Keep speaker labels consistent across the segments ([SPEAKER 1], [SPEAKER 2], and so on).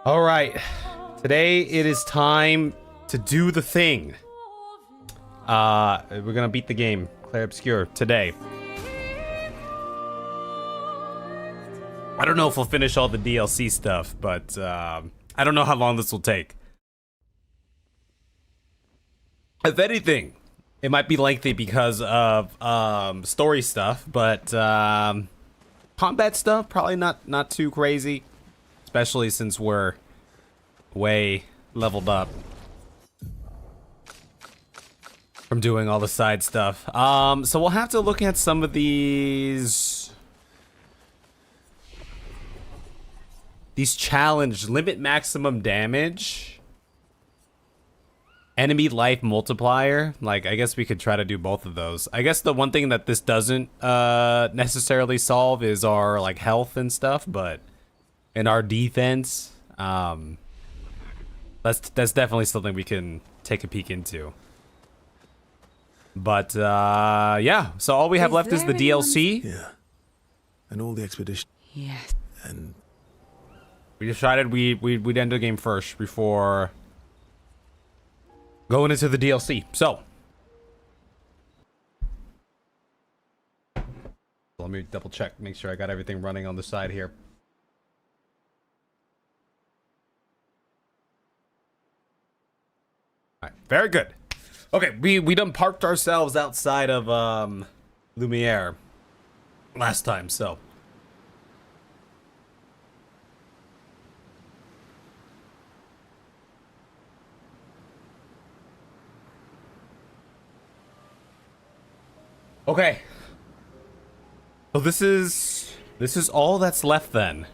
[SPEAKER 1] All right, today it is time to do the thing. We're gonna beat the game, Clair Obscur, today. I don't know if we'll finish all the DLC stuff, but I don't know how long this will take. If anything, it might be lengthy because of story stuff, but combat stuff probably not too crazy. Especially since we're way leveled up from doing all the side stuff. So we'll have to look at some of these challenge limit maximum damage, enemy life multiplier. Like, I guess we could try to do both of those. I guess the one thing that this doesn't necessarily solve is our like health and stuff, but in our defense, that's definitely something we can take a peek into. But yeah, so all we have left is the DLC.
[SPEAKER 2] Yeah, and all the expedition.
[SPEAKER 3] Yes.
[SPEAKER 2] And
[SPEAKER 1] we decided we'd end the game first before going into the DLC. So let me double check, make sure I got everything running on the side here. Very good. Okay, we done parked ourselves outside of Lumiere last time, so okay. So this is all that's left then.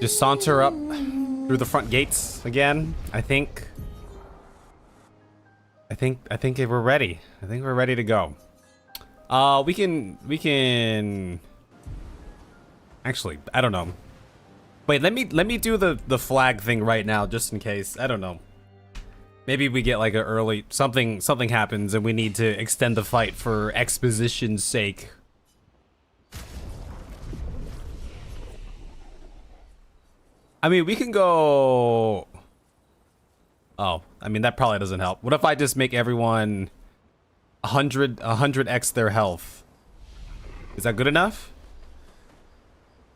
[SPEAKER 1] Just saunter up through the front gates again, I think if we're ready. I think we're ready to go. We can actually, I don't know. Wait, let me do the flag thing right now just in case. I don't know. Maybe we get like an early something happens and we need to extend the fight for exposition's sake. I mean, we can go. Oh, I mean, that probably doesn't help. What if I just make everyone 100x their health? Is that good enough?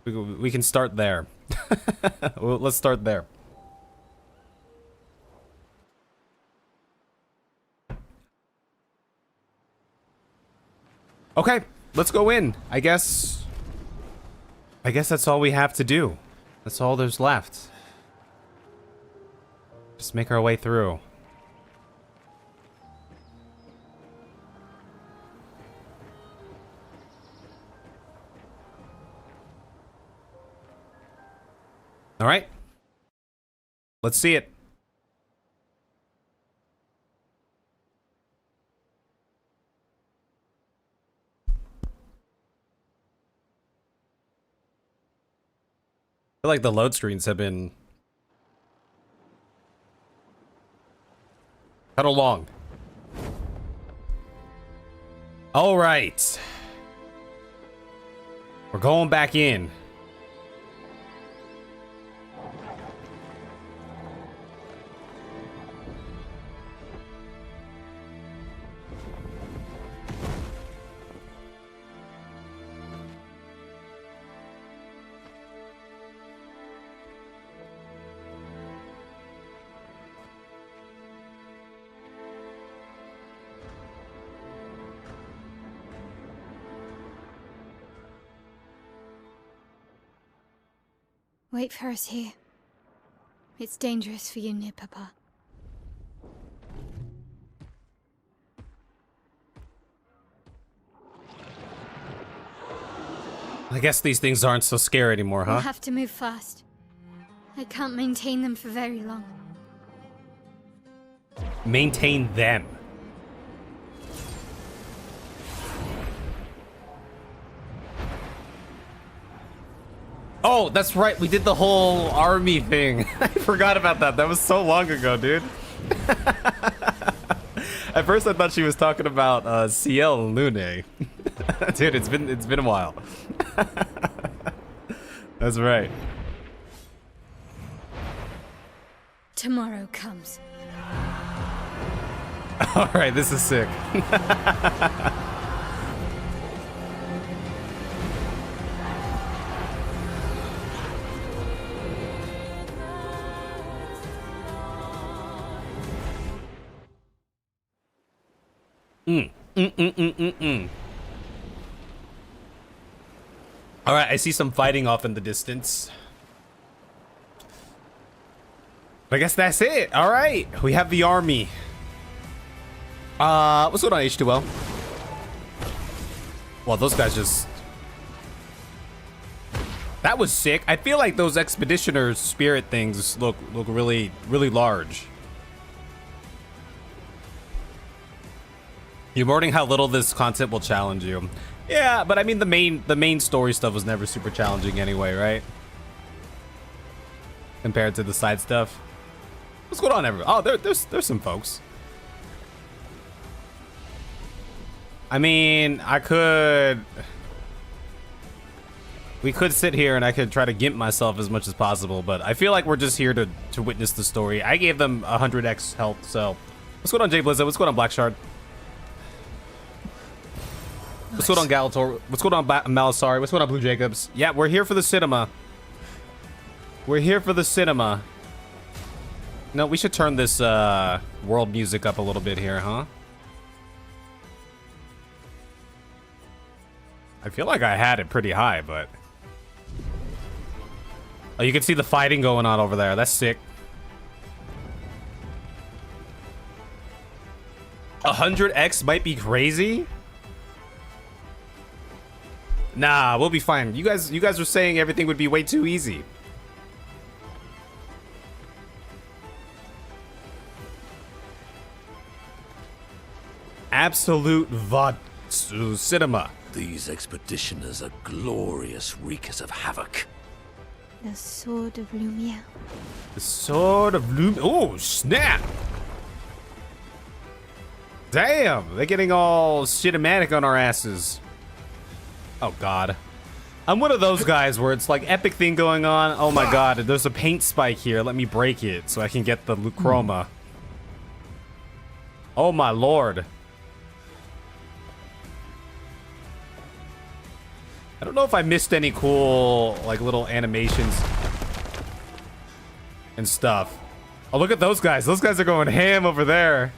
[SPEAKER 1] We can start there. Well, let's start there. Okay, let's go in. I guess that's all we have to do. That's all there's left. Just make our way through. All right. Let's see it. I feel like the load screens have been cut along. All right. We're going back in.
[SPEAKER 4] Wait for us here. It's dangerous for you near Papa.
[SPEAKER 1] I guess these things aren't so scary anymore, huh?
[SPEAKER 4] We'll have to move fast. I can't maintain them for very long.
[SPEAKER 1] Maintain them. Oh, that's right. We did the whole army thing. I forgot about that. That was so long ago, dude. At first, I thought she was talking about CL Lune. Dude, it's been a while. That's right.
[SPEAKER 4] Tomorrow comes.
[SPEAKER 1] All right, this is sick. All right, I see some fighting off in the distance. I guess that's it. All right, we have the army. What's going on, H2O? Well, those guys just... That was sick. I feel like those Expeditioner's spirit things look really, really large. You're mourning how little this content will challenge you. Yeah, but I mean the main story stuff was never super challenging anyway, right? Compared to the side stuff. What's going on, everyone? Oh, there's some folks. I mean, we could sit here and I could try to gimp myself as much as possible, but I feel like we're just here to witness the story. I gave them 100x health, so what's going on, Jay Blizzard? What's going on, Black Shard? What's going on, Galator? What's going on, Malasari? What's going on, Blue Jacobs? Yeah, we're here for the cinema. We're here for the cinema. No, we should turn this world music up a little bit here, huh? I feel like I had it pretty high, but... Oh, you can see the fighting going on over there. That's sick. 100x might be crazy. Nah, we'll be fine. You guys are saying everything would be way too easy. Absolute cinema.
[SPEAKER 3] These expeditioners are glorious wreakers of havoc.
[SPEAKER 4] The sword of Lumiere.
[SPEAKER 1] The sword of Lumiere. Oh, snap. Damn, they're getting all cinematic on our asses. Oh, God. I'm one of those guys where it's like epic thing going on. Oh, my God. There's a paint spike here. Let me break it so I can get the chroma. Oh, my Lord. I don't know if I missed any cool, like, little animations and stuff. Oh, look at those guys. Those guys are going ham over there.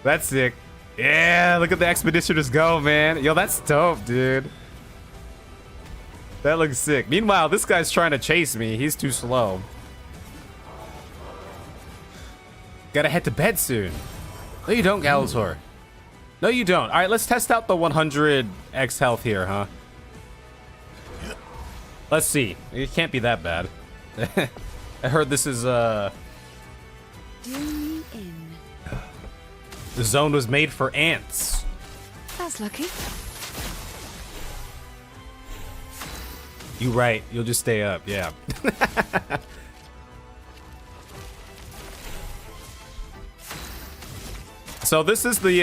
[SPEAKER 1] That's sick. Yeah, look at the Expeditioners go, man. Yo, that's dope, dude. That looks sick. Meanwhile, this guy's trying to chase me. He's too slow. Gotta head to bed soon. No, you don't, Galator. No, you don't. All right, let's test out the 100x health here, huh? Let's see. It can't be that bad. I heard this is, The zone was made for ants.
[SPEAKER 4] That's lucky.
[SPEAKER 1] You right. You'll just stay up. Yeah. So this is the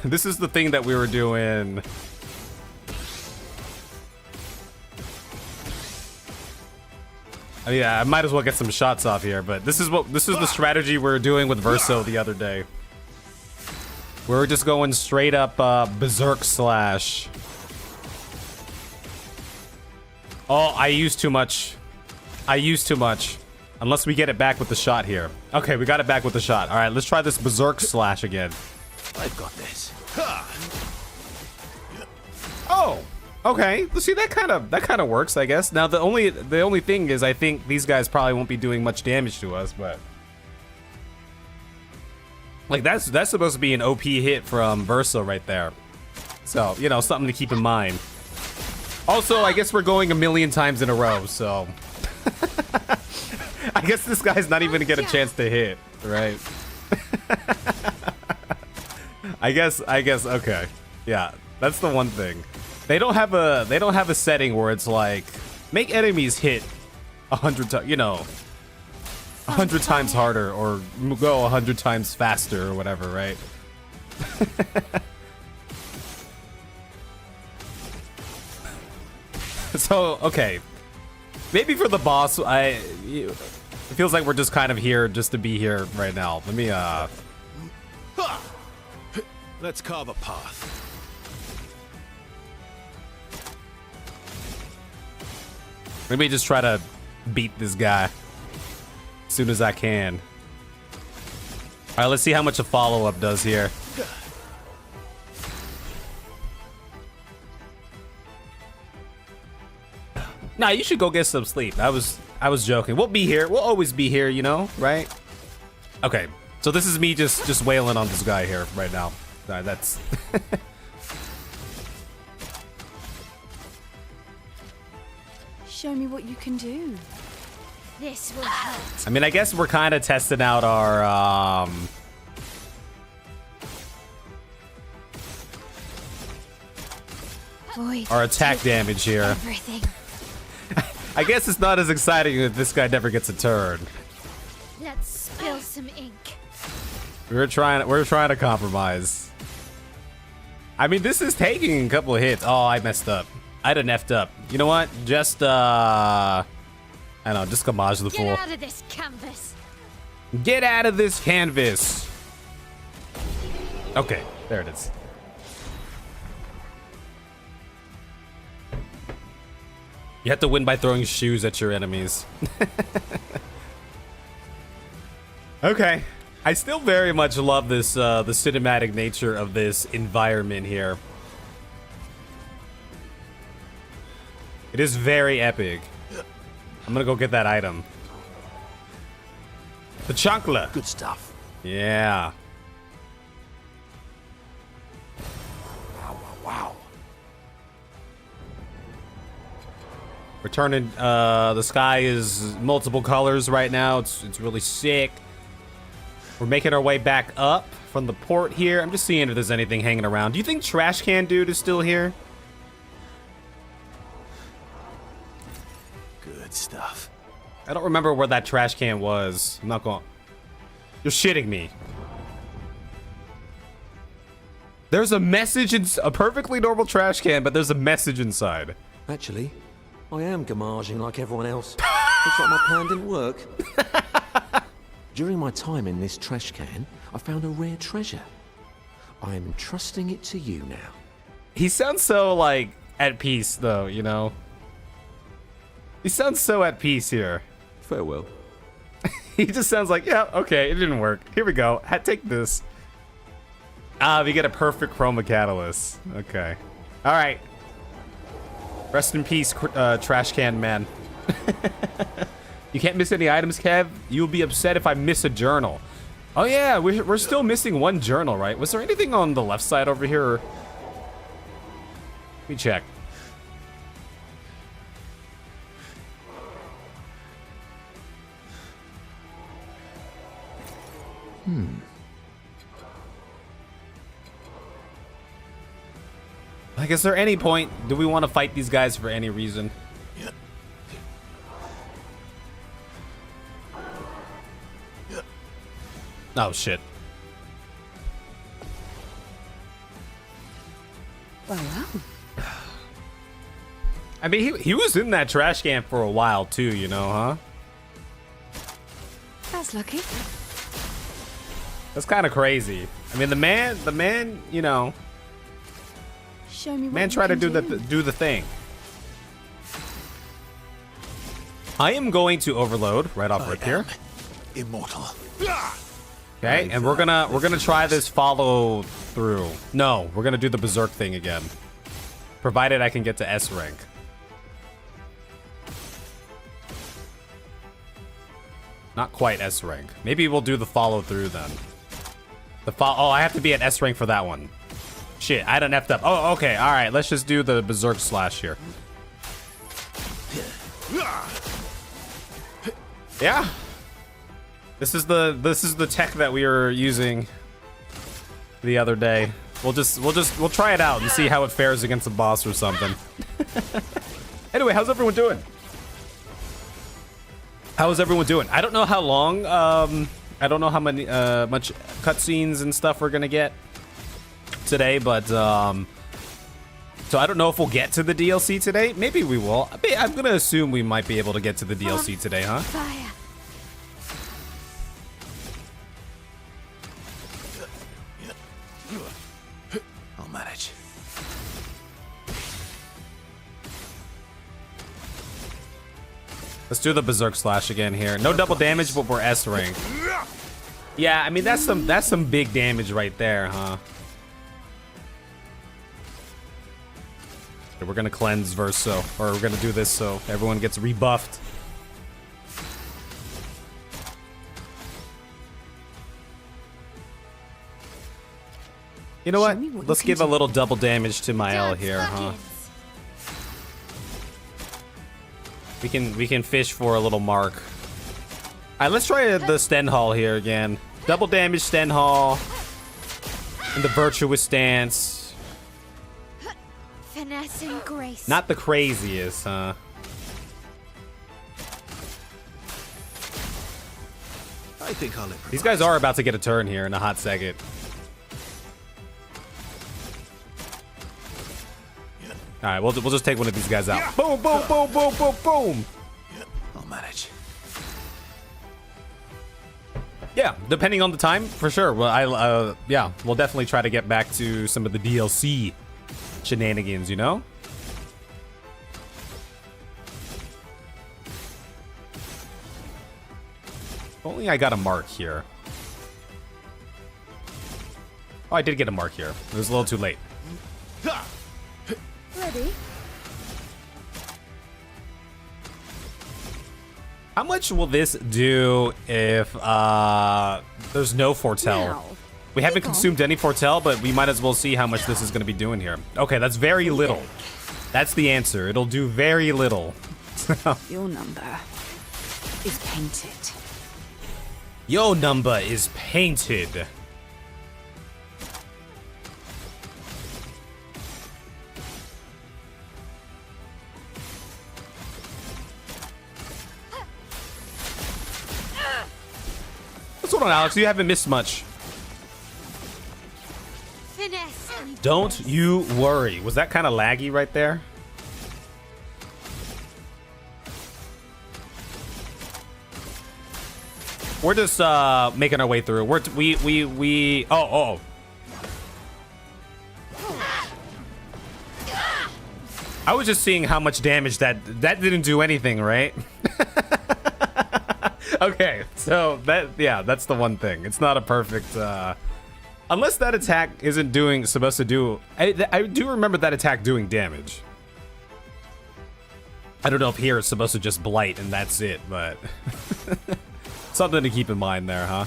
[SPEAKER 1] this is the thing that we were doing. Yeah, I might as well get some shots off here, but this is the strategy we were doing with Verso the other day. We were just going straight up berserk slash. Oh, I used too much. I used too much. Unless we get it back with the shot here. Okay, we got it back with the shot. All right, let's try this berserk slash again.
[SPEAKER 3] I've got this.
[SPEAKER 1] Oh, okay. See, that kind of works, I guess. Now the only thing is, I think these guys probably won't be doing much damage to us, but like that's supposed to be an OP hit from Verso right there. So you know, something to keep in mind. Also, I guess we're going a million times in a row, so. I guess this guy's not even gonna get a chance to hit, right? I guess, okay. Yeah, that's the one thing. They don't have a setting where it's like make enemies hit 100 times, you know, 100 times harder or go 100 times faster or whatever, right? So, okay. Maybe for the boss, it feels like we're just kind of here just to be here right now. Let me,
[SPEAKER 2] Let's carve a path.
[SPEAKER 1] let me just try to beat this guy as soon as I can. All right, let's see how much a follow-up does here. Nah, you should go get some sleep. I was joking. We'll be here. We'll always be here, you know, right? Okay, so this is me just wailing on this guy here right now. That's
[SPEAKER 5] Show me what you can do.
[SPEAKER 4] This will hurt.
[SPEAKER 1] I mean, I guess we're kind of testing out our
[SPEAKER 4] Void,
[SPEAKER 1] our attack
[SPEAKER 4] take
[SPEAKER 1] damage here.
[SPEAKER 4] everything.
[SPEAKER 1] I guess it's not as exciting if this guy never gets a turn.
[SPEAKER 4] Let's spill some ink.
[SPEAKER 1] We're trying to compromise. I mean, this is taking a couple of hits. Oh, I messed up. I done effed up. You know what? Just I don't know, just Gamage the fool.
[SPEAKER 4] Get out of this canvas.
[SPEAKER 1] Get out of this canvas. Okay, there it is. You have to win by throwing shoes at your enemies. Okay. I still very much love this, the cinematic nature of this environment here. It is very epic. I'm gonna go get that item. The chancla.
[SPEAKER 3] Good stuff.
[SPEAKER 1] Yeah.
[SPEAKER 3] Wow, wow, wow.
[SPEAKER 1] We're turning, the sky is multiple colors right now. It's really sick. We're making our way back up from the port here. I'm just seeing if there's anything hanging around. Do you think Trash Can Dude is still here?
[SPEAKER 2] Good stuff.
[SPEAKER 1] I don't remember where that trash can was. I'm not going. You're shitting me. There's a message in a perfectly normal trash can, but there's a message inside.
[SPEAKER 6] Actually, I am gamaging like everyone else. Looks like my plan didn't work. During my time in this trash can, I found a rare treasure. I am entrusting it to you now.
[SPEAKER 1] He sounds so, like, at peace, though, you know? He sounds so at peace here.
[SPEAKER 6] Farewell.
[SPEAKER 1] He just sounds like, yeah, okay, it didn't work. Here we go. Take this. Ah, we get a perfect chroma catalyst. Okay. All right. Rest in peace, trash can man. You can't miss any items, Kev. You'll be upset if I miss a journal. Oh yeah, we're still missing one journal, right? Was there anything on the left side over here? Let me check. Like, is there any point? Do we want to fight these guys for any reason? Oh shit.
[SPEAKER 5] Well.
[SPEAKER 1] I mean, he was in that trash can for a while too, you know, huh?
[SPEAKER 5] That's lucky.
[SPEAKER 1] That's kind of crazy. I mean, the man, you know,
[SPEAKER 5] Show me what
[SPEAKER 1] man
[SPEAKER 5] you
[SPEAKER 1] tried to
[SPEAKER 5] can
[SPEAKER 1] do the thing. I am going to overload right off rip here.
[SPEAKER 2] Immortal.
[SPEAKER 1] Okay, and we're gonna try this follow through. No, we're gonna do the berserk thing again. Provided I can get to S rank. Not quite S rank. Maybe we'll do the follow through then. Oh, I have to be at S rank for that one. Shit, I done effed up. Oh, okay, all right. Let's just do the berserk slash here. Yeah. This is the tech that we were using the other day. We'll try it out and see how it fares against a boss or something. Anyway, how's everyone doing? How is everyone doing? I don't know how long. I don't know how many much cutscenes and stuff we're gonna get today, but so I don't know if we'll get to the DLC today. Maybe we will. I'm gonna assume we might be able to get to the DLC today, huh?
[SPEAKER 4] Fire.
[SPEAKER 2] I'll manage.
[SPEAKER 1] Let's do the Berserk Slash again here. No double damage, but we're S rank. Yeah, I mean that's some big damage right there, huh? Okay, we're gonna cleanse Verso, or we're gonna do this so everyone gets rebuffed. You know what? Let's give a little double damage to my L here, huh? We can fish for a little mark. Alright, let's try the Stenhall here again. Double damage Stenhall. And the Virtuous Stance.
[SPEAKER 4] Finesse and grace.
[SPEAKER 1] Not the craziest, huh?
[SPEAKER 2] I think I'll improvise.
[SPEAKER 1] These guys are about to get a turn here in a hot second. Alright, we'll just take one of these guys out. Boom, boom, boom, boom, boom, boom.
[SPEAKER 2] I'll manage.
[SPEAKER 1] Yeah, depending on the time, for sure. Well, yeah, we'll definitely try to get back to some of the DLC shenanigans, you know? If only I got a mark here. Oh, I did get a mark here. It was a little too late.
[SPEAKER 4] Ready?
[SPEAKER 1] How much will this do if there's no foretell?
[SPEAKER 5] Now,
[SPEAKER 1] We haven't
[SPEAKER 5] pick on.
[SPEAKER 1] consumed any foretell, but we might as well see how much this is going to be doing here. Okay, that's very little. That's the answer. It'll do very little.
[SPEAKER 5] Your number is painted.
[SPEAKER 1] Your number is painted. What's going on, Alex? You haven't missed much.
[SPEAKER 4] Finesse and
[SPEAKER 1] Don't you worry. Was that kind of laggy right there? We're just making our way through. Oh. I was just seeing how much damage that didn't do anything, right? Okay, so that's the one thing. It's not a perfect unless that attack isn't supposed to do. I do remember that attack doing damage. I don't know if here it's supposed to just blight and that's it, but something to keep in mind there, huh?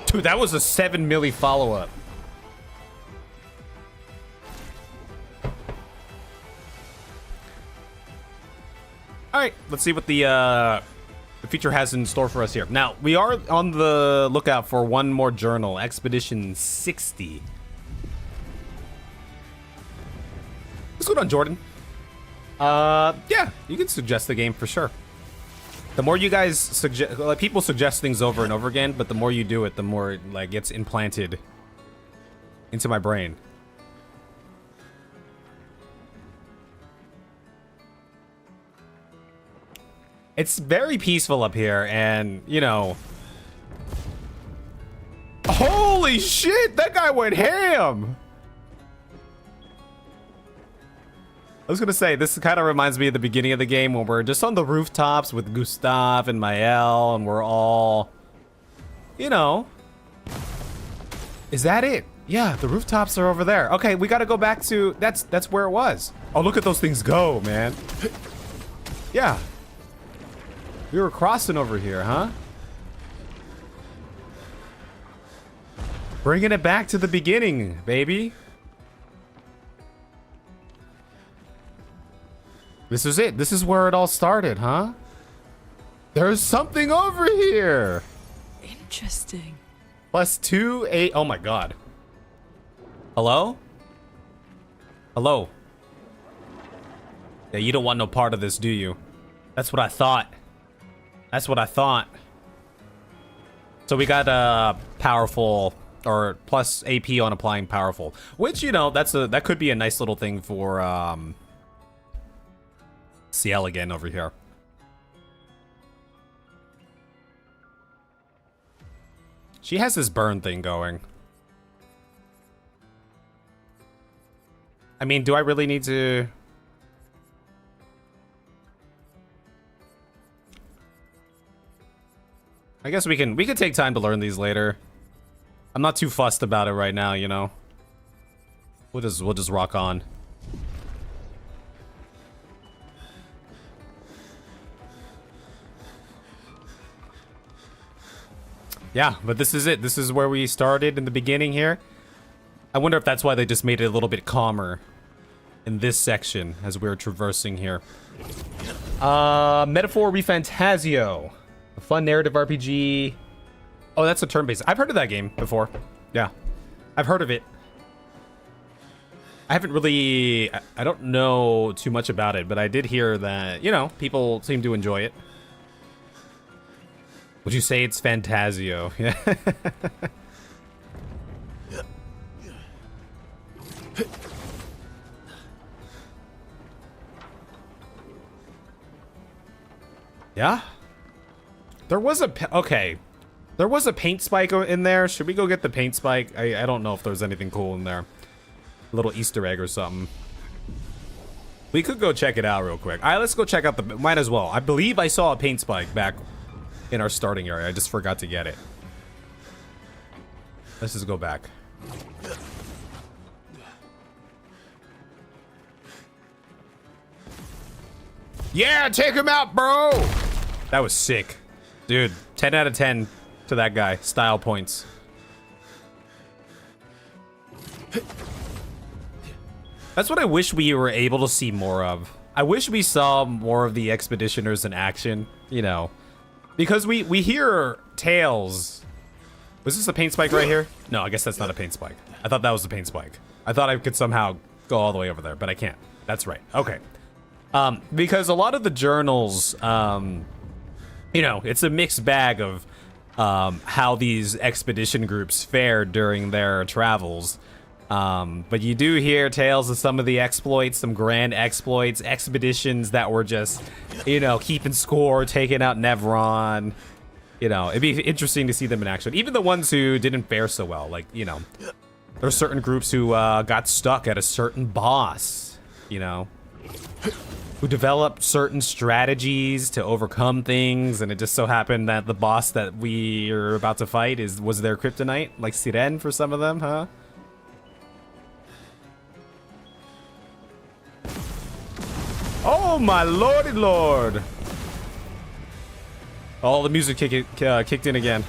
[SPEAKER 1] Dude, that was a 7 milli follow-up. All right, let's see what the future has in store for us here. Now, we are on the lookout for one more journal, Expedition 60. What's going on, Jordan? Yeah, you can suggest the game for sure. The more you guys suggest, like, people suggest things over and over again, but the more you do it, the more it, like, gets implanted into my brain. It's very peaceful up here, and, you know... Holy shit! That guy went ham! I was gonna say, this kind of reminds me of the beginning of the game when we're just on the rooftops with Gustav and Mael, and we're all... You know... Is that it? Yeah, the rooftops are over there. Okay, we gotta go back to... That's where it was. Oh, look at those things go, man. Yeah. We were crossing over here, huh? Bringing it back to the beginning, baby. This is it. This is where it all started, huh? There's something over here.
[SPEAKER 5] Interesting.
[SPEAKER 1] +2, 8. Oh my god. Hello? Hello? Yeah, you don't want no part of this, do you? That's what I thought. That's what I thought. So we got powerful, or plus AP on applying powerful, which, you know, that could be a nice little thing for CL again over here. She has this burn thing going. I mean, do I really need to? I guess we can take time to learn these later. I'm not too fussed about it right now, you know. We'll just rock on. Yeah, but this is it. This is where we started in the beginning here. I wonder if that's why they just made it a little bit calmer in this section as we're traversing here. Metaphor Refantasio. A fun narrative RPG. Oh, that's a turn-based. I've heard of that game before. Yeah. I've heard of it. I haven't really... I don't know too much about it, but I did hear that, you know, people seem to enjoy it. Would you say it's Fantasio? Yeah. Yeah? There was a... Okay. There was a paint spike in there. Should we go get the paint spike? I don't know if there's anything cool in there. A little Easter egg or something. We could go check it out real quick. All right, let's go check out the... Might as well. I believe I saw a paint spike back in our starting area. I just forgot to get it. Let's just go back. Yeah, take him out, bro! That was sick. Dude, 10 out of 10 to that guy. Style points. That's what I wish we were able to see more of. I wish we saw more of the Expeditioners in action, you know. Because we hear tales. Was this a paint spike right here? No, I guess that's not a paint spike. I thought that was a paint spike. I thought I could somehow go all the way over there, but I can't. That's right. Okay. Because a lot of the journals, you know, it's a mixed bag of how these expedition groups fared during their travels. But you do hear tales of some of the exploits, some grand exploits, expeditions that were just, you know, keeping score, taking out Nevron. You know, it'd be interesting to see them in action. Even the ones who didn't fare so well, like, you know, there are certain groups who got stuck at a certain boss, you know, who developed certain strategies to overcome things, and it just so happened that the boss that we are about to fight was their kryptonite, like Siren for some of them, huh? Oh my lordy lord! Oh, the music kicked in again.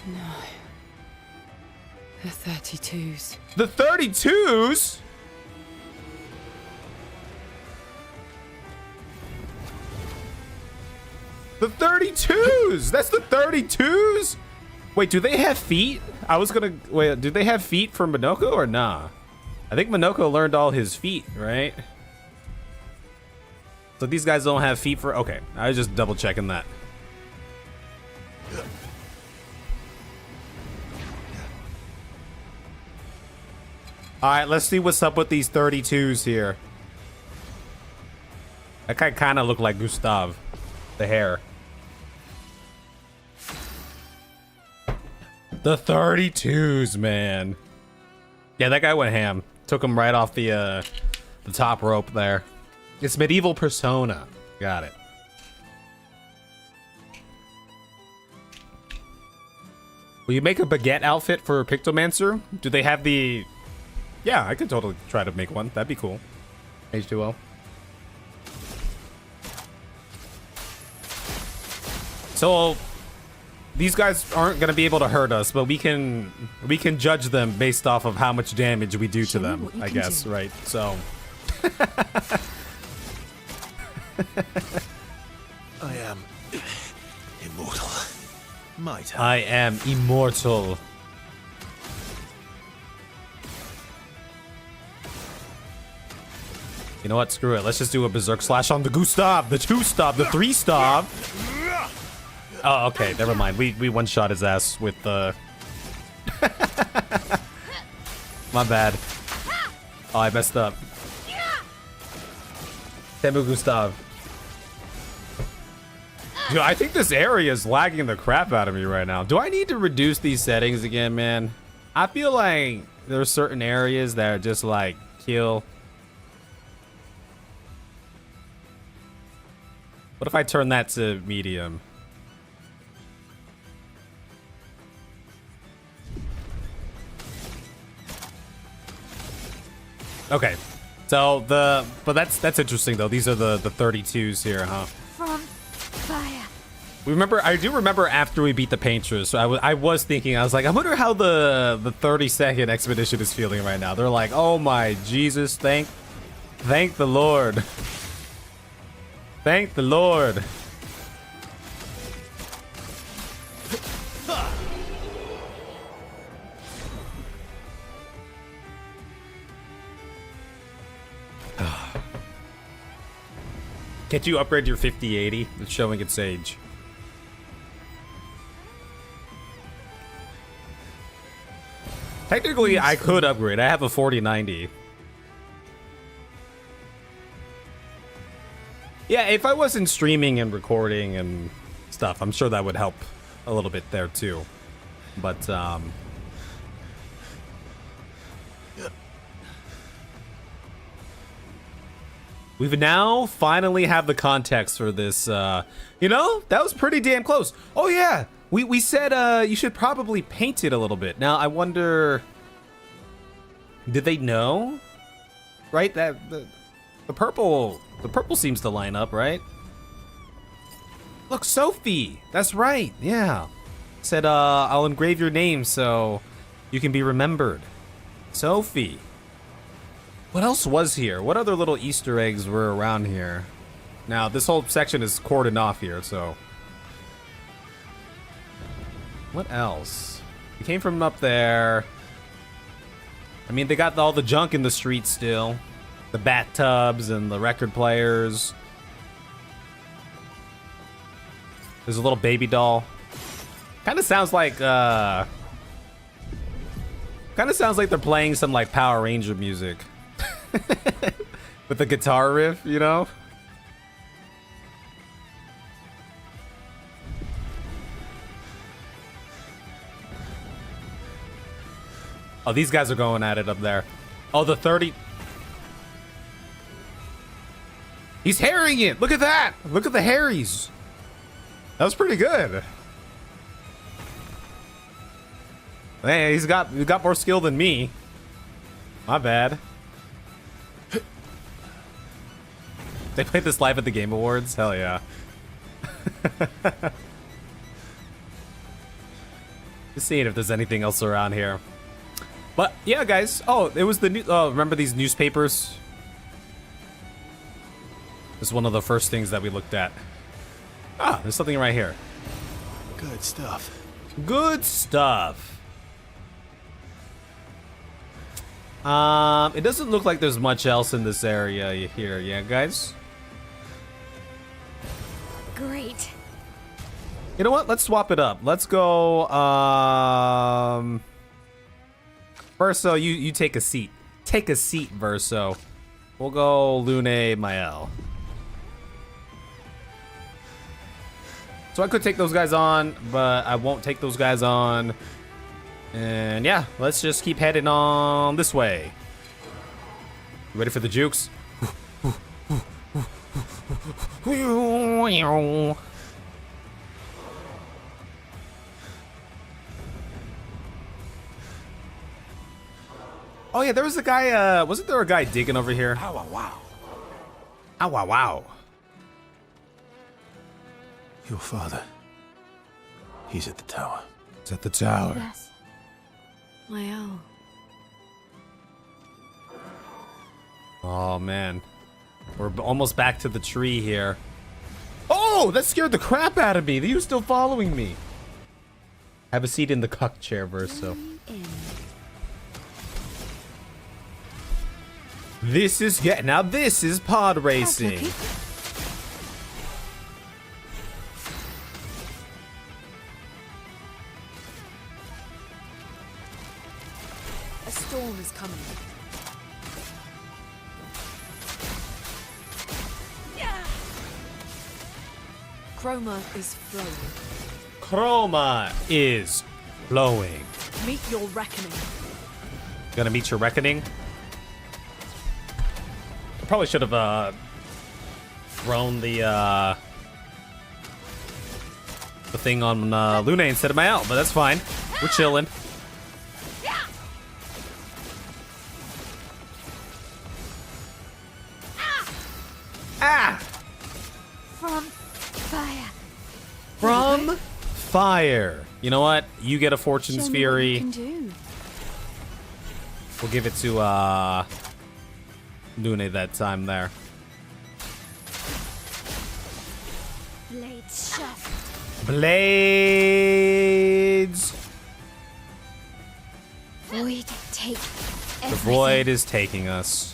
[SPEAKER 5] No. The 32s.
[SPEAKER 1] The 32s? The 32s! That's the 32s? Wait, do they have feet? I was gonna... Wait, do they have feet for Minoko or nah? I think Minoko learned all his feet, right? So these guys don't have feet for... Okay, I was just double checking that. Alright, let's see what's up with these 32s here. That guy kind of looked like Gustav. The hair. The 32s, man. Yeah, that guy went ham. Took him right off the top rope there. It's medieval persona. Got it. Will you make a baguette outfit for Pictomancer? Do they have the... Yeah, I could totally try to make one. That'd be cool. H2O. So, these guys aren't gonna be able to hurt us, but we can judge them based off of how much damage we do to them, I guess, right? So.
[SPEAKER 2] I am immortal. Might
[SPEAKER 1] I am immortal. You know what? Screw it. Let's just do a berserk slash on the Gustav, the 2-stab, the 3-stab. Oh, okay. Never mind. We one-shot his ass with the... My bad. Oh, I messed up. Temu Gustav. Dude, I think this area is lagging the crap out of me right now. Do I need to reduce these settings again, man? I feel like there are certain areas that are just like kill. What if I turn that to medium? Okay. So but that's interesting though. These are the 32s here, huh?
[SPEAKER 4] From fire.
[SPEAKER 1] I do remember after we beat the painters, so I was thinking, I was like, I wonder how the 32nd expedition is feeling right now. They're like, oh my Jesus, thank the Lord. Thank the Lord. Can't you upgrade your 5080? It's showing its age. Technically, I could upgrade. I have a 4090. Yeah, if I wasn't streaming and recording and stuff, I'm sure that would help a little bit there too. But, we've now finally have the context for this, you know, that was pretty damn close. Oh yeah, we said, you should probably paint it a little bit. Now, I wonder, did they know? Right, that, the purple seems to line up, right? Look, Sophie, that's right, yeah. Said, I'll engrave your name so you can be remembered. Sophie. What else was here? What other little Easter eggs were around here? Now, this whole section is cordoned off here, so... What else? We came from up there. I mean, they got all the junk in the street still. The bathtubs and the record players. There's a little baby doll. Kind of sounds like, they're playing some, like, Power Ranger music. With the guitar riff, you know? Oh, these guys are going at it up there. Oh, the 30... He's harrying it! Look at that! Look at the harries! That was pretty good. Hey, he's got more skill than me. My bad. They played this live at the Game Awards? Hell yeah. Just seeing if there's anything else around here. But yeah, guys. Oh, it was the new. Oh, remember these newspapers? This is one of the first things that we looked at. Ah, there's something right here.
[SPEAKER 2] Good stuff.
[SPEAKER 1] Good stuff. It doesn't look like there's much else in this area here, yeah, guys?
[SPEAKER 4] Great.
[SPEAKER 1] You know what? Let's swap it up. Let's go, Verso, you take a seat. Take a seat, Verso. We'll go Lune Mael. So I could take those guys on, but I won't take those guys on. And yeah, let's just keep heading on this way. You ready for the jukes? Oh yeah, there was a guy, wasn't there a guy digging over here?
[SPEAKER 2] Ow, wow, wow.
[SPEAKER 1] Ow, wow, wow.
[SPEAKER 2] Your father. He's at the tower.
[SPEAKER 1] It's at the tower.
[SPEAKER 4] Yes.
[SPEAKER 5] Well,
[SPEAKER 1] Oh, man. We're almost back to the tree here. Oh, that scared the crap out of me. He was still following me. Have a seat in the cuck chair, Verso. This is now this is pod racing.
[SPEAKER 5] a storm is coming. Chroma is flowing.
[SPEAKER 1] Chroma is flowing.
[SPEAKER 5] Meet your reckoning.
[SPEAKER 1] Gonna meet your reckoning. I probably should have thrown the thing on Lune instead of my L, but that's fine. We're chilling. Ah!
[SPEAKER 4] From fire.
[SPEAKER 1] From fire. You know what? You get a Fortune's
[SPEAKER 5] Show me what
[SPEAKER 1] Fury.
[SPEAKER 5] you can do.
[SPEAKER 1] We'll give it to Lune that time there.
[SPEAKER 4] Blades sharp.
[SPEAKER 1] Blades.
[SPEAKER 4] Void take
[SPEAKER 1] The
[SPEAKER 4] everything.
[SPEAKER 1] void is taking us.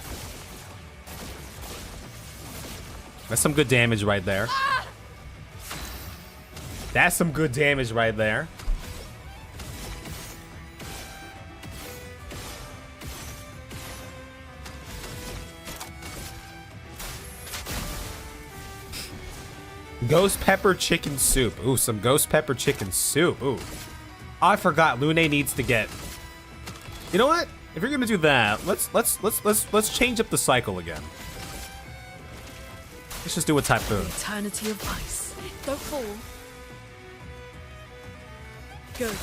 [SPEAKER 1] That's some good damage right there. That's some good damage right there. Ghost pepper chicken soup. Ooh, some ghost pepper chicken soup. Ooh. I forgot Lune needs to get. You know what? If you're gonna do that, let's change up the cycle again. Let's just do a typhoon.
[SPEAKER 5] Eternity of ice. Don't fall. Good.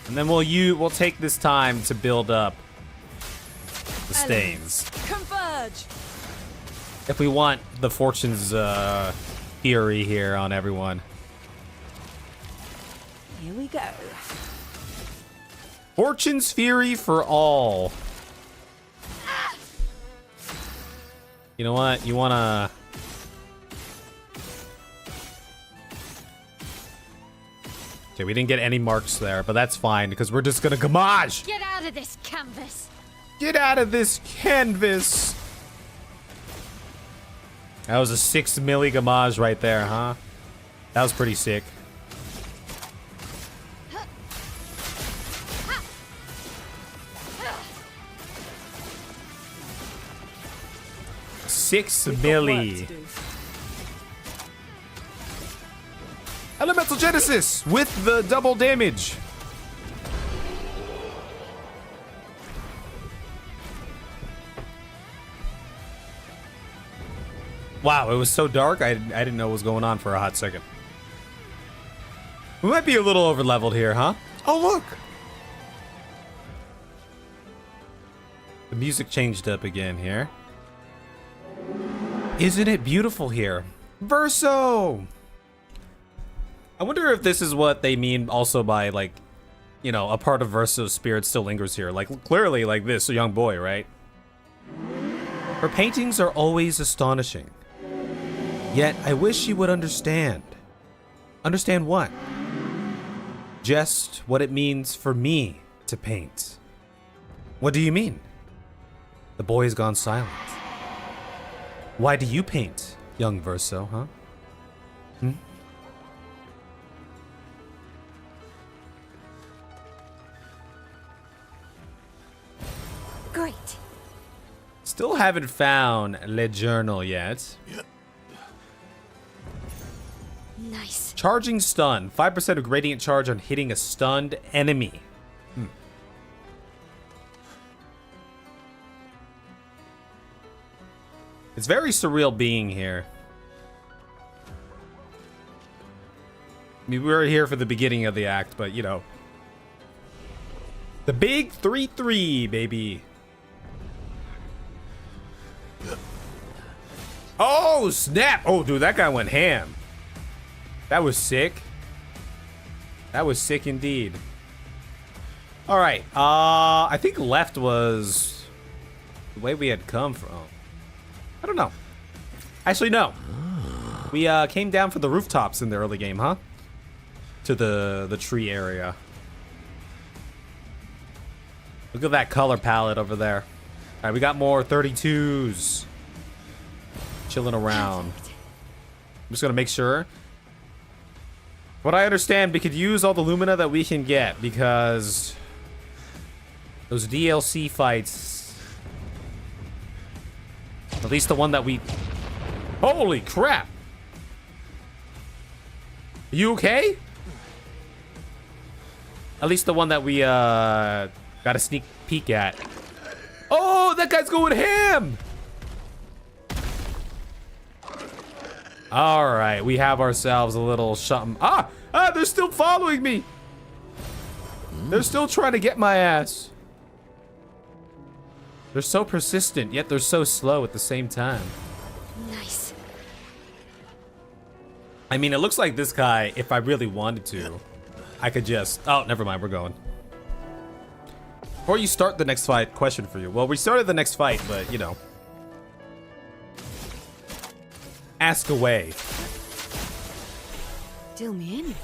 [SPEAKER 1] And then we'll take this time to build up the stains.
[SPEAKER 5] Converge.
[SPEAKER 1] If we want the Fortune's fury here on everyone.
[SPEAKER 5] Here we go.
[SPEAKER 1] Fortune's fury for all. You know what? You wanna. Okay, we didn't get any marks there, but that's fine because we're just gonna gamage.
[SPEAKER 4] Get out of this canvas.
[SPEAKER 1] Get out of this canvas. That was a 6 milli gamage right there, huh? That was pretty sick. Six
[SPEAKER 5] We've got work
[SPEAKER 1] milli.
[SPEAKER 5] to do.
[SPEAKER 1] Elemental Genesis with the double damage. Wow, it was so dark, I didn't know what was going on for a hot second. We might be a little over leveled here, huh? Oh, look! The music changed up again here. Isn't it beautiful here? Verso! I wonder if this is what they mean also by, like, you know, a part of Verso's spirit still lingers here. Like, clearly, like this, a young boy, right? Her paintings are always astonishing. Yet, I wish she would understand. Understand what? Just what it means for me to paint. What do you mean? The boy has gone silent. Why do you paint, young Verso, huh?
[SPEAKER 4] Great.
[SPEAKER 1] Still haven't found Le Journal yet.
[SPEAKER 4] Nice.
[SPEAKER 1] Charging stun. 5% of gradient charge on hitting a stunned enemy. It's very surreal being here. I mean, we were here for the beginning of the act, but you know. The big 3-3, baby. Oh, snap. Oh, dude, that guy went ham. That was sick. That was sick indeed. All right. I think left was the way we had come from. I don't know. Actually, no. We came down for the rooftops in the early game, huh? To the tree area. Look at that color palette over there. All right, we got more 32s chilling around. I'm just gonna make sure. What I understand, we could use all the Lumina that we can get because those DLC fights, at least the one that we... Holy crap! You okay? At least the one that we got a sneak peek at. Oh, that guy's going ham! All right, we have ourselves a little something. They're still following me. They're still trying to get my ass. They're so persistent, yet they're so slow at the same time.
[SPEAKER 4] Nice.
[SPEAKER 1] I mean, it looks like this guy, if I really wanted to, I could just... Oh, never mind, we're going. Before you start the next fight, question for you. Well, we started the next fight, but, you know. Ask away.
[SPEAKER 5] Deal me in.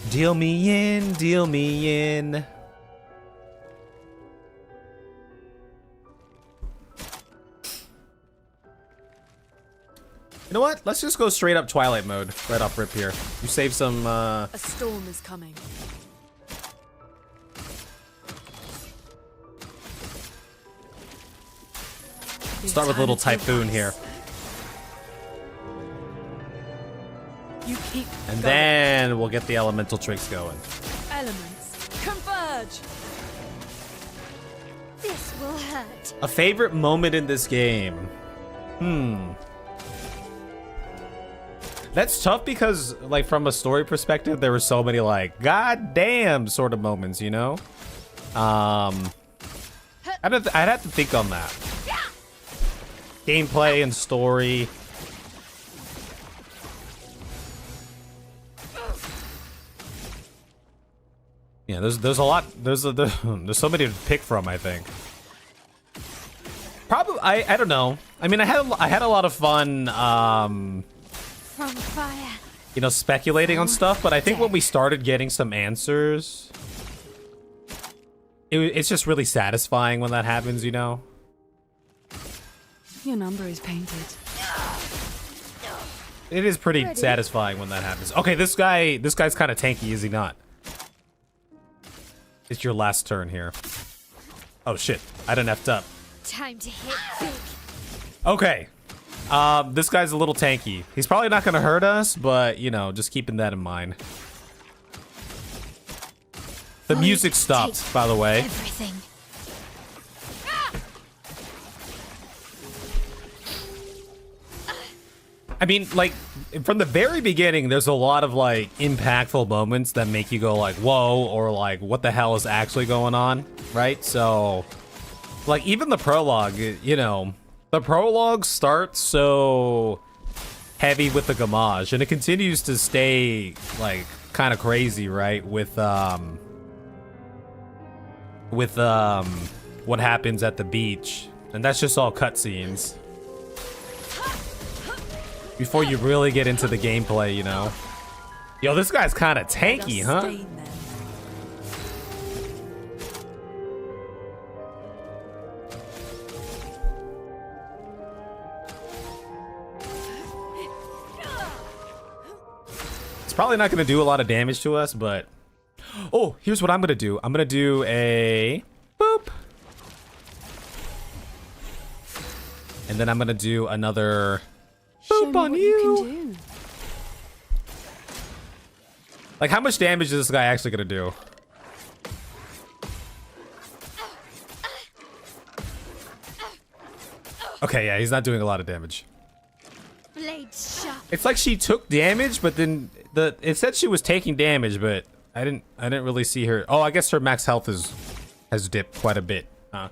[SPEAKER 1] Deal me in, deal me in. You know what? Let's just go straight up Twilight mode. Right off rip here. You save some,
[SPEAKER 5] A storm is coming.
[SPEAKER 1] Start with a little Typhoon here.
[SPEAKER 5] You keep
[SPEAKER 1] And
[SPEAKER 5] going.
[SPEAKER 1] then we'll get the elemental tricks going.
[SPEAKER 5] Elements converge.
[SPEAKER 4] This will hurt.
[SPEAKER 1] A favorite moment in this game. That's tough because, like, from a story perspective, there were so many, like, goddamn sort of moments, you know? I'd have to think on that. Gameplay and story. Yeah, there's a lot. There's so many to pick from, I think. Probably, I don't know. I mean, I had a lot of fun.
[SPEAKER 4] From fire.
[SPEAKER 1] You know, speculating on stuff, but I think when we started getting some answers, it's just really satisfying when that happens, you know?
[SPEAKER 5] Your number is painted.
[SPEAKER 1] It is pretty satisfying when that happens. Okay, this guy's kind of tanky, is he not? It's your last turn here. Oh shit, I done effed up.
[SPEAKER 4] Time to hit big.
[SPEAKER 1] Okay. This guy's a little tanky. He's probably not gonna hurt us, but, you know, just keeping that in mind. The music stopped, by the way.
[SPEAKER 4] Everything.
[SPEAKER 1] I mean, like, from the very beginning, there's a lot of, like, impactful moments that make you go, like, whoa, or, like, what the hell is actually going on, right? So, like, even the prologue, you know, the prologue starts so heavy with the gamage, and it continues to stay, like, kind of crazy, right? With what happens at the beach. And that's just all cutscenes. Before you really get into the gameplay, you know? Yo, this guy's kind of tanky, huh?
[SPEAKER 5] Sustain them.
[SPEAKER 1] It's probably not going to do a lot of damage to us, but... Oh, here's what I'm going to do. I'm going to do a... Boop. And then I'm going to do another...
[SPEAKER 5] Show
[SPEAKER 1] Boop
[SPEAKER 5] me
[SPEAKER 1] on
[SPEAKER 5] what
[SPEAKER 1] you.
[SPEAKER 5] you can do.
[SPEAKER 1] Like, how much damage is this guy actually going to do? Okay, yeah, he's not doing a lot of damage.
[SPEAKER 4] Blade sharp.
[SPEAKER 1] It's like she took damage, but then it said she was taking damage, but I didn't really see her. Oh, I guess her max health has dipped quite a bit. Huh.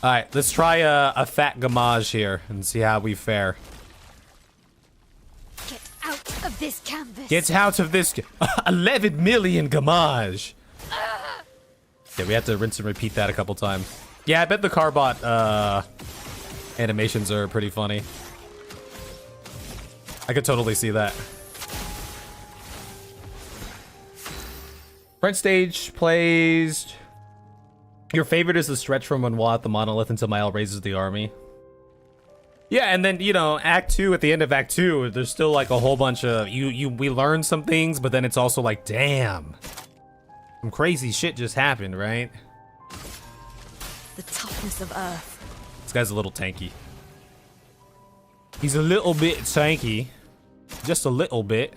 [SPEAKER 1] All right, let's try a fat gamage here and see how we fare.
[SPEAKER 4] Get this canvas.
[SPEAKER 1] Get out of this. 11 million gamage. Yeah, we have to rinse and repeat that a couple times. Yeah, I bet the Carbot animations are pretty funny. I could totally see that. Front stage plays. Your favorite is the stretch from Renoir at the monolith until Mile raises the army. Yeah, and then, you know, Act 2, at the end of Act 2, there's still like a whole bunch of we learn some things, but then it's also like, damn. Some crazy shit just happened, right?
[SPEAKER 5] The toughness of Earth.
[SPEAKER 1] This guy's a little tanky. He's a little bit tanky. Just a little bit.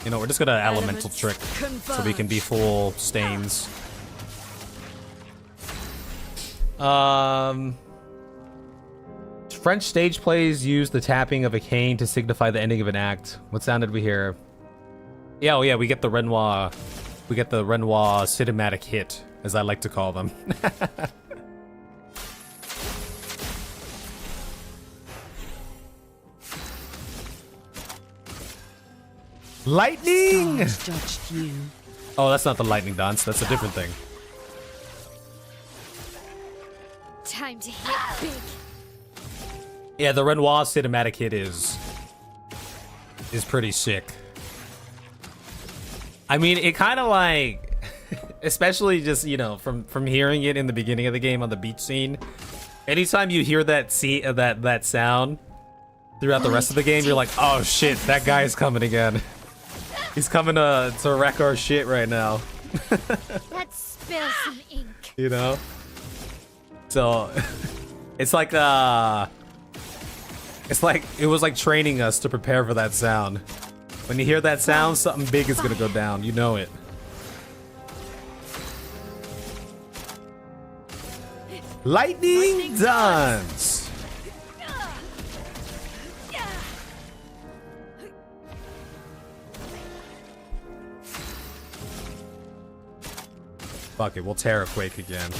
[SPEAKER 1] You know, we're just gonna elemental trick so we can be full stains. French stage plays use the tapping of a cane to signify the ending of an act. What sound did we hear? Yeah, oh yeah, we get the Renoir. We get the Renoir cinematic hit, as I like to call them. Lightning!
[SPEAKER 5] Stars judged you.
[SPEAKER 1] Oh, that's not the lightning dance. That's a different thing.
[SPEAKER 4] Time to hit big.
[SPEAKER 1] Yeah, the Renoir cinematic hit is pretty sick. I mean, it kind of like, especially just, you know, from hearing it in the beginning of the game on the beach scene. Anytime you hear that that sound throughout the rest of the game, you're like, oh shit, that guy's coming again. He's coming to wreck our shit right now.
[SPEAKER 4] Let's spill some ink.
[SPEAKER 1] You know? So it's like it was like training us to prepare for that sound. When you hear that sound, something big is gonna go down. You know it. Lightning dance. Fuck it, we'll Terraquake again.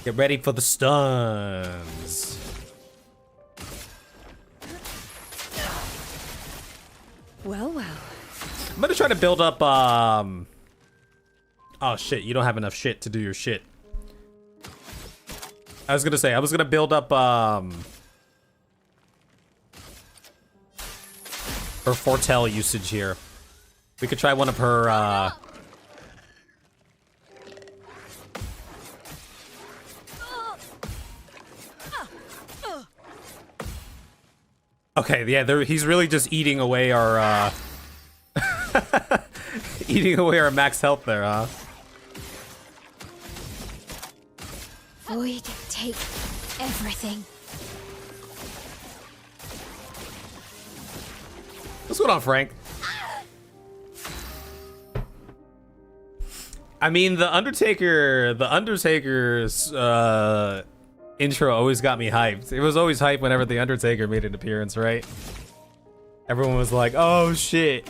[SPEAKER 1] Get ready for the stuns.
[SPEAKER 5] Well, well.
[SPEAKER 1] I'm gonna try to build up, oh shit, you don't have enough shit to do your shit. I was gonna build up, her foretell usage here. We could try one of her, Okay, yeah, he's really just eating away our, eating away our max health there, huh?
[SPEAKER 4] Void, take everything.
[SPEAKER 1] What's going on, Frank? I mean, the Undertaker's, intro always got me hyped. It was always hyped whenever the Undertaker made an appearance, right? Everyone was like, oh shit.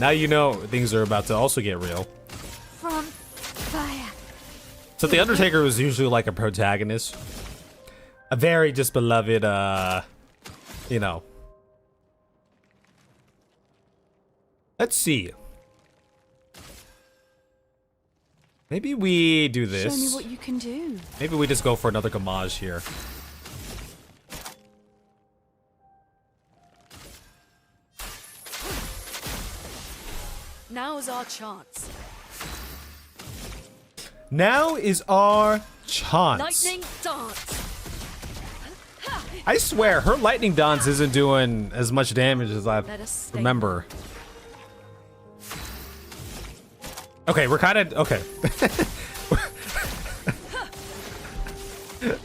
[SPEAKER 1] Now you know things are about to also get real.
[SPEAKER 4] From fire.
[SPEAKER 1] So the Undertaker was usually like a protagonist. A very just beloved, you know. Let's see. Maybe we do this.
[SPEAKER 5] Show me what you can do.
[SPEAKER 1] Maybe we just go for another gamage here.
[SPEAKER 5] Now's our chance.
[SPEAKER 1] Now is our chance.
[SPEAKER 5] Lightning dance.
[SPEAKER 1] I swear, her lightning dance isn't doing as much damage as I
[SPEAKER 5] Let us stay.
[SPEAKER 1] remember. Okay, we're kind of okay.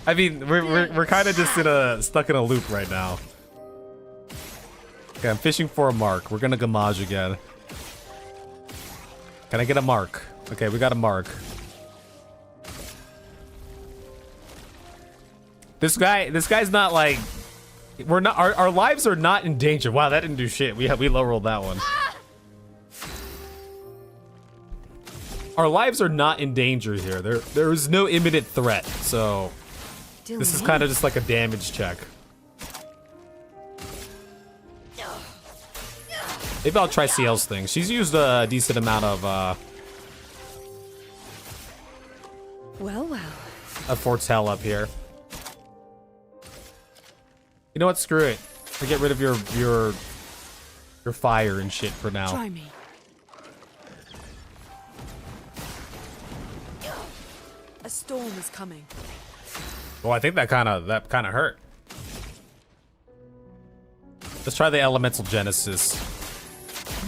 [SPEAKER 1] I mean, we're kind of just stuck in a loop right now. Okay, I'm fishing for a mark. We're gonna gamage again. Can I get a mark? Okay, we got a mark. This guy's not like, we're not. Our lives are not in danger. Wow, that didn't do shit. We low rolled that one. Our lives are not in danger here. There is no imminent threat, so This is kind of just like a damage check. Maybe I'll try CL's thing. She's used a decent amount of
[SPEAKER 5] Well, well.
[SPEAKER 1] a foretell up here. You know what? Screw it. I get rid of your fire and shit for now.
[SPEAKER 5] Try me. A storm is coming.
[SPEAKER 1] Well, I think that kind of hurt. Let's try the elemental genesis.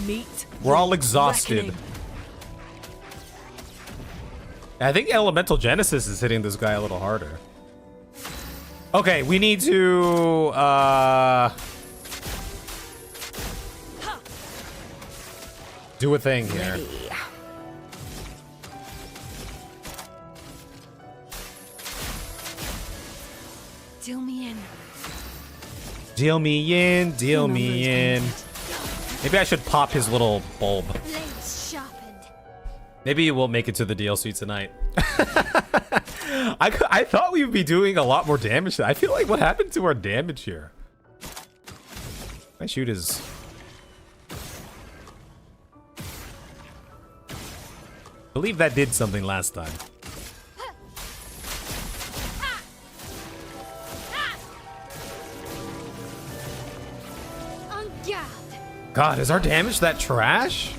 [SPEAKER 5] Meet.
[SPEAKER 1] We're all exhausted.
[SPEAKER 5] Reckoning.
[SPEAKER 1] I think elemental genesis is hitting this guy a little harder. Okay, we need to do a thing here.
[SPEAKER 5] Deal me in.
[SPEAKER 1] Deal me in, deal me in. Maybe I should pop his little bulb.
[SPEAKER 4] Blades sharpened.
[SPEAKER 1] Maybe we'll make it to the DLC tonight. I thought we'd be doing a lot more damage. I feel like what happened to our damage here? My shoot is... I believe that did something last time.
[SPEAKER 4] On guard.
[SPEAKER 1] God, is our damage that trash?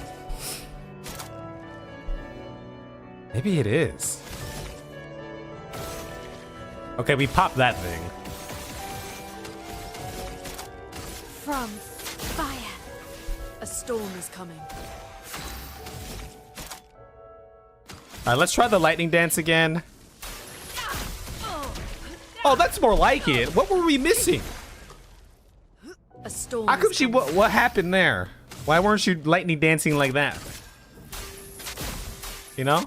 [SPEAKER 1] Maybe it is. Okay, we popped that thing.
[SPEAKER 4] From fire.
[SPEAKER 5] A storm is coming.
[SPEAKER 1] Alright, let's try the lightning dance again. Oh, that's more like it. What were we missing?
[SPEAKER 5] A storm.
[SPEAKER 1] How come
[SPEAKER 5] is
[SPEAKER 1] she...
[SPEAKER 5] coming.
[SPEAKER 1] What happened there? Why weren't you lightning dancing like that? You know?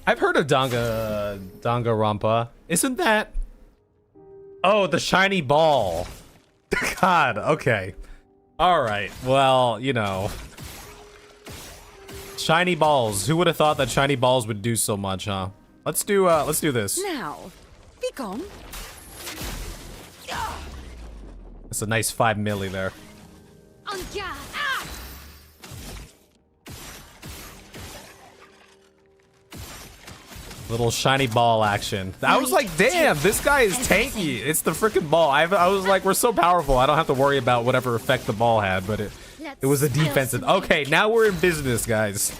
[SPEAKER 1] I've heard of Danganronpa. Isn't that... Oh, the shiny ball. God, okay. Alright, well, you know. Shiny balls. Who would have thought that shiny balls would do so much, huh? Let's do this.
[SPEAKER 5] Now, be gone.
[SPEAKER 1] That's a nice 5 milli there.
[SPEAKER 4] On guard.
[SPEAKER 1] Little shiny ball action. I was like, damn, this guy is tanky. It's the freaking ball. I was like, we're so powerful. I don't have to worry about whatever effect the ball had, but it was a defensive. Okay, now we're in business, guys.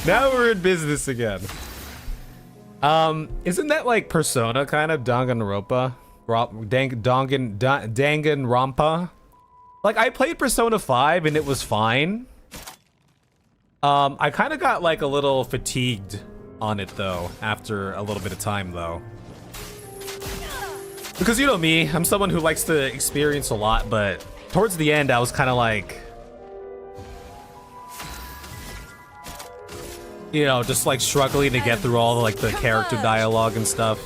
[SPEAKER 1] Now we're in business again. Isn't that like Persona kind of Danganronpa? Danganronpa? Like I played Persona 5 and it was fine. I kind of got like a little fatigued on it though after a little bit of time though. Because you know me, I'm someone who likes to experience a lot, but towards the end I was kind of like, you know, just like struggling to get through all the, like the character dialogue and stuff.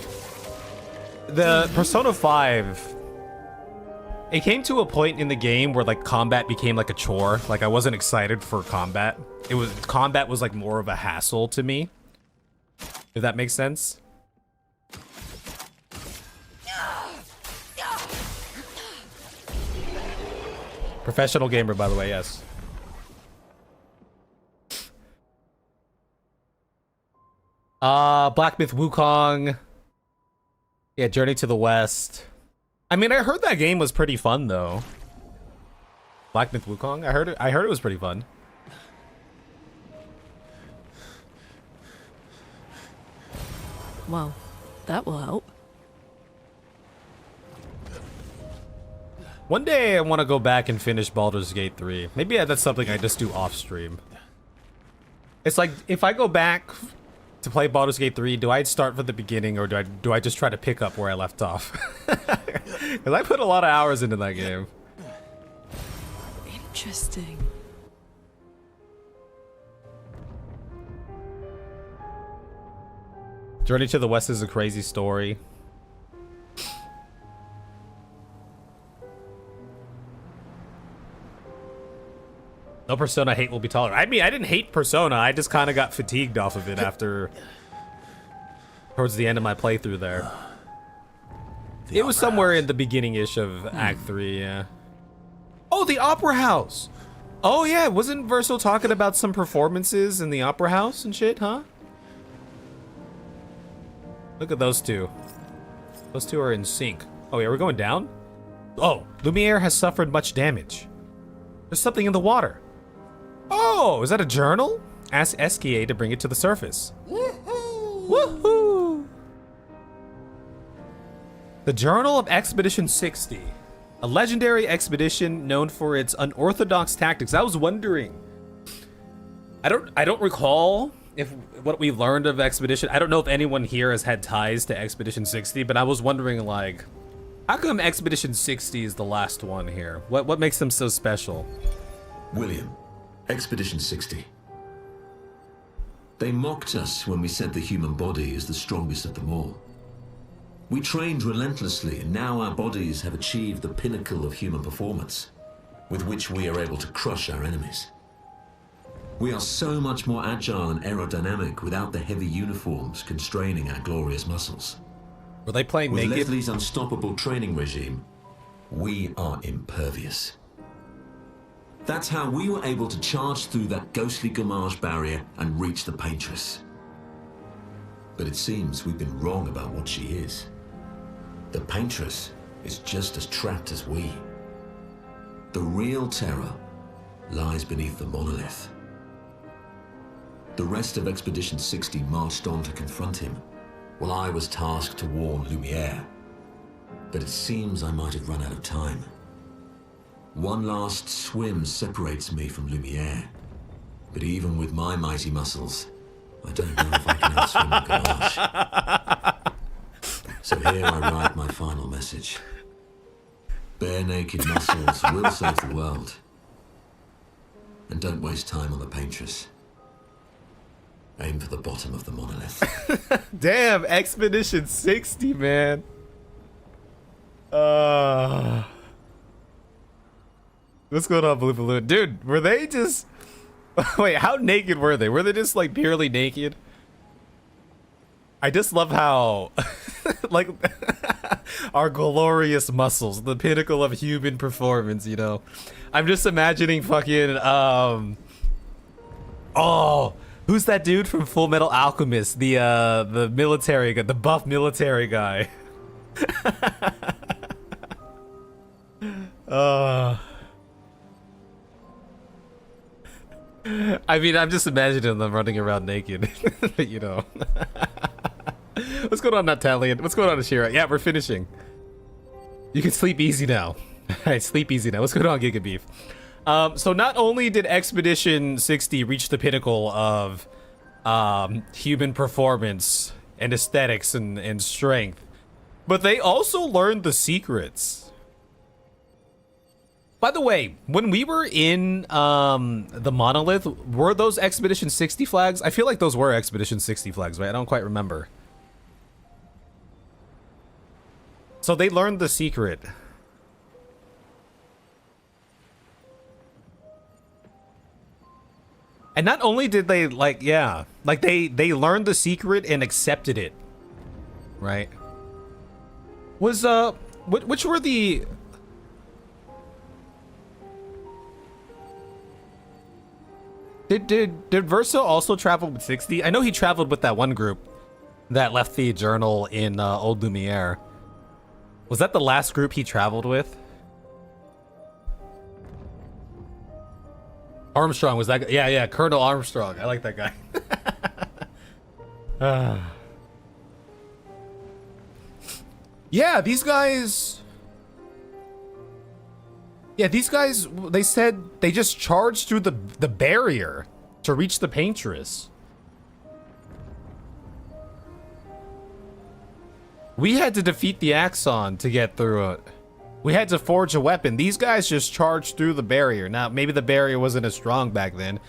[SPEAKER 1] The Persona 5, it came to a point in the game where like combat became like a chore. Like I wasn't excited for combat. Combat was like more of a hassle to me. If that makes sense. Professional gamer, by the way, yes. Black Myth Wukong. Yeah, Journey to the West. I mean, I heard that game was pretty fun though. Black Myth Wukong? I heard it was pretty fun.
[SPEAKER 5] Well, that will help.
[SPEAKER 1] One day I want to go back and finish Baldur's Gate 3. Maybe that's something I just do off stream. It's like if I go back to play Baldur's Gate 3, do I start from the beginning or do I just try to pick up where I left off? Because I put a lot of hours into that game.
[SPEAKER 5] Interesting.
[SPEAKER 1] Journey to the West is a crazy story. No Persona hate will be tolerated. I mean, I didn't hate Persona. I just kind of got fatigued off of it after... towards the end of my playthrough there. It was somewhere in the beginning-ish of Act 3, yeah. Oh, the Opera House! Oh, yeah, wasn't Verso talking about some performances in the Opera House and shit, huh? Look at those two. Those two are in sync. Oh, yeah, we're going down? Oh, Lumiere has suffered much damage. There's something in the water. Oh, is that a journal? Ask SKA to bring it to the surface. Woohoo! Woohoo! The Journal of Expedition 60. A legendary expedition known for its unorthodox tactics. I was wondering. I don't recall if what we learned of Expedition. I don't know if anyone here has had ties to Expedition 60, but I was wondering, like, how come Expedition 60 is the last one here? What makes them so special?
[SPEAKER 7] William, Expedition 60. They mocked us when we said the human body is the strongest of them all. We trained relentlessly, and now our bodies have achieved the pinnacle of human performance, with which we are able to crush our enemies. We are so much more agile and aerodynamic without the heavy uniforms constraining our glorious muscles.
[SPEAKER 1] Were they playing
[SPEAKER 7] With
[SPEAKER 1] naked?
[SPEAKER 7] Leslie's unstoppable training regime, we are impervious. That's how we were able to charge through that ghostly Gamage barrier and reach the Paintress. But it seems we've been wrong about what she is. The Paintress is just as trapped as we. The real terror lies beneath the monolith. The rest of Expedition 60 marched on to confront him, while I was tasked to warn Lumiere. But it seems I might have run out of time. One last swim separates me from Lumiere, but even with my mighty muscles, I don't know if I can outswim the Gamage. So here I write my final message. Bare naked muscles will save the world. And don't waste time on the Paintress. Aim for the bottom of the monolith.
[SPEAKER 1] Damn, Expedition 60, man. What's going on, Blue Balloon? Dude, were they just... Wait, how naked were they? Were they just, like, purely naked? I just love how... like, our glorious muscles, the pinnacle of human performance, you know? I'm just imagining fucking, oh... Who's that dude from Full Metal Alchemist? The military guy, the buff military guy. I mean, I'm just imagining them running around naked, you know. What's going on, Natalian? What's going on, Ashira? Yeah, we're finishing. You can sleep easy now. Alright, sleep easy now. What's going on, Giga Beef? So not only did Expedition 60 reach the pinnacle of human performance and aesthetics and strength, but they also learned the secrets. By the way, when we were in the monolith, were those Expedition 60 flags? I feel like those were Expedition 60 flags, right? I don't quite remember. So they learned the secret. And not only did they, like, yeah, like they learned the secret and accepted it, right? Was, which were the... Did Verso also travel with 60? I know he traveled with that one group that left the journal in Old Lumiere. Was that the last group he traveled with? Armstrong was that guy? Yeah, Colonel Armstrong. I like that guy. Yeah, these guys... Yeah, these guys, they said they just charged through the barrier to reach the Paintress. We had to defeat the Axon to get through it. We had to forge a weapon. These guys just charged through the barrier. Now, maybe the barrier wasn't as strong back then.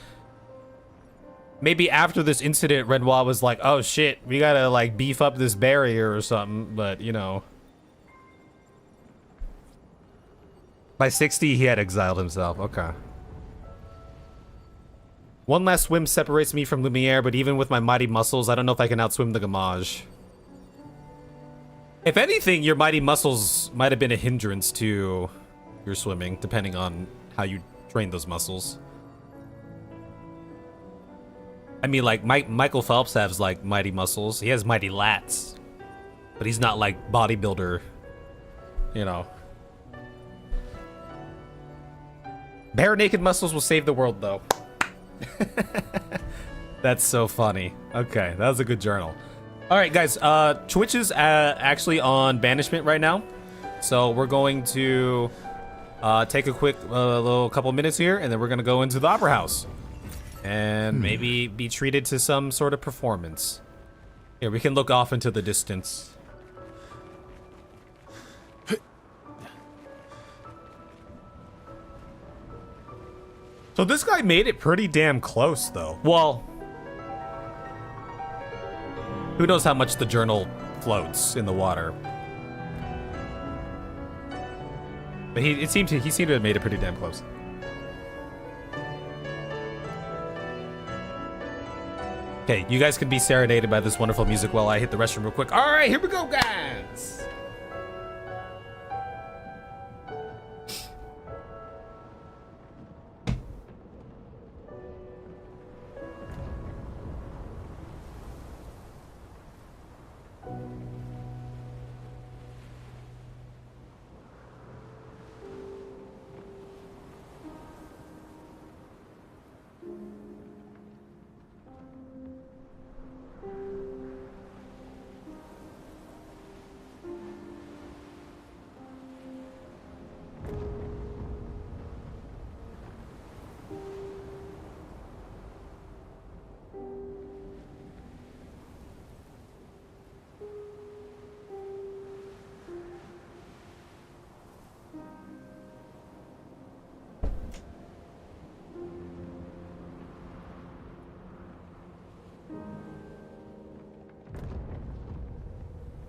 [SPEAKER 1] Maybe after this incident, Renoir was like, oh shit, we gotta like beef up this barrier or something, but you know. By 60, he had exiled himself. Okay. One last swim separates me from Lumiere, but even with my mighty muscles, I don't know if I can outswim the Gamage. If anything, your mighty muscles might have been a hindrance to your swimming, depending on how you train those muscles. I mean, like, Michael Phelps has, like, mighty muscles. He has mighty lats. But he's not, like, bodybuilder, you know. Bare naked muscles will save the world, though. That's so funny. Okay, that was a good journal. All right, guys. Twitch is actually on banishment right now, so we're going to take a quick little couple minutes here, and then we're gonna go into the Opera House and maybe be treated to some sort of performance. Here, we can look off into the distance. So this guy made it pretty damn close, though. Well, who knows how much the journal floats in the water. But he seemed to have made it pretty damn close. Okay, you guys can be serenaded by this wonderful music while I hit the restroom real quick. All right, here we go, guys.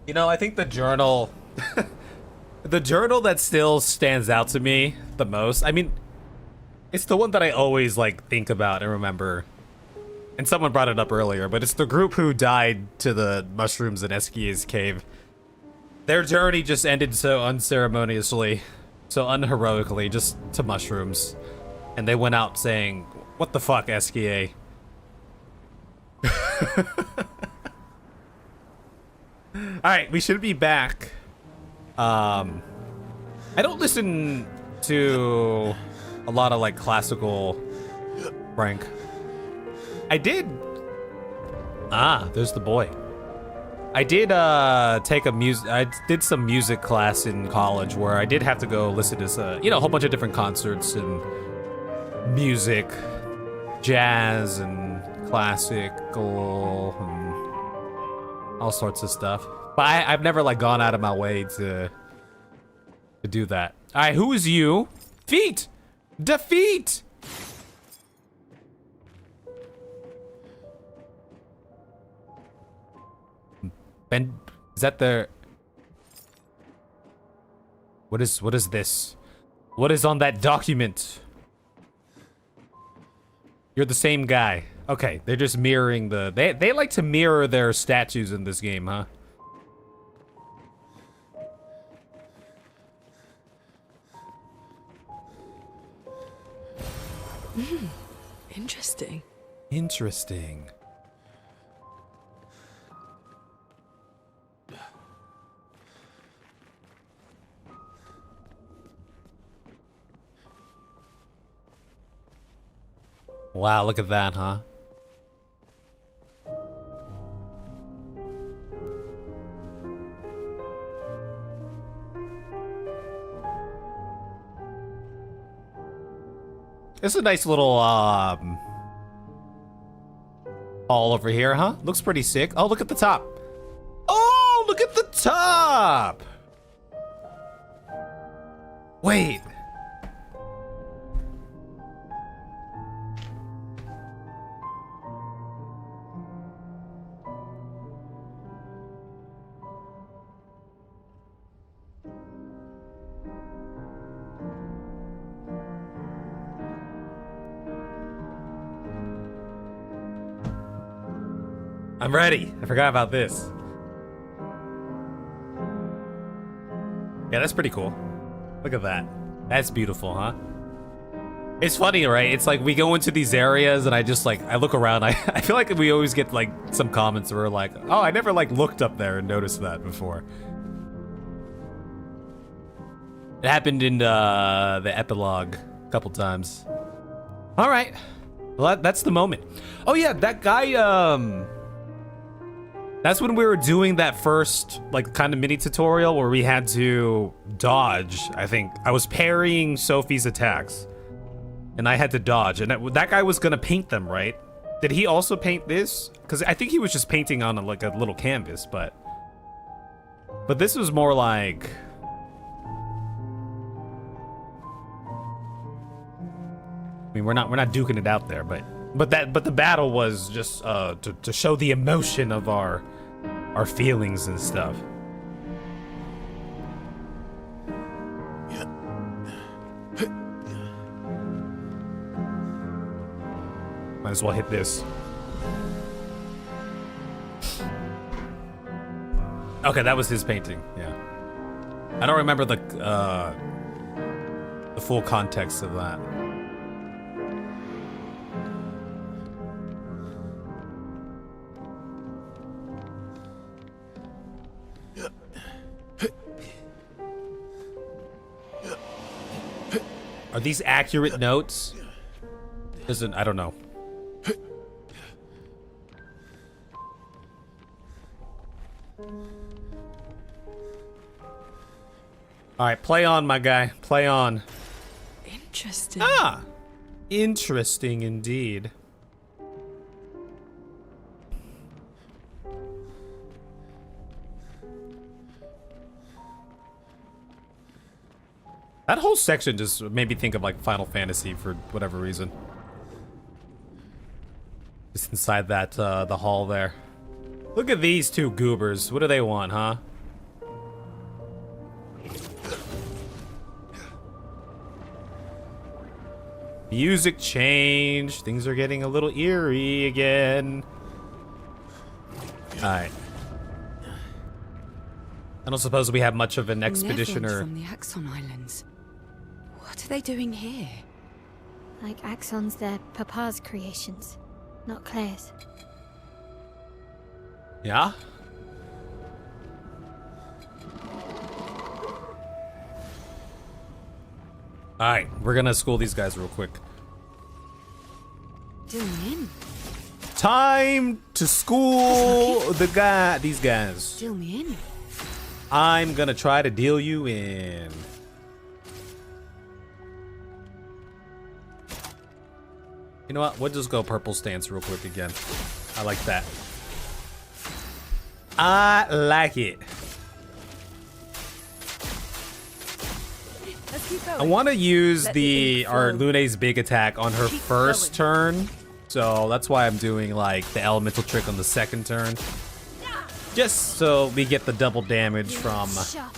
[SPEAKER 1] You know, I think the journal, the journal that still stands out to me the most, I mean, it's the one that I always, like, think about and remember. And someone brought it up earlier, but it's the group who died to the mushrooms in Esquia's cave. Their journey just ended so unceremoniously, so unheroically, just to mushrooms. And they went out saying, "What the fuck, Esquia?" Alright, we should be back. I don't listen to a lot of, like, classical Frank. I did. Ah, there's the boy. I did take I did some music class in college where I did have to go listen to you know, a whole bunch of different concerts and music, jazz and classical and all sorts of stuff. But I've never, like, gone out of my way to do that. All right, who is you? Feet! Defeat! Ben, is that the... What is this? What is on that document? You're the same guy. Okay, they're just mirroring the... They like to mirror their statues in this game, huh?
[SPEAKER 5] Interesting.
[SPEAKER 1] Interesting. Wow, look at that, huh? It's a nice little, hall over here, huh? Looks pretty sick. Oh, look at the top. Oh, look at the top! Wait. I'm ready. I forgot about this. Yeah, that's pretty cool. Look at that. That's beautiful, huh? It's funny, right? It's like we go into these areas and I just like, I look around. I feel like we always get like some comments where we're like, oh, I never like looked up there and noticed that before. It happened in the epilogue a couple times. All right. Well, that's the moment. Oh yeah, that guy, that's when we were doing that first, like, kind of mini tutorial where we had to dodge, I think. I was parrying Sophie's attacks, and I had to dodge. And that guy was gonna paint them, right? Did he also paint this? Because I think he was just painting on, like, a little canvas, but this was more like... I mean, we're not duking it out there, but the battle was just to show the emotion of our feelings and stuff. Might as well hit this. Okay, that was his painting. Yeah, I don't remember the full context of that. Are these accurate notes? I don't know. All right, play on, my guy. Play on.
[SPEAKER 5] Interesting.
[SPEAKER 1] Ah, interesting indeed. That whole section just made me think of like Final Fantasy for whatever reason. Just inside that the hall there. Look at these two goobers. What do they want, huh? Music change. Things are getting a little eerie again. Alright. I don't suppose we have much of an expeditioner.
[SPEAKER 5] From the Axon Islands. What are they doing here?
[SPEAKER 4] Like Axon's their papa's creations, not Claire's.
[SPEAKER 1] Yeah? Alright, we're gonna school these guys real quick.
[SPEAKER 5] Doing in.
[SPEAKER 1] Time to school these guys.
[SPEAKER 5] Deal me in.
[SPEAKER 1] I'm gonna try to deal you in. You know what? We'll just go purple stance real quick again. I like that. I like it.
[SPEAKER 5] Let's keep going.
[SPEAKER 1] I want to use
[SPEAKER 5] Let
[SPEAKER 1] our Lune's big attack on her first turn. So that's why I'm doing like the elemental trick on the second turn. Just so we get the double damage from CL.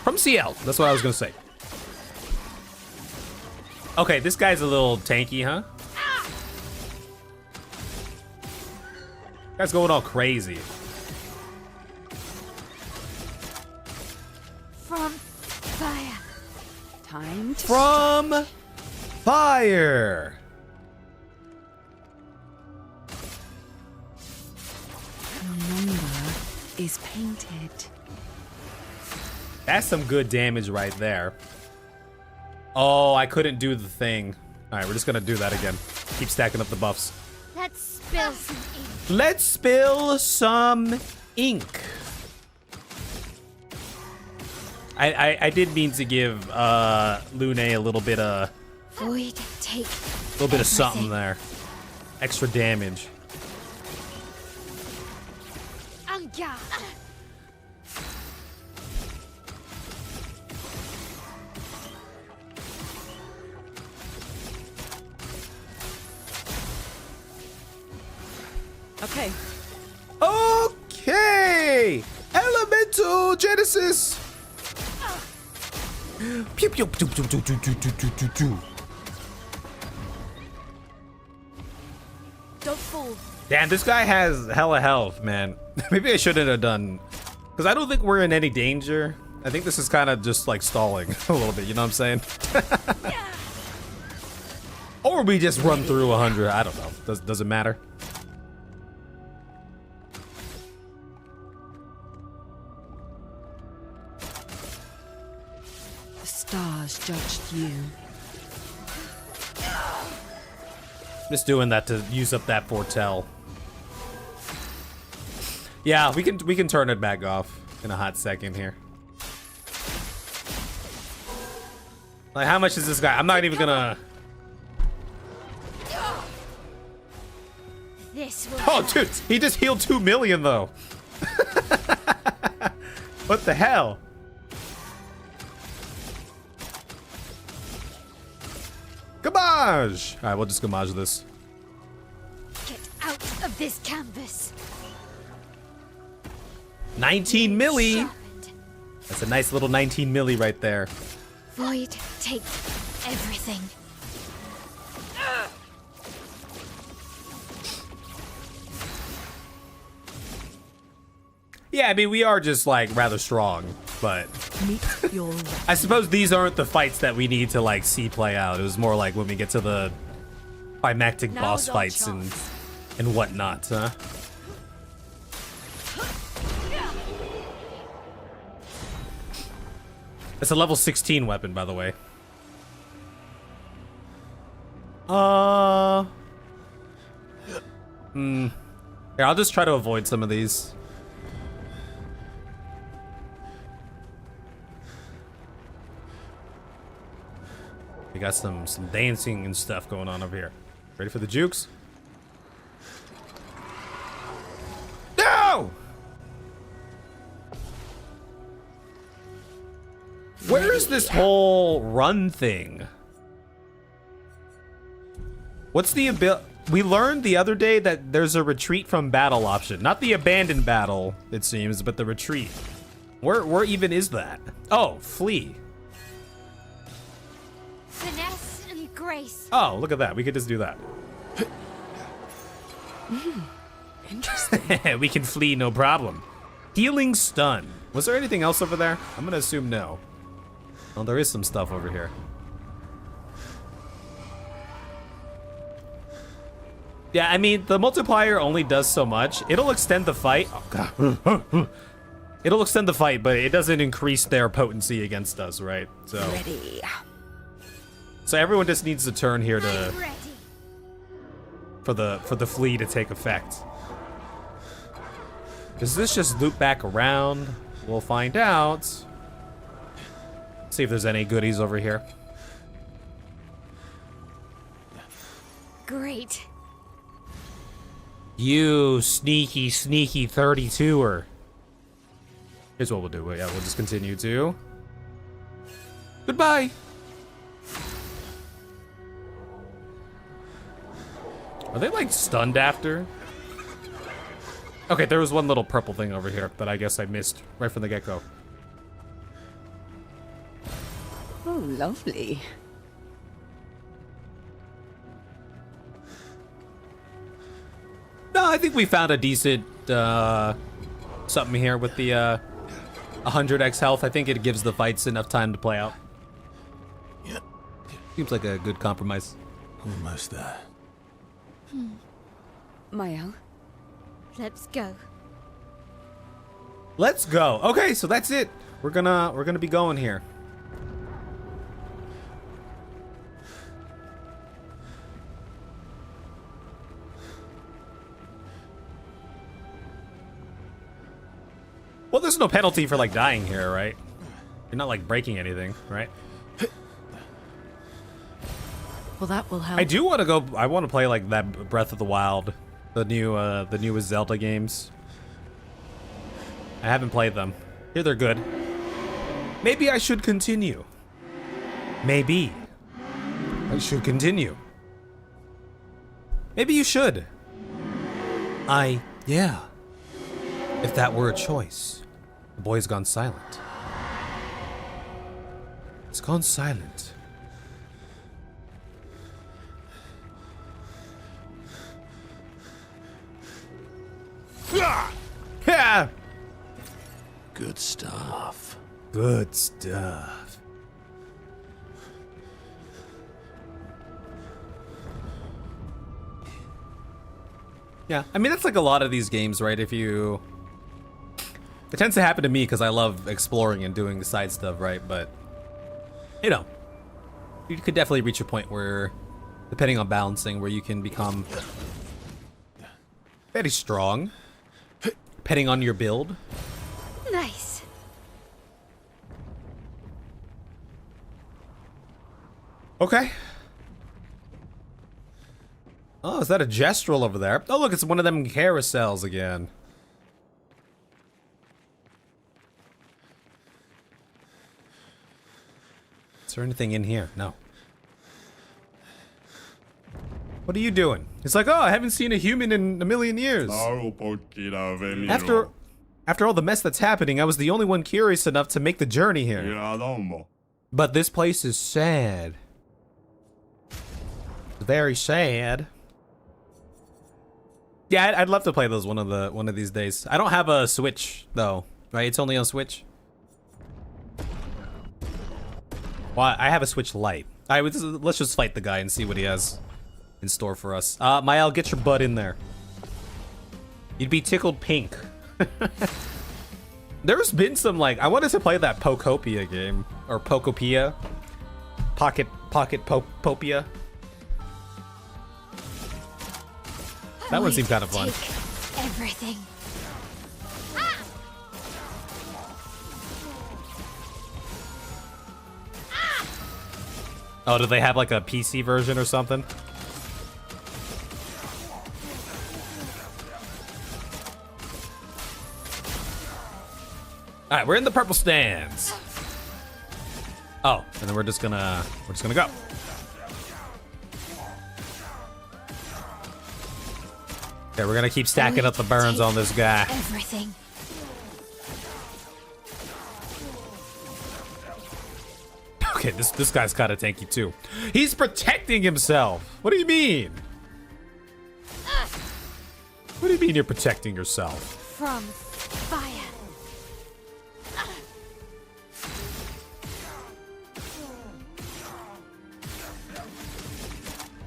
[SPEAKER 1] From CL. That's what I was gonna say. Okay, this guy's a little tanky, huh? Guy's going all crazy.
[SPEAKER 4] From fire.
[SPEAKER 5] Time to
[SPEAKER 1] From fire.
[SPEAKER 5] Your number is painted.
[SPEAKER 1] That's some good damage right there. Oh, I couldn't do the thing. All right, we're just gonna do that again. Keep stacking up the buffs.
[SPEAKER 4] Let's spill some ink.
[SPEAKER 1] Let's spill some ink. I did mean to give Lune a little bit of
[SPEAKER 4] Void take.
[SPEAKER 1] something there. Extra damage.
[SPEAKER 4] Anga.
[SPEAKER 5] Okay.
[SPEAKER 1] Okay. Elemental Genesis. Pew, pew, pew, pew, pew, pew, pew, pew, pew, pew.
[SPEAKER 5] Don't fall.
[SPEAKER 1] Damn, this guy has hella health, man. Maybe I shouldn't have done, because I don't think we're in any danger. I think this is kind of just like stalling a little bit, you know what I'm saying? Or we just run through 100, I don't know. Does it matter?
[SPEAKER 5] The stars judged you.
[SPEAKER 1] Just doing that to use up that foretell. Yeah, we can turn it back off in a hot second here. Like, how much is this guy? I'm not even gonna.
[SPEAKER 4] This will.
[SPEAKER 1] Oh, dude, he just healed 2 million though. What the hell? Gamage! All right, we'll just gamage this.
[SPEAKER 4] Get out of this canvas.
[SPEAKER 1] 19 milli.
[SPEAKER 4] Sharpened.
[SPEAKER 1] That's a nice little 19 milli right there.
[SPEAKER 4] Void, take everything.
[SPEAKER 1] Yeah, I mean, we are just like rather strong, but
[SPEAKER 5] Meet your
[SPEAKER 1] I suppose these aren't the fights that we need to like see play out. It was more like when we get to the climactic
[SPEAKER 4] Now's
[SPEAKER 1] boss
[SPEAKER 4] our
[SPEAKER 1] fights
[SPEAKER 4] chance.
[SPEAKER 1] and whatnot, huh? It's a level 16 weapon, by the way. Here, I'll just try to avoid some of these. We got some dancing and stuff going on over here. Ready for the jukes? No! Where is this whole run thing? What's the ability? We learned the other day that there's a retreat from battle option. Not the abandoned battle, it seems, but the retreat. Where even is that? Oh, flee.
[SPEAKER 4] Finesse and grace.
[SPEAKER 1] Oh, look at that. We could just do that.
[SPEAKER 5] interesting.
[SPEAKER 1] We can flee, no problem. Healing stun. Was there anything else over there? I'm gonna assume no. Oh, there is some stuff over here. Yeah, I mean, the multiplier only does so much. It'll extend the fight. Oh, God. It'll extend the fight, but it doesn't increase their potency against us, right? So,
[SPEAKER 5] Ready.
[SPEAKER 1] so everyone just needs to turn here to
[SPEAKER 4] I'm ready.
[SPEAKER 1] for the flee to take effect. Does this just loop back around? We'll find out. See if there's any goodies over here.
[SPEAKER 4] Great.
[SPEAKER 1] You sneaky 32er. Here's what we'll do. Yeah, we'll just continue to. Goodbye. Are they like stunned after? Okay, there was one little purple thing over here that I guess I missed right from the get-go.
[SPEAKER 5] Oh, lovely.
[SPEAKER 1] No, I think we found a decent something here with the 100x health. I think it gives the fights enough time to play out.
[SPEAKER 2] Yeah,
[SPEAKER 1] Seems like a good compromise.
[SPEAKER 2] almost there.
[SPEAKER 5] Mael,
[SPEAKER 4] Let's go.
[SPEAKER 1] Let's go. Okay, so that's it. We're gonna be going here. Well, there's no penalty for like dying here, right? You're not like breaking anything, right?
[SPEAKER 5] well, that will help.
[SPEAKER 1] I do want to go. I want to play like that Breath of the Wild, the newest Zelda games. I haven't played them. Here they're good. Maybe I should continue. Maybe I should continue. Maybe you should. Yeah. If that were a choice. The boy's gone silent. It's gone silent. Yeah.
[SPEAKER 3] Good stuff.
[SPEAKER 1] Good stuff. Yeah, I mean, that's like a lot of these games, right? If you... It tends to happen to me because I love exploring and doing the side stuff, right? But, you know, you could definitely reach a point where, depending on balancing, where you can become very strong, depending on your build.
[SPEAKER 4] Nice.
[SPEAKER 1] Okay. Oh, is that a gestural over there? Oh, look, it's one of them carousels again. Is there anything in here? No. What are you doing? It's like, oh, I haven't seen a human in a million years. After all the mess that's happening, I was the only one curious enough to make the journey here. But this place is sad. Very sad. Yeah, I'd love to play those one of these days. I don't have a Switch though, right? It's only on Switch. Well, I have a Switch Lite. Let's just fight the guy and see what he has in store for us. Mael, get your butt in there. You'd be tickled pink. There's been some, like, I wanted to play that Pokopia game, or Pokopia, Pocket Popia. That one seemed kind of fun.
[SPEAKER 4] Everything.
[SPEAKER 1] Oh, do they have like a PC version or something? All right, we're in the purple stands. Oh, and then we're just gonna go. Okay, we're gonna keep stacking up the burns on this guy.
[SPEAKER 4] Everything.
[SPEAKER 1] Okay, this guy's kind of tanky too. He's protecting himself. What do you mean? What do you mean you're protecting yourself?
[SPEAKER 4] From fire.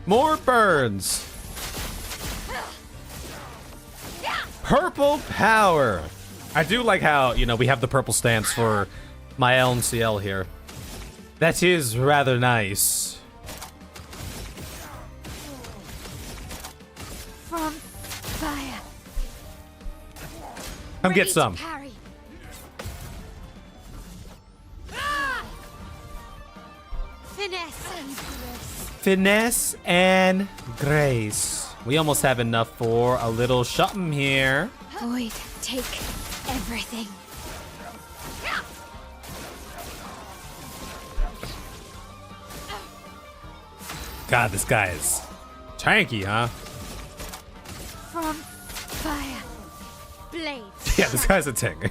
[SPEAKER 1] More burns. Purple power. I do like how, you know, we have the purple stance for my LNCL here. That is rather nice.
[SPEAKER 4] From fire.
[SPEAKER 1] Come get
[SPEAKER 4] Ready to
[SPEAKER 1] some.
[SPEAKER 4] parry. Finesse and grace.
[SPEAKER 1] Finesse and grace. We almost have enough for a little something here.
[SPEAKER 4] Void, take everything.
[SPEAKER 1] God, this guy is tanky, huh?
[SPEAKER 4] From fire. Blades.
[SPEAKER 1] Yeah, this guy's a tank.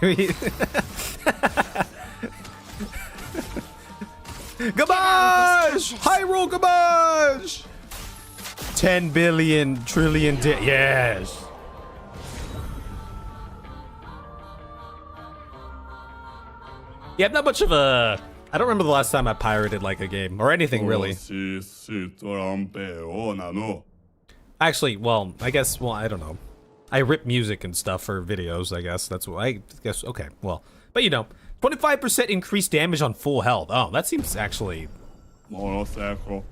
[SPEAKER 1] Garbage! Hyrule garbage! 10 billion trillion yes. Yeah, I'm not much of a... I don't remember the last time I pirated like a game or anything really. Actually, well, I guess, well, I don't know. I rip music and stuff for videos, I guess. That's what I guess. Okay, well, but you know, 25% increased damage on full health. Oh, that seems actually... That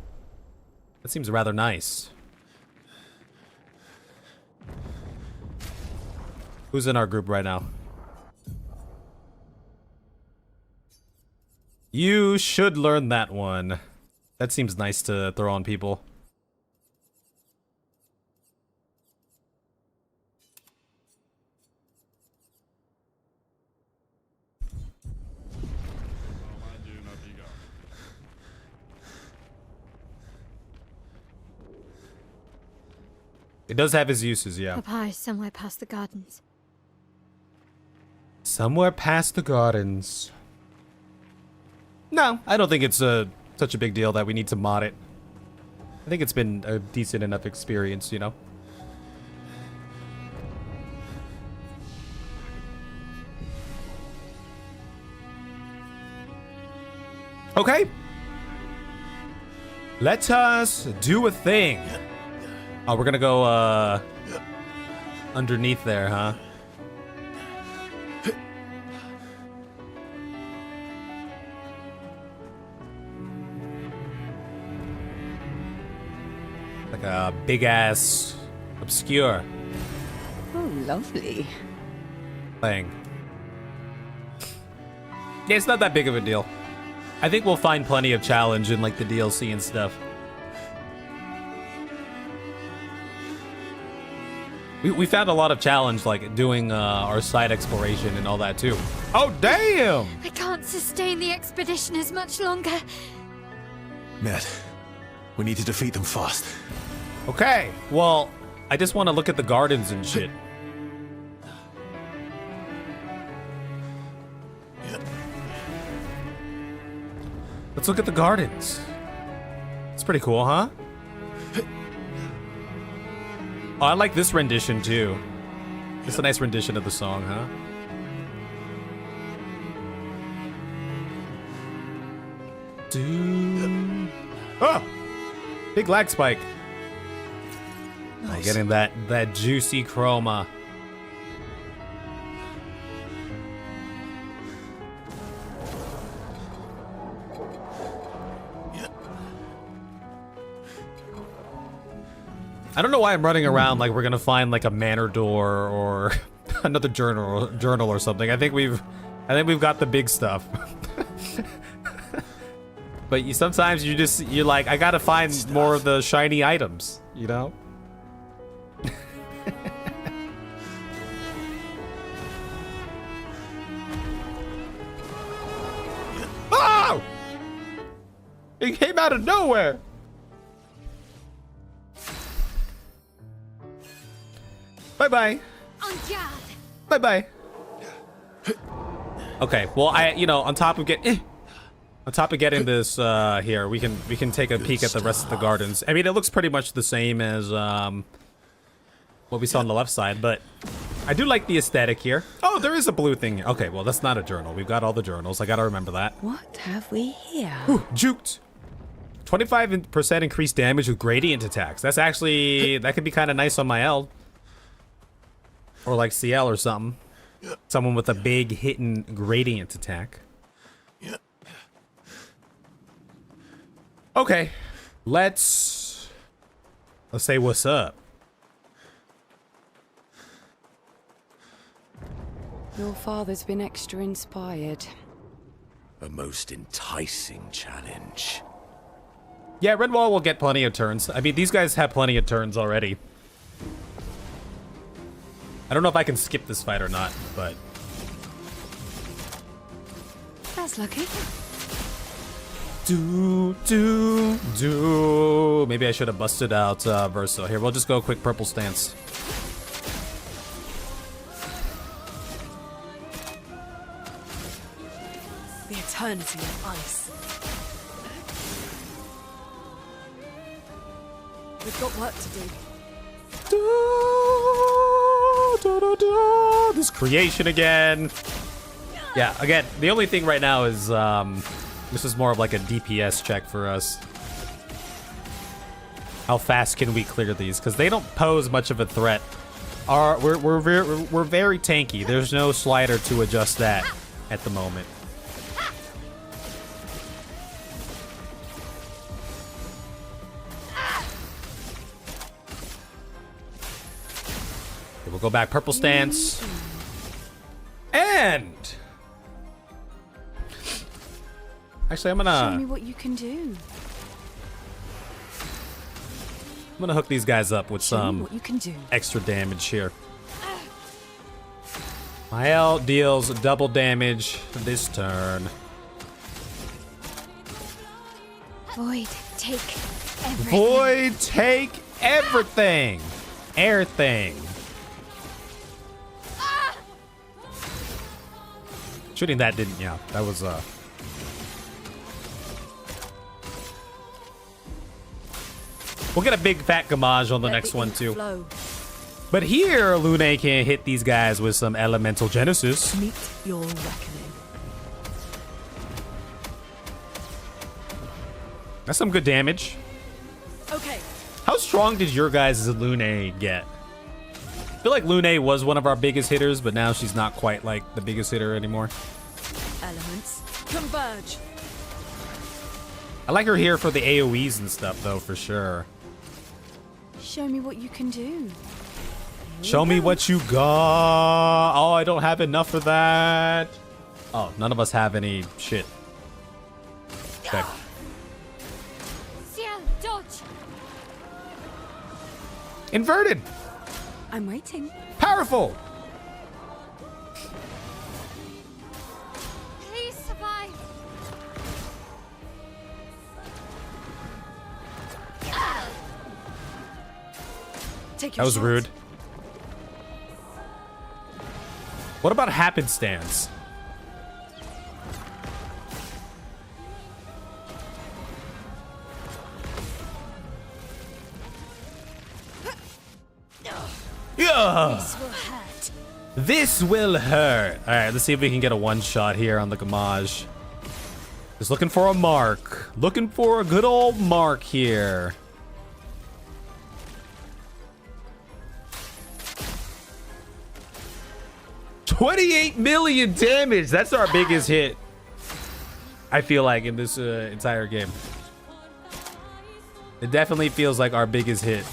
[SPEAKER 1] seems rather nice. Who's in our group right now? You should learn that one. That seems nice to throw on people. It does have its uses, yeah.
[SPEAKER 4] Papa is somewhere past the gardens.
[SPEAKER 1] Somewhere past the gardens. No, I don't think it's such a big deal that we need to mod it. I think it's been a decent enough experience, you know? Okay. Let us do a thing. Oh, we're gonna go underneath there, huh? Like a big ass obscure
[SPEAKER 5] Oh, lovely.
[SPEAKER 1] thing. Yeah, it's not that big of a deal. I think we'll find plenty of challenge in like the DLC and stuff. We found a lot of challenge like doing our side exploration and all that too. Oh damn!
[SPEAKER 4] I can't sustain the expedition as much longer.
[SPEAKER 2] Ned, we need to defeat them fast.
[SPEAKER 1] Okay, well, I just want to look at the gardens and shit. Let's look at the gardens. It's pretty cool, huh? Oh, I like this rendition too. It's a nice rendition of the song, huh? Oh! Big lag spike.
[SPEAKER 2] Nice.
[SPEAKER 1] Oh, getting that juicy chroma. I don't know why I'm running around like we're gonna find like a manor door or another journal or something. I think we've got the big stuff. But sometimes you're like, I gotta find more of the shiny items, you know? Oh! It came out of nowhere. Bye-bye.
[SPEAKER 4] On guard.
[SPEAKER 1] Bye-bye. Okay, well, on top of getting this here, we can take a peek at the rest of the gardens. I mean, it looks pretty much the same as what we saw on the left side, but I do like the aesthetic here. Oh, there is a blue thing here. Okay, well, that's not a journal. We've got all the journals. I gotta remember that.
[SPEAKER 5] What have we here?
[SPEAKER 1] Whew, juked. 25% increased damage with gradient attacks. That's actually, that could be kind of nice on my L. Or like CL or something. Someone with a big hitting gradient attack. Okay. Let's say what's up.
[SPEAKER 5] Your father's been extra inspired.
[SPEAKER 3] A most enticing challenge.
[SPEAKER 1] Yeah, Renoir will get plenty of turns. I mean, these guys have plenty of turns already. I don't know if I can skip this fight or not, but...
[SPEAKER 5] That's lucky.
[SPEAKER 1] Maybe I should have busted out Verso. Here, we'll just go a quick purple stance.
[SPEAKER 5] The eternity of ice. We've got work to do.
[SPEAKER 1] This creation again. Yeah, again, the only thing right now is this is more of like a DPS check for us. How fast can we clear these? Because they don't pose much of a threat. We're very tanky. There's no slider to adjust that at the moment. We'll go back purple stance. And actually,
[SPEAKER 5] Show me what you can do.
[SPEAKER 1] I'm gonna hook these guys up with
[SPEAKER 5] Show me
[SPEAKER 1] some
[SPEAKER 5] what you can do.
[SPEAKER 1] extra damage here. My L deals double damage this turn.
[SPEAKER 4] Void, take everything.
[SPEAKER 1] Void, take everything. Everything. Shooting that didn't, yeah, that was, We'll get a big fat gamage on the next one, too.
[SPEAKER 5] Flow.
[SPEAKER 1] But here, Lune can hit these guys with some Elemental Genesis.
[SPEAKER 5] Meet your reckoning.
[SPEAKER 1] That's some good damage.
[SPEAKER 5] Okay.
[SPEAKER 1] How strong did your guys' Lune get? I feel like Lune was one of our biggest hitters, but now she's not quite like the biggest hitter anymore.
[SPEAKER 5] Elements converge.
[SPEAKER 1] I like her here for the AoEs and stuff, though, for sure.
[SPEAKER 5] Show me what you can do.
[SPEAKER 1] Show me what you got. Oh, I don't have enough for that. Oh, none of us have any shit. Okay.
[SPEAKER 4] Ciel, dodge.
[SPEAKER 1] Inverted.
[SPEAKER 5] I'm waiting.
[SPEAKER 1] Powerful.
[SPEAKER 4] Please survive.
[SPEAKER 5] Take
[SPEAKER 1] That
[SPEAKER 5] your
[SPEAKER 1] was
[SPEAKER 5] shot.
[SPEAKER 1] rude. What about happenstance? Yeah.
[SPEAKER 4] This will hurt.
[SPEAKER 1] This will hurt. All right, let's see if we can get a one shot here on the Gamage. Just looking for a mark. Looking for a good old mark here. $28 million damage. That's our biggest hit, I feel like, in this entire game. It definitely feels like our biggest hit.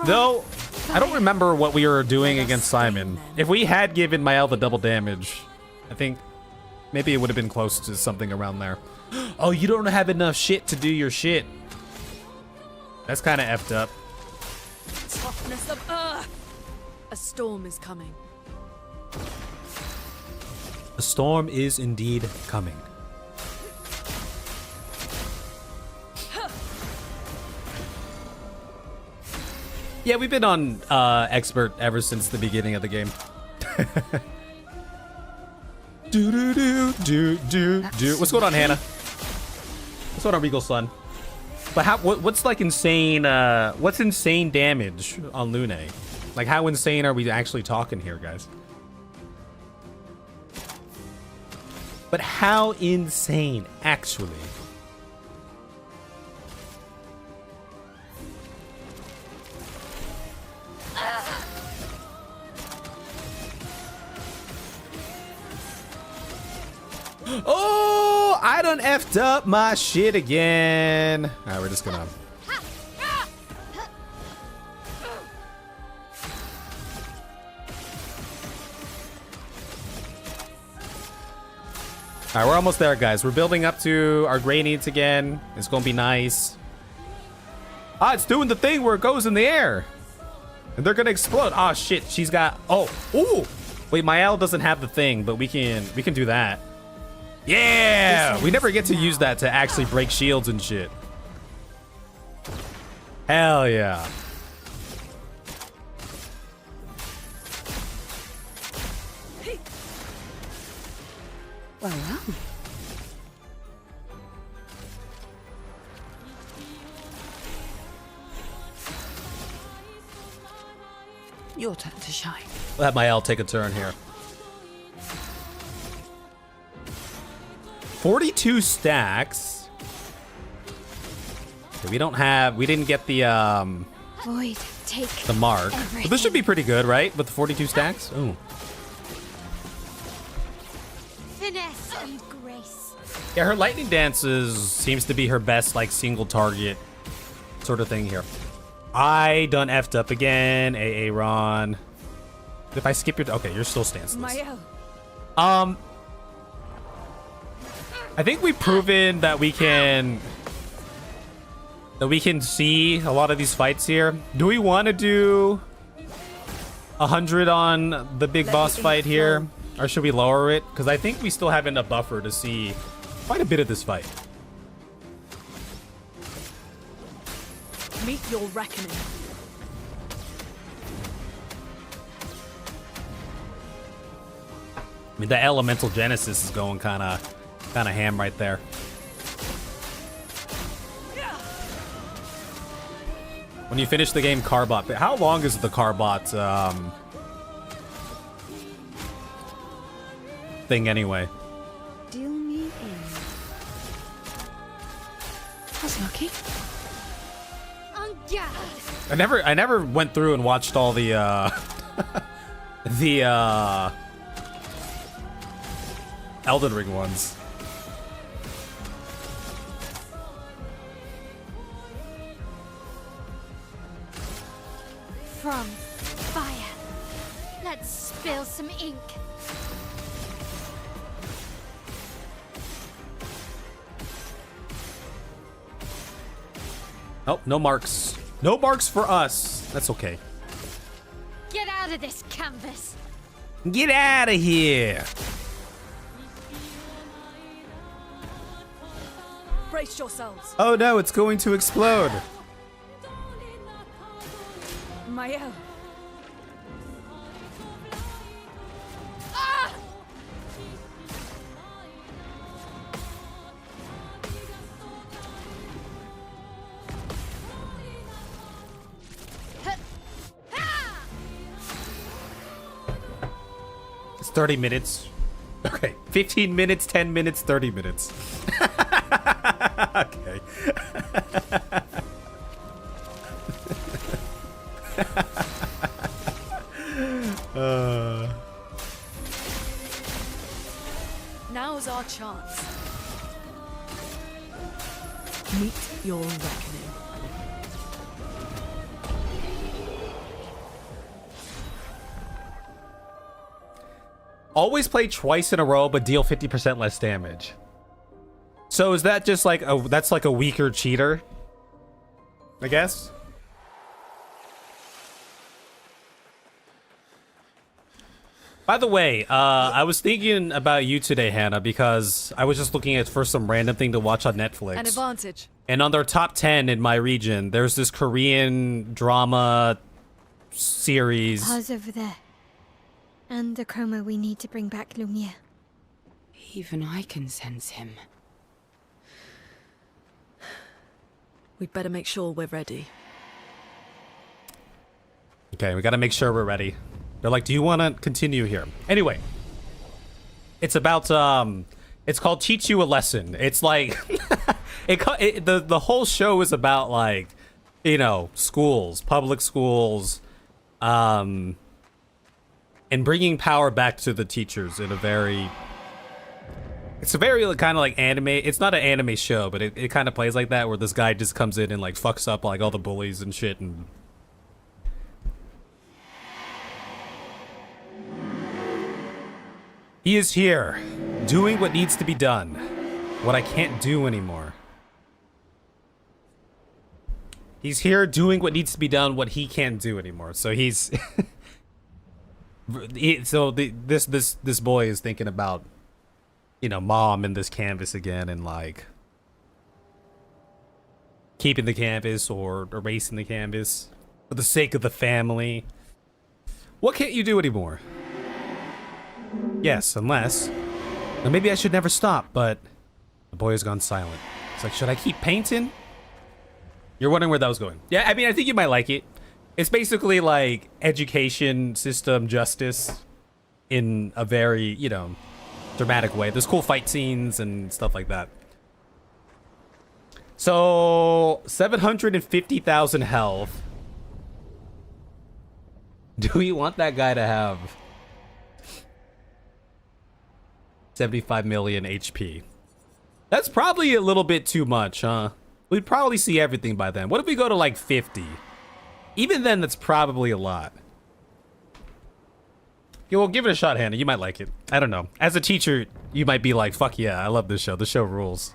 [SPEAKER 1] Though, I don't remember what we were doing against Simon. If we had given Mael the double damage, I think maybe it would have been close to something around there. Oh, you don't have enough shit to do your shit. That's kind of effed up.
[SPEAKER 5] Toughness of earth. A storm is coming.
[SPEAKER 1] A storm is indeed coming. Yeah, we've been on expert ever since the beginning of the game. What's going on, Hannah? What's going on, Regal Sun? But what's like insane? What's insane damage on Lune? Like, how insane are we actually talking here, guys? But how insane, actually? Oh, I done effed up my shit again. All right, we're just gonna... All right, we're almost there, guys. We're building up to our gray needs again. It's gonna be nice. Ah, it's doing the thing where it goes in the air. And they're gonna explode. Oh, shit, she's got... Oh, ooh. Wait, Mael doesn't have the thing, but we can do that. Yeah! We never get to use that to actually break shields and shit. Hell yeah.
[SPEAKER 5] Well, well. Your turn to shine.
[SPEAKER 1] We'll have Mael take a turn here. 42 stacks. Okay, we didn't get the
[SPEAKER 4] Void, take
[SPEAKER 1] mark.
[SPEAKER 4] everything.
[SPEAKER 1] But this should be pretty good, right? With the 42 stacks? Ooh.
[SPEAKER 4] Finesse and grace.
[SPEAKER 1] Yeah, her lightning dances seems to be her best, like, single target sort of thing here. I done effed up again, AA Ron. If I skip your... Okay, you're still stanceless.
[SPEAKER 5] Mael.
[SPEAKER 1] I think we've proven that we can see a lot of these fights here. Do we want to do 100 on the big boss fight here? Or should we lower it? Because I think we still have enough buffer to see quite a bit of this fight.
[SPEAKER 5] Meet your reckoning.
[SPEAKER 1] I mean, the elemental genesis is going kind of ham right there. When you finish the game, Carbot. How long is the Carbot thing anyway.
[SPEAKER 5] Deal me in. That's lucky.
[SPEAKER 4] On guard.
[SPEAKER 1] I never went through and watched all the the Elden Ring ones.
[SPEAKER 4] From fire. Let's spill some ink.
[SPEAKER 1] Oh, no marks. No marks for us. That's okay.
[SPEAKER 4] Get out of this canvas.
[SPEAKER 1] Get out of here.
[SPEAKER 5] Brace yourselves.
[SPEAKER 1] Oh no, it's going to explode.
[SPEAKER 5] Mael.
[SPEAKER 1] It's 30 minutes. Okay, 15 minutes, 10 minutes, 30 minutes. Okay.
[SPEAKER 5] Now's our chance. Meet your reckoning.
[SPEAKER 1] Always play twice in a row, but deal 50% less damage. So is that just like that's like a weaker cheater? I guess. By the way, I was thinking about you today, Hannah, because I was just looking for some random thing to watch on Netflix.
[SPEAKER 5] An advantage.
[SPEAKER 1] And on their top 10 in my region, there's this Korean drama series.
[SPEAKER 4] Pause over there. And the chroma we need to bring back Lumiere.
[SPEAKER 8] Even I can sense him.
[SPEAKER 5] We'd better make sure we're ready.
[SPEAKER 1] Okay, we gotta make sure we're ready. They're like, do you want to continue here? Anyway, it's about, it's called Teach You a Lesson. It's like, the whole show is about, like, you know, schools, public schools, and bringing power back to the teachers in a very, it's a very kind of like anime. It's not an anime show, but it kind of plays like that, where this guy just comes in and like fucks up like all the bullies and shit. And he is here, doing what needs to be done, what I can't do anymore. He's here doing what needs to be done, what he can't do anymore. So he's this boy is thinking about, you know, mom and this canvas again, and like keeping the canvas or erasing the canvas for the sake of the family. What can't you do anymore? Yes, unless, now maybe I should never stop, but the boy has gone silent. It's like, should I keep painting? You're wondering where that was going. Yeah, I mean, I think you might like it. It's basically like education system justice in a very, you know, dramatic way. There's cool fight scenes and stuff like that. So 750,000 health. Do we want that guy to have 75 million HP? That's probably a little bit too much, huh? We'd probably see everything by then. What if we go to like 50? Even then, that's probably a lot. Yeah, well, give it a shot, Hannah. You might like it. I don't know. As a teacher, you might be like, fuck yeah, I love this show. The show rules.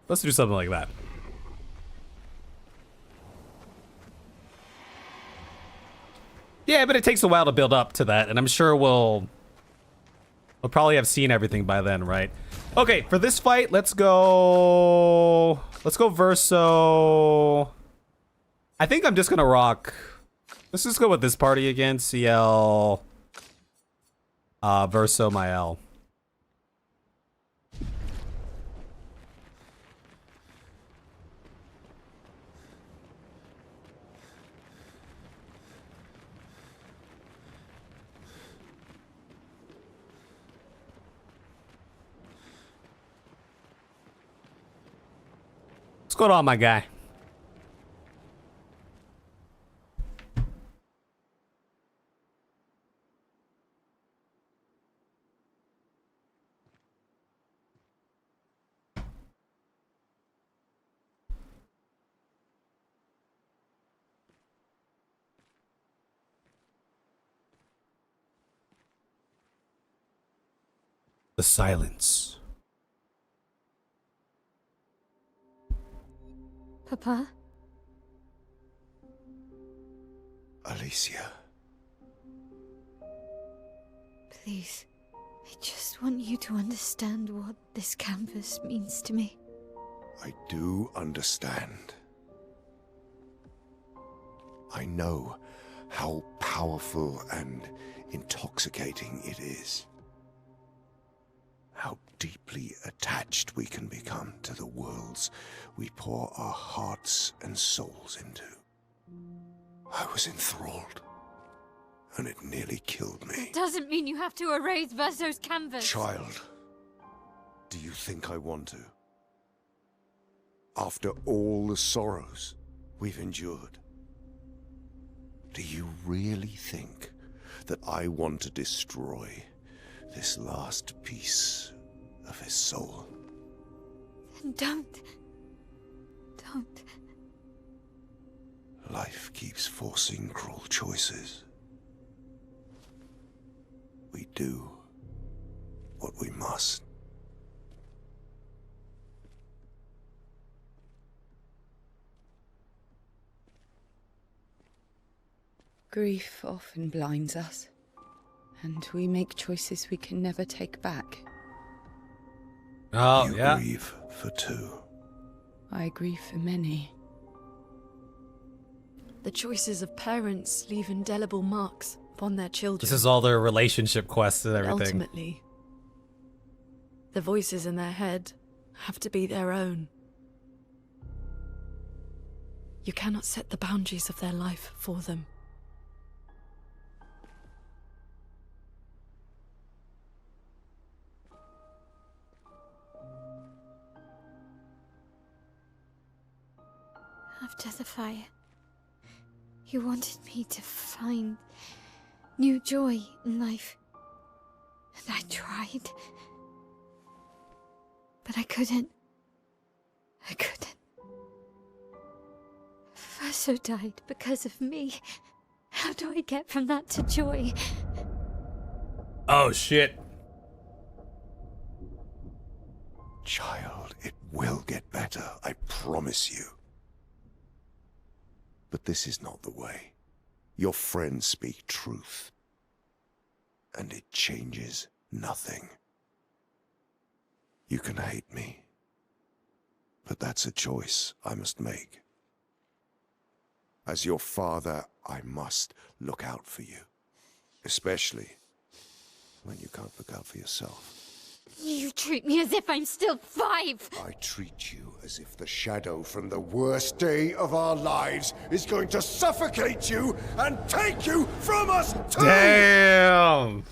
[SPEAKER 1] Let's do something like that. Yeah, but it takes a while to build up to that, and I'm sure we'll probably have seen everything by then, right? Okay, for this fight, let's go Verso. I think I'm just gonna rock. Let's just go with this party again. CL, Verso Mael. going on, my guy? The silence.
[SPEAKER 4] Papa?
[SPEAKER 2] Alicia.
[SPEAKER 4] Please. I just want you to understand what this canvas means to me.
[SPEAKER 9] I do understand. I know how powerful and intoxicating it is. How deeply attached we can become to the worlds we pour our hearts and souls into. I was enthralled, and it nearly killed me.
[SPEAKER 4] It doesn't mean you have to erase Verso's canvas.
[SPEAKER 9] Child, do you think I want to? After all the sorrows we've endured, do you really think that I want to destroy this last piece of his soul?
[SPEAKER 4] Then don't. Don't.
[SPEAKER 9] Life keeps forcing cruel choices. We do what we must.
[SPEAKER 8] Grief often blinds us, and we make choices we can never take back.
[SPEAKER 1] Oh,
[SPEAKER 9] You
[SPEAKER 1] yeah.
[SPEAKER 9] grieve for two.
[SPEAKER 8] I grieve for many.
[SPEAKER 5] The choices of parents leave indelible marks upon their children.
[SPEAKER 1] This is all their relationship quests and everything.
[SPEAKER 5] Ultimately, the voices in their head have to be their own. You cannot set the boundaries of their life for them.
[SPEAKER 4] After the fire, you wanted me to find new joy in life. And I tried. But I couldn't. I couldn't. Verso died because of me. How do I get from that to joy?
[SPEAKER 1] Oh, shit.
[SPEAKER 9] Child, it will get better, I promise you. But this is not the way. Your friends speak truth. And it changes nothing. You can hate me. But that's a choice I must make. As your father, I must look out for you. Especially when you can't look out for yourself.
[SPEAKER 4] You treat me as if I'm still 5.
[SPEAKER 9] I treat you as if the shadow from the worst day of our lives is going to suffocate you and take you from us too!
[SPEAKER 1] Damn.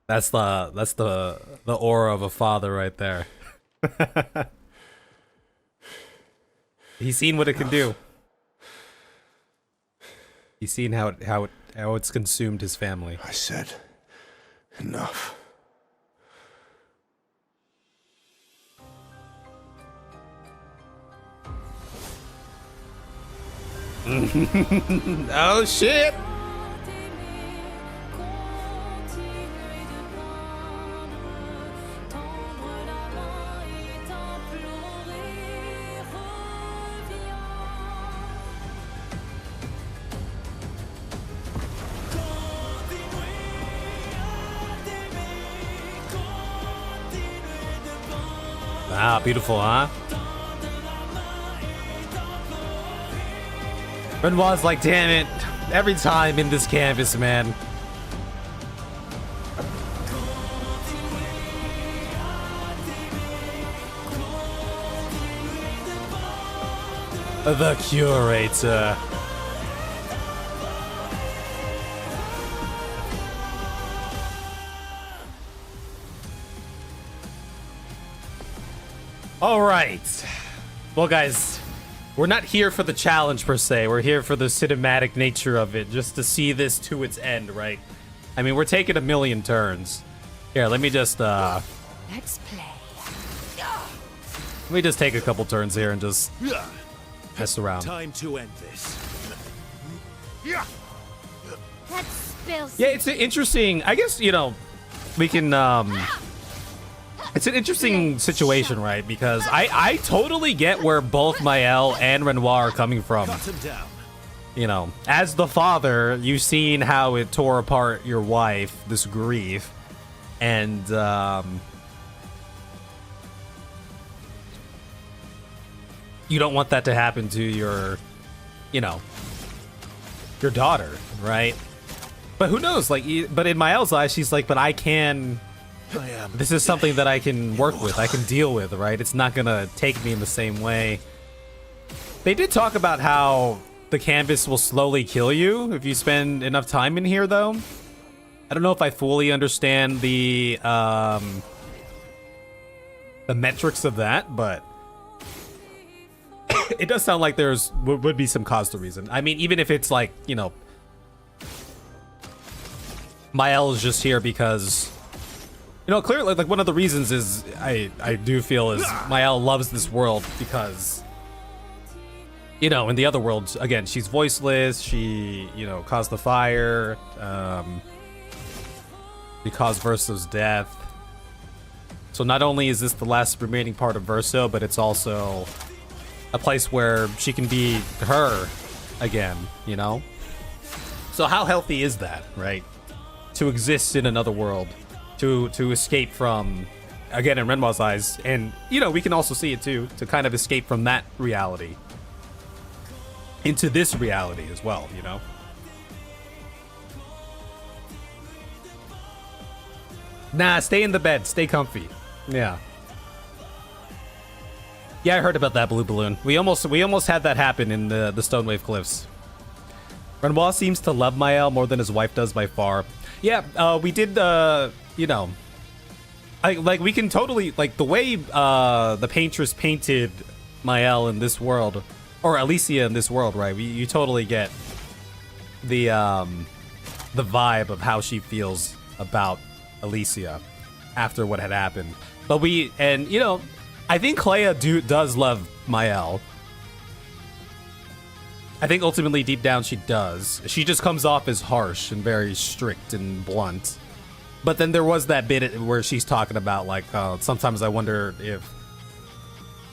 [SPEAKER 1] That's the aura of a father right there. He's seen what it can do. He's seen how it's consumed his family.
[SPEAKER 9] I said, enough.
[SPEAKER 1] Oh shit! Ah, beautiful, huh? Renoir's like, damn it, every time in this canvas, man. The curator. All right. Well, guys, we're not here for the challenge per se. We're here for the cinematic nature of it, just to see this to its end, right? I mean, we're taking a million turns. Here, let me just
[SPEAKER 8] Let's play.
[SPEAKER 1] let me just take a couple turns here and just mess around.
[SPEAKER 3] Time to end this.
[SPEAKER 4] Let's spill some.
[SPEAKER 1] Yeah, it's an interesting. I guess, you know, we can. It's an interesting situation, right? Because I totally get where both Mael and Renoir are coming from.
[SPEAKER 3] Cut him down.
[SPEAKER 1] You know, as the father, you've seen how it tore apart your wife, this grief, and you don't want that to happen to your, you know, your daughter, right? But who knows? Like, but in Mael's eyes, she's like, but I can. This is something that I can work with. I can deal with, right? It's not gonna take me in the same way. They did talk about how the canvas will slowly kill you if you spend enough time in here, though. I don't know if I fully understand the metrics of that, but it does sound like there's would be some cause to reason. I mean, even if it's like, you know, Mael is just here because, you know, clearly, like, one of the reasons is I do feel is Mael loves this world because, you know, in the other worlds, again, she's voiceless. She, you know, caused the fire. She caused Verso's death. So not only is this the last remaining part of Verso, but it's also a place where she can be her again, you know? So how healthy is that, right? To exist in another world. To escape from, again, in Renoir's eyes, and, you know, we can also see it too, to kind of escape from that reality into this reality as well, you know? Nah, stay in the bed, stay comfy. Yeah. Yeah, I heard about that blue balloon. We almost had that happen in the Stonewave Cliffs. Renoir seems to love Mael more than his wife does by far. Yeah, we did, you know, like we can totally, like, the way the paintress painted Mael in this world, or Alicia in this world, right? You totally get the vibe of how she feels about Alicia after what had happened. But and you know, I think Clair does love Mael. I think ultimately, deep down, she does. She just comes off as harsh and very strict and blunt. But then there was that bit where she's talking about, like, sometimes I wonder if...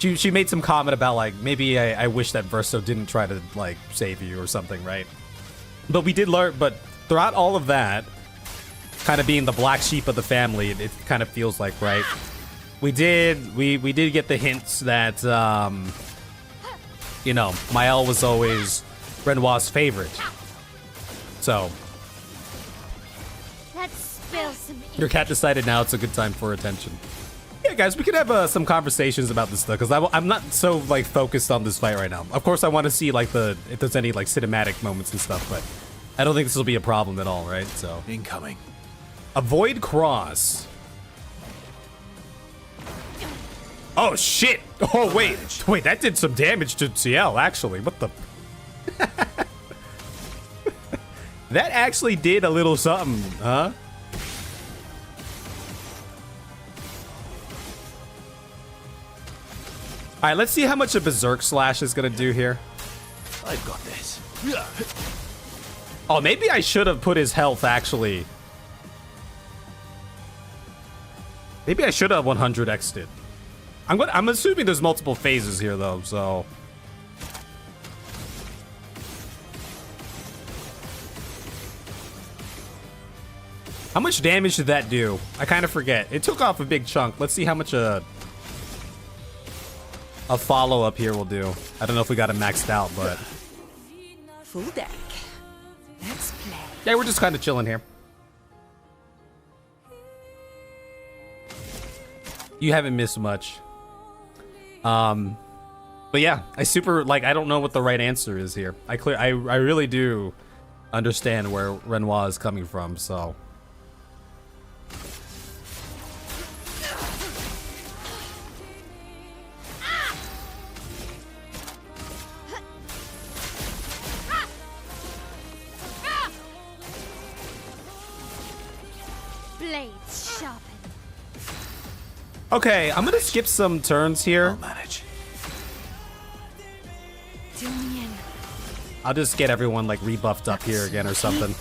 [SPEAKER 1] She made some comment about, like, maybe I wish that Verso didn't try to, like, save you or something, right? But we did learn... But throughout all of that, kind of being the black sheep of the family, it kind of feels like, right? We did get the hints that... you know, Mael was always Renoir's favorite. So,
[SPEAKER 4] Let's spill some ink.
[SPEAKER 1] your cat decided now it's a good time for attention. Yeah, guys, we could have some conversations about this stuff, because I'm not so, like, focused on this fight right now. Of course, I want to see, like, if there's any, like, cinematic moments and stuff, but I don't think this will be a problem at all, right? So,
[SPEAKER 3] Incoming.
[SPEAKER 1] avoid cross. Oh, shit. Oh, wait, that did some damage to CL, actually. What the? That actually did a little something, huh? All right, let's see how much a Berserk Slash is going to do here.
[SPEAKER 3] I've got this.
[SPEAKER 1] Oh, maybe I should have put his health, actually. Maybe I should have 100x'd it. I'm assuming there's multiple phases here, though, so... How much damage did that do? I kind of forget. It took off a big chunk. Let's see how much a follow-up here will do. I don't know if we got it maxed out, but...
[SPEAKER 8] Full deck. Let's play.
[SPEAKER 1] Yeah, we're just kind of chilling here. You haven't missed much. But yeah, I don't know what the right answer is here. I really do understand where Renoir is coming from, so.
[SPEAKER 4] Blades sharpen.
[SPEAKER 1] Okay, I'm gonna skip some turns here.
[SPEAKER 2] I'll manage.
[SPEAKER 4] Do me in.
[SPEAKER 1] I'll just get everyone like rebuffed up here again or something.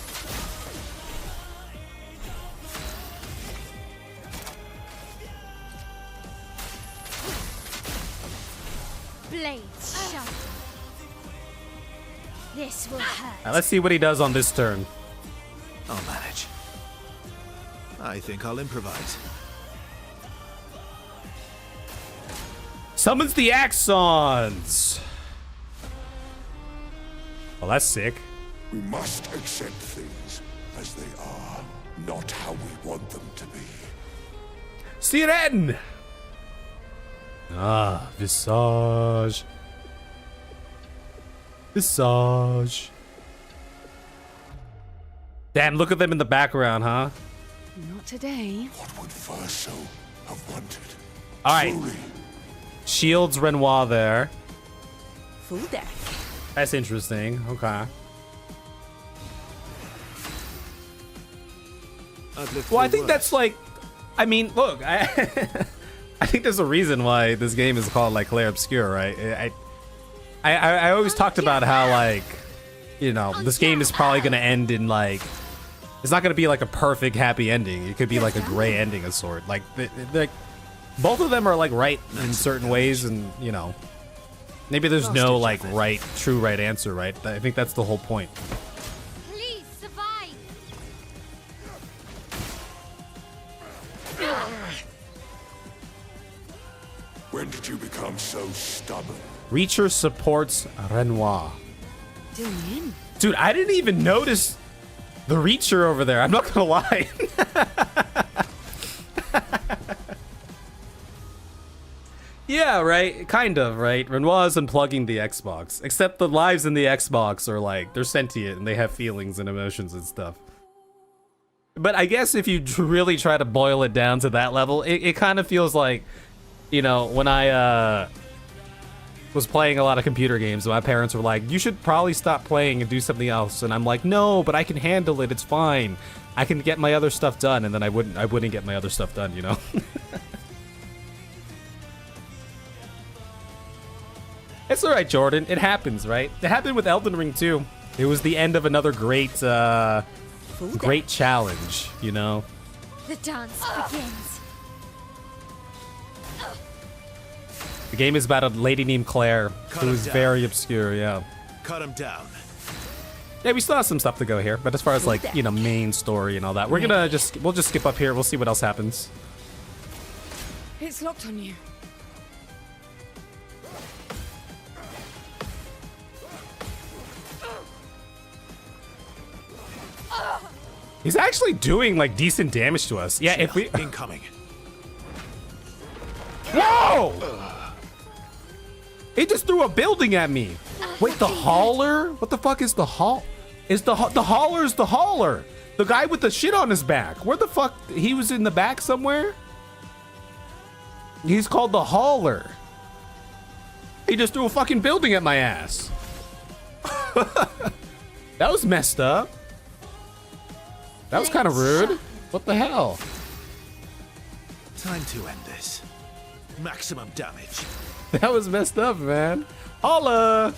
[SPEAKER 4] Blades sharpen. This will hurt.
[SPEAKER 1] Now, let's see what he does on this turn.
[SPEAKER 2] I'll manage. I think I'll improvise.
[SPEAKER 1] Summons the Axons. Well, that's sick.
[SPEAKER 9] We must accept things as they are, not how we want them to be.
[SPEAKER 1] Siren! Ah, Visage. Visage. Damn, look at them in the background, huh?
[SPEAKER 5] Not today.
[SPEAKER 9] What would Verso have wanted?
[SPEAKER 1] Alright.
[SPEAKER 9] Truly,
[SPEAKER 1] Shields Renoir there.
[SPEAKER 5] Full deck.
[SPEAKER 1] That's interesting. Okay.
[SPEAKER 2] I've lived
[SPEAKER 1] Well, I
[SPEAKER 2] through
[SPEAKER 1] think that's like... I mean, look, I think there's a reason why this game is called like Clair Obscur, right? I always talked about how like, you know, this game is probably gonna end in like, it's not gonna be like a perfect happy ending. It could be like a gray ending of sort. Like, both of them are like right in certain ways, and you know, maybe there's no like true right answer, right? I think that's the whole point.
[SPEAKER 4] Please survive.
[SPEAKER 9] when did you become so stubborn?
[SPEAKER 1] Reacher supports Renoir.
[SPEAKER 5] Do me in.
[SPEAKER 1] Dude, I didn't even notice the Reacher over there. I'm not gonna lie. Yeah, right? Kind of, right? Renoir is unplugging the Xbox. Except the lives in the Xbox are like, they're sentient and they have feelings and emotions and stuff. But I guess if you really try to boil it down to that level, it kind of feels like, you know, when I was playing a lot of computer games, my parents were like, you should probably stop playing and do something else. And I'm like, no, but I can handle it. It's fine. I can get my other stuff done. And then I wouldn't get my other stuff done, you know? It's all right, Jordan. It happens, right? It happened with Elden Ring too. It was the end of another great challenge, you know?
[SPEAKER 4] The dance begins.
[SPEAKER 1] The game is about a lady named Claire who's very obscure, yeah.
[SPEAKER 2] Cut him down.
[SPEAKER 1] Yeah, we still have some stuff to go here, but as far as like, you know, main story and all that, we'll just skip up here. We'll see what else happens.
[SPEAKER 5] It's locked on you.
[SPEAKER 1] He's actually doing like decent damage to us. Yeah, if we
[SPEAKER 2] incoming.
[SPEAKER 1] Whoa! He just threw a building at me. Wait, the hauler? What the fuck is the haul? Is the hauler's the hauler? The guy with the shit on his back. Where the fuck? He was in the back somewhere? He's called the hauler. He just threw a fucking building at my ass. That was messed up. That was kind of rude. What the hell?
[SPEAKER 2] Time to end this. Maximum damage.
[SPEAKER 1] That was messed up, man. Holla!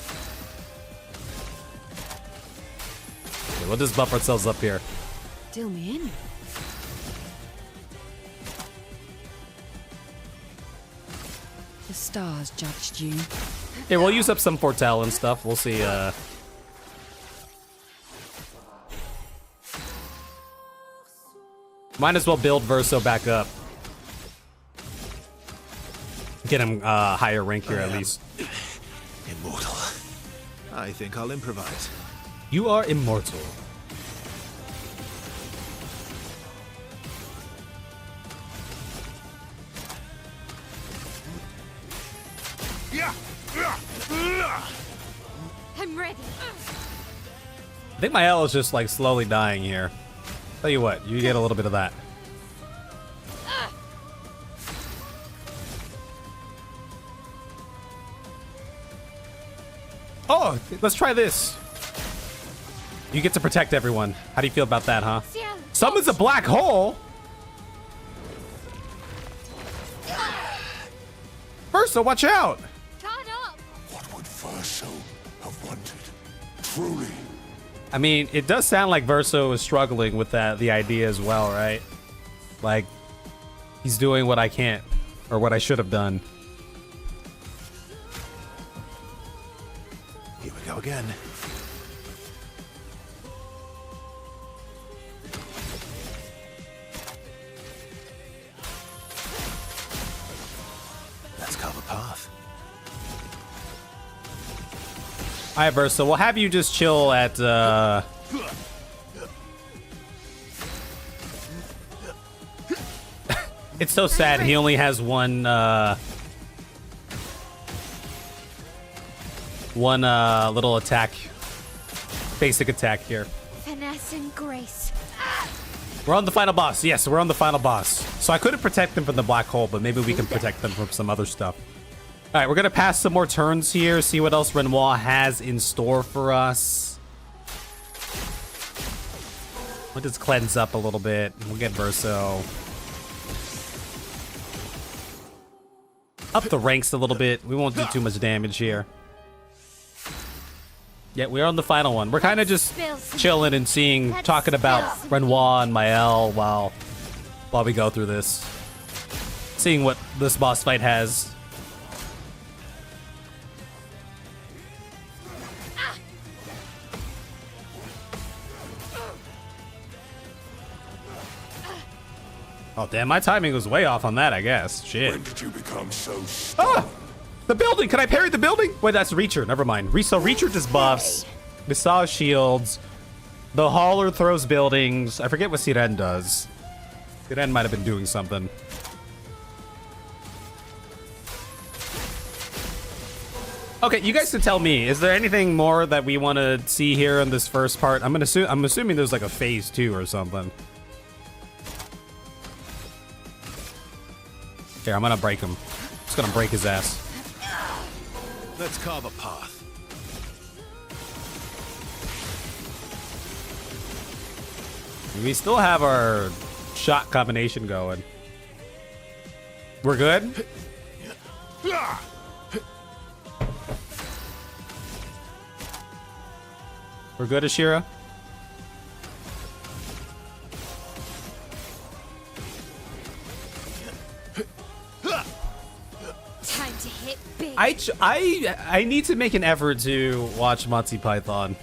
[SPEAKER 1] Okay, we'll just buff ourselves up here.
[SPEAKER 5] Deal me in. The stars judged you.
[SPEAKER 1] Here, we'll use up some Fortel and stuff. We'll see, might as well build Verso back up. Get him higher rank here at least.
[SPEAKER 2] Immortal. I think I'll improvise.
[SPEAKER 1] You are immortal.
[SPEAKER 4] I'm ready.
[SPEAKER 1] I think my L is just like slowly dying here. Tell you what, you get a little bit of that. Oh, let's try this. You get to protect everyone. How do you feel about that, huh? Summons a black hole? Verso, watch out!
[SPEAKER 4] Caught up!
[SPEAKER 9] What would Verso have wanted? Truly.
[SPEAKER 1] I mean, it does sound like Verso is struggling with the idea as well, right? Like, he's doing what I can't, or what I should have done.
[SPEAKER 2] Here we go again. Let's carve a path.
[SPEAKER 1] All right, Verso, we'll have you just chill at, It's so sad he only has one little attack, basic attack here.
[SPEAKER 4] Finesse and grace.
[SPEAKER 1] We're on the final boss. Yes, we're on the final boss. So I couldn't protect them from the black hole, but maybe we can protect them from some other stuff. All right, we're gonna pass some more turns here, see what else Renoir has in store for us. We'll just cleanse up a little bit. We'll get Verso up the ranks a little bit. We won't do too much damage here. Yeah, we're on the final one. We're kind of just chilling and talking about Renoir and Mael while we go through this. Seeing what this boss fight has. Oh, damn, my timing was way off on that, I guess. Shit.
[SPEAKER 9] When did you become so
[SPEAKER 1] Ah! The building! Can I parry the building? Wait, that's Reacher. Never mind. So Reacher just buffs. Massage shields. The Hauler throws buildings. I forget what Siren does. Siren might have been doing something. Okay, you guys can tell me. Is there anything more that we want to see here in this first part? I'm assuming there's like a phase 2 or something. Here, I'm gonna break him. Just gonna break his ass.
[SPEAKER 2] Let's carve a path.
[SPEAKER 1] We still have our shot combination going. We're good? We're good, Ashira?
[SPEAKER 4] Time to hit big.
[SPEAKER 1] I need to make an effort to watch Monty Python.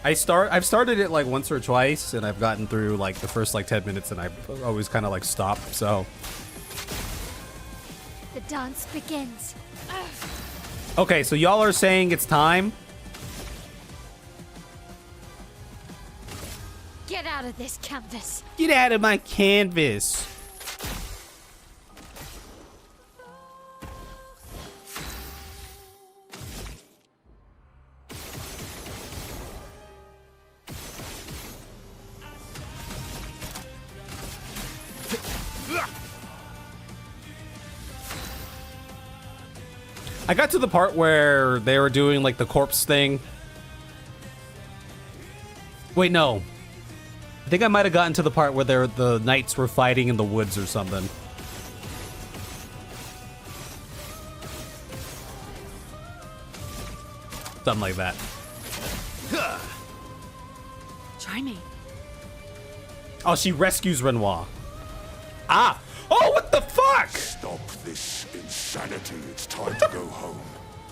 [SPEAKER 1] I've started it like once or twice, and I've gotten through like the first like 10 minutes, and I've always kind of like stopped. So
[SPEAKER 4] The dance begins.
[SPEAKER 1] okay, so y'all are saying it's time.
[SPEAKER 4] Get out of this canvas.
[SPEAKER 1] Get out of my canvas. I got to the part where they were doing like the corpse thing. Wait, no. I think I might have gotten to the part where the knights were fighting in the woods or something. Something like that.
[SPEAKER 5] Try me.
[SPEAKER 1] Oh, she rescues Renoir. Ah! Oh, what the fuck?
[SPEAKER 9] Stop this insanity. It's time to go home.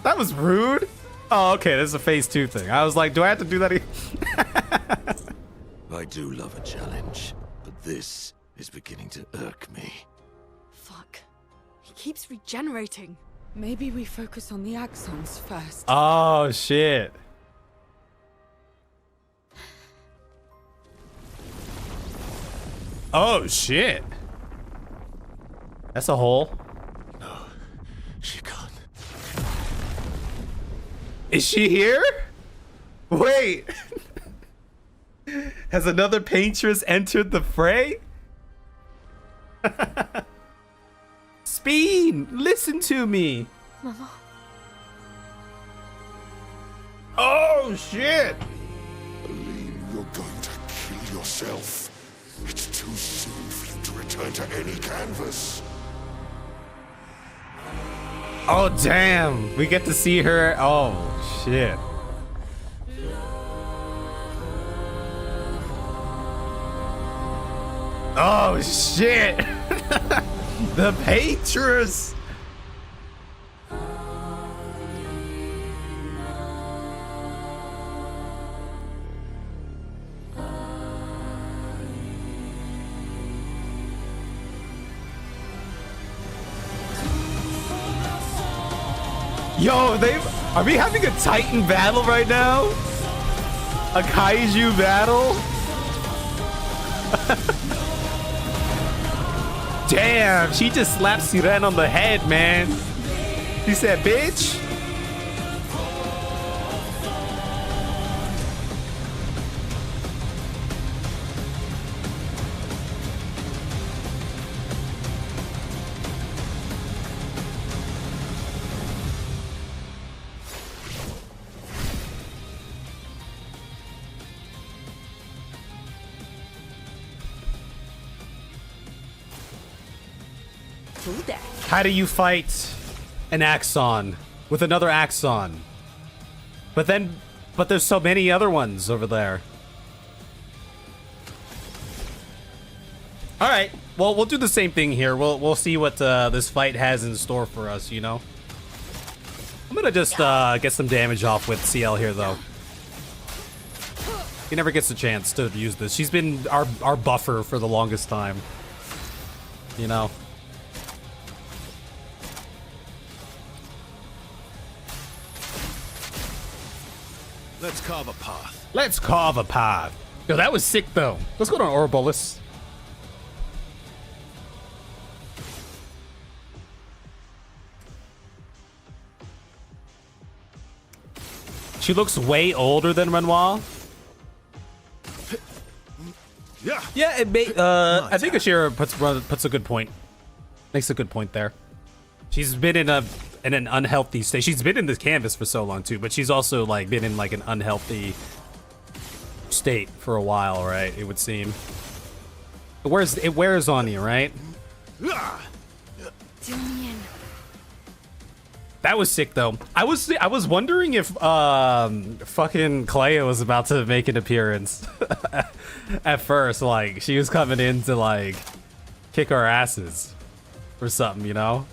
[SPEAKER 1] That was rude. Oh, okay, this is a phase 2 thing. I was like, do I have to do that again?
[SPEAKER 3] I do love a challenge, but this is beginning to irk me.
[SPEAKER 5] Fuck. He keeps regenerating. Maybe we focus on the axons first.
[SPEAKER 1] Oh, shit. Oh, shit. That's a hole.
[SPEAKER 2] No, she can't.
[SPEAKER 1] Is she here? Wait. Has another paintress entered the fray? Speen, listen to me.
[SPEAKER 4] Mama.
[SPEAKER 1] Oh, shit.
[SPEAKER 9] Aline, you're going to kill yourself. It's too soon for you to return to any canvas.
[SPEAKER 1] Oh, damn. We get to see her. Oh, shit. Oh, shit. The Patriots. Yo, are we having a Titan battle right now? A kaiju battle? Damn, she just slapped Siren on the head, man. She said, bitch. How do you fight an Axon with another Axon? But there's so many other ones over there. All right, well, we'll do the same thing here. We'll see what this fight has in store for us, you know? I'm gonna just get some damage off with CL here, though. He never gets a chance to use this. She's been our buffer for the longest time. You know?
[SPEAKER 2] Let's carve a path.
[SPEAKER 1] Let's carve a path. Yo, that was sick, though. Let's go to Ouroboros. She looks way older than Renoir.
[SPEAKER 2] Yeah.
[SPEAKER 1] Yeah, it may, I think Ashira puts a good point. Makes a good point there. She's been in an unhealthy state. She's been in this canvas for so long too, but she's also like been in like an unhealthy state for a while, right? It would seem. It wears on you, right? That was sick though. I was wondering if fucking Clair was about to make an appearance at first. Like she was coming in to like kick our asses or something, you know?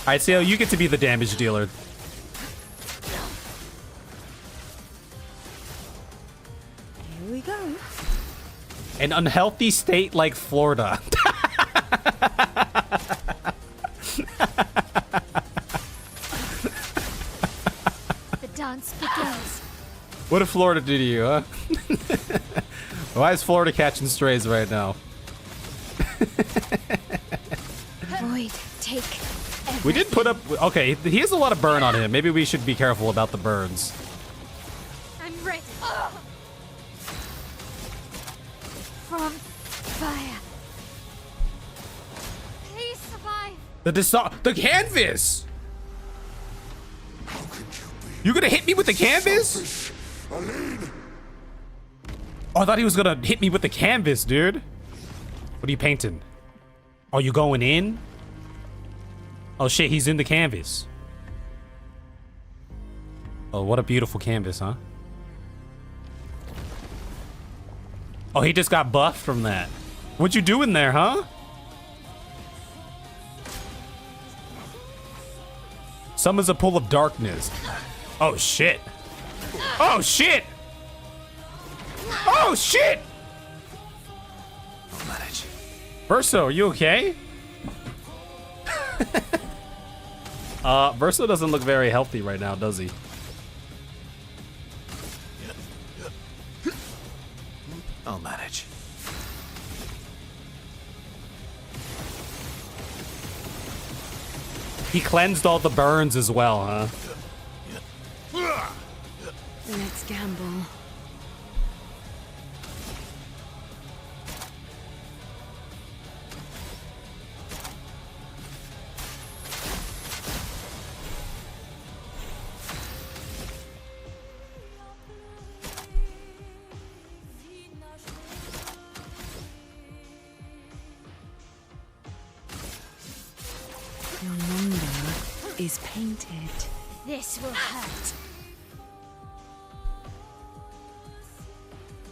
[SPEAKER 1] All right, CL, you get to be the damage dealer.
[SPEAKER 8] Here we go.
[SPEAKER 1] An unhealthy state like Florida.
[SPEAKER 4] The dance begins.
[SPEAKER 1] What did Florida do to you, huh? Why is Florida catching strays right now?
[SPEAKER 4] Void, take.
[SPEAKER 1] We did put up... Okay, he has a lot of burn on him. Maybe we should be careful about the burns.
[SPEAKER 4] I'm ready. From fire. Please survive.
[SPEAKER 1] The canvas! You gonna hit me with the canvas? Oh, I thought he was gonna hit me with the canvas, dude. What are you painting? Are you going in? Oh shit, he's in the canvas. Oh, what a beautiful canvas, huh? Oh, he just got buffed from that. What you doing there, huh? Summons a pool of darkness. Oh shit. Oh shit! Oh shit!
[SPEAKER 2] I'll manage.
[SPEAKER 1] Verso, are you okay? Verso doesn't look very healthy right now, does he?
[SPEAKER 2] I'll manage.
[SPEAKER 1] He cleansed all the burns as well, huh?
[SPEAKER 5] Let's gamble. Remember
[SPEAKER 8] is painted.
[SPEAKER 4] This will hurt.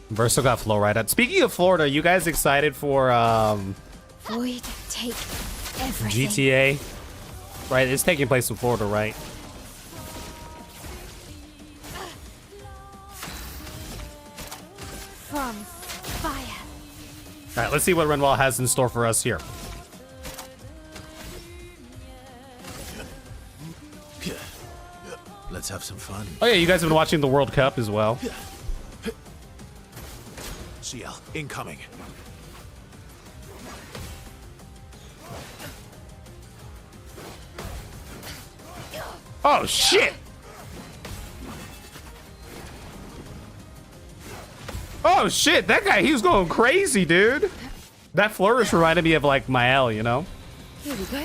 [SPEAKER 1] Verso got flow right up. Speaking of Florida, you guys excited for
[SPEAKER 4] Void, take everything.
[SPEAKER 1] GTA? Right, it's taking place in Florida, right?
[SPEAKER 4] From fire.
[SPEAKER 1] All right, let's see what Renoir has in store for us here.
[SPEAKER 2] Let's have some fun.
[SPEAKER 1] Oh yeah, you guys have been watching the World Cup as well.
[SPEAKER 2] CL, incoming.
[SPEAKER 1] Oh shit! Oh shit, that guy, he was going crazy, dude. That flourish reminded me of like Mael, you know?
[SPEAKER 8] Here we go.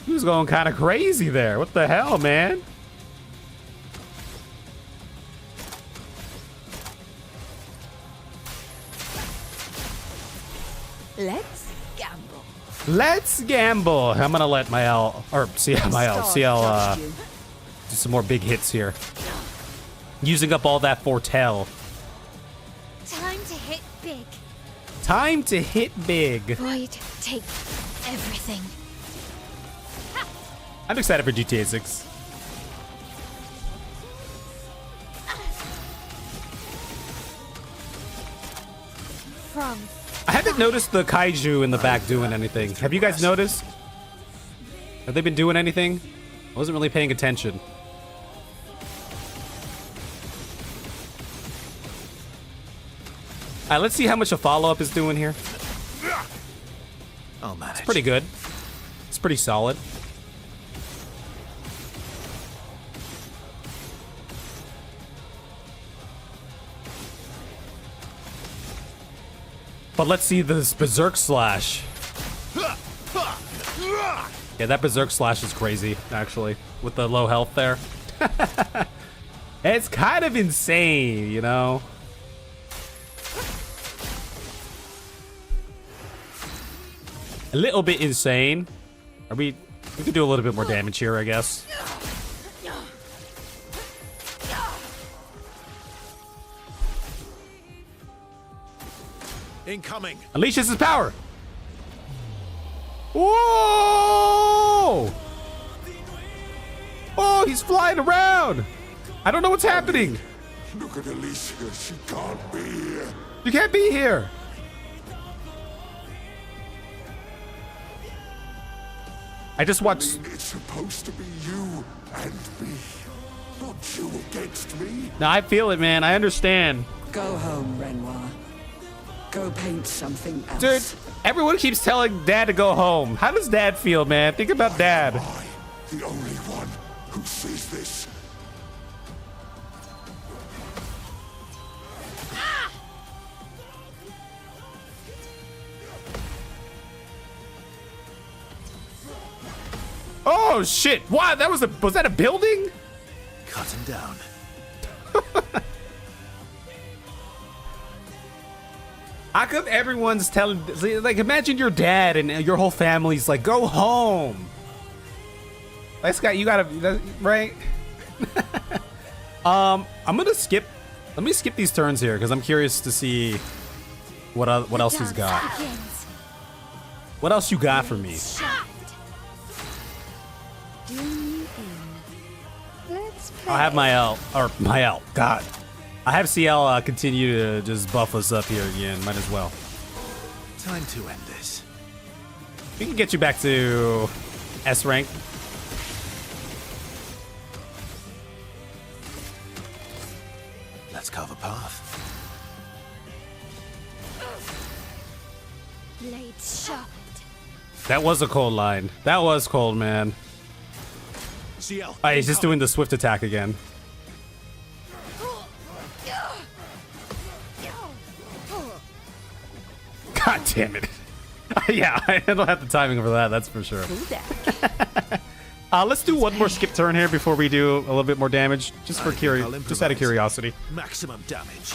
[SPEAKER 1] He was going kind of crazy there. What the hell, man?
[SPEAKER 8] Let's gamble.
[SPEAKER 1] Let's gamble. I'm gonna let Mael, or CL, do some more big hits here. Using up all that foretell.
[SPEAKER 4] Time to hit big.
[SPEAKER 1] Time to hit big.
[SPEAKER 4] Void, take everything.
[SPEAKER 1] I'm excited for GTA 6.
[SPEAKER 4] From
[SPEAKER 1] I haven't noticed the kaiju in the back doing anything. Have you guys noticed? Have they been doing anything? I wasn't really paying attention. Alright, let's see how much a follow-up is doing here.
[SPEAKER 2] I'll manage.
[SPEAKER 1] It's pretty good. It's pretty solid. But let's see this Berserk Slash. Yeah, that Berserk Slash is crazy, actually, with the low health there. It's kind of insane, you know? A little bit insane. We could do a little bit more damage here, I guess.
[SPEAKER 2] Incoming.
[SPEAKER 1] Unleashes his power. Whoa! Oh, he's flying around. I don't know what's happening.
[SPEAKER 9] Look at Alicia. She can't be here.
[SPEAKER 1] You can't be here. I just watched.
[SPEAKER 9] It's supposed to be you and me, not you against me.
[SPEAKER 1] No, I feel it, man. I understand.
[SPEAKER 10] Go home, Renoir. Go paint something else.
[SPEAKER 1] Dude, everyone keeps telling Dad to go home. How does Dad feel, man? Think about Dad.
[SPEAKER 9] I, the only one who sees this.
[SPEAKER 1] Oh shit! Wow, that was that a building?
[SPEAKER 2] Cut him down.
[SPEAKER 1] How come everyone's telling, like, imagine your dad and your whole family's like, go home. That's got, you gotta, right? I'm gonna skip, let me skip these turns here because I'm curious to see what else he's got. What else you got for me? I have my L, God. I have CL continue to just buff us up here again. Might as well.
[SPEAKER 2] Time to end this.
[SPEAKER 1] We can get you back to S rank.
[SPEAKER 2] Let's carve a path.
[SPEAKER 4] blades sharpened.
[SPEAKER 1] That was a cold line. That was cold, man.
[SPEAKER 2] CL.
[SPEAKER 1] Oh, he's just doing the swift attack again. God damn it. Yeah, I don't have the timing for that, that's for sure. Let's do one more skip turn here before we do a little bit more damage, just for just out of curiosity.
[SPEAKER 2] Maximum damage.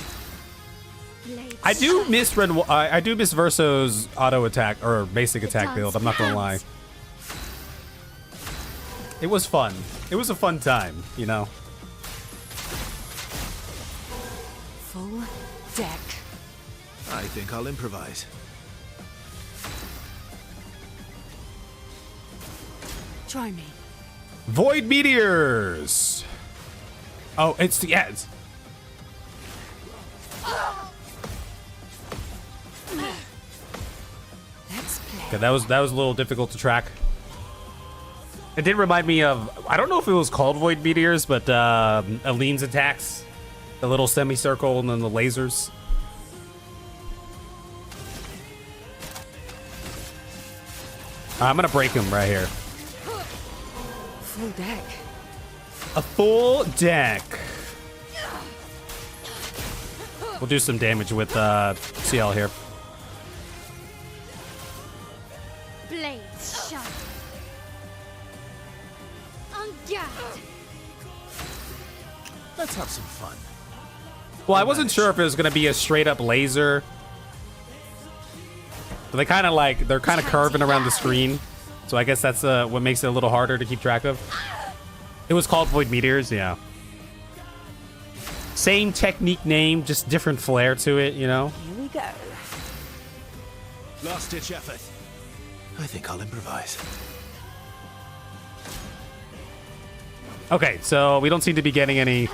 [SPEAKER 1] I do miss Renoir. I do miss Verso's auto attack or basic attack build. I'm not gonna lie. It was fun. It was a fun time, you know?
[SPEAKER 10] Full deck.
[SPEAKER 2] I think I'll improvise.
[SPEAKER 10] Try me.
[SPEAKER 1] Void meteors! Oh, it's the ads.
[SPEAKER 10] Let's play.
[SPEAKER 1] Okay, that was a little difficult to track. It did remind me of, I don't know if it was called Void Meteors, but Aline's attacks. The little semicircle and then the lasers. I'm gonna break him right here.
[SPEAKER 10] Full deck.
[SPEAKER 1] A full deck. We'll do some damage with CL here.
[SPEAKER 4] Blades sharp. On guard.
[SPEAKER 2] Let's have some fun.
[SPEAKER 1] Well, I wasn't sure if it was gonna be a straight up laser. But they kind of like, they're kind of curving around the screen. So I guess that's what makes it a little harder to keep track of. It was called Void Meteors, yeah. Same technique name, just different flair to it, you know?
[SPEAKER 10] Here we go.
[SPEAKER 2] Last ditch effort. I think I'll improvise.
[SPEAKER 1] Okay, so we don't seem to be getting any...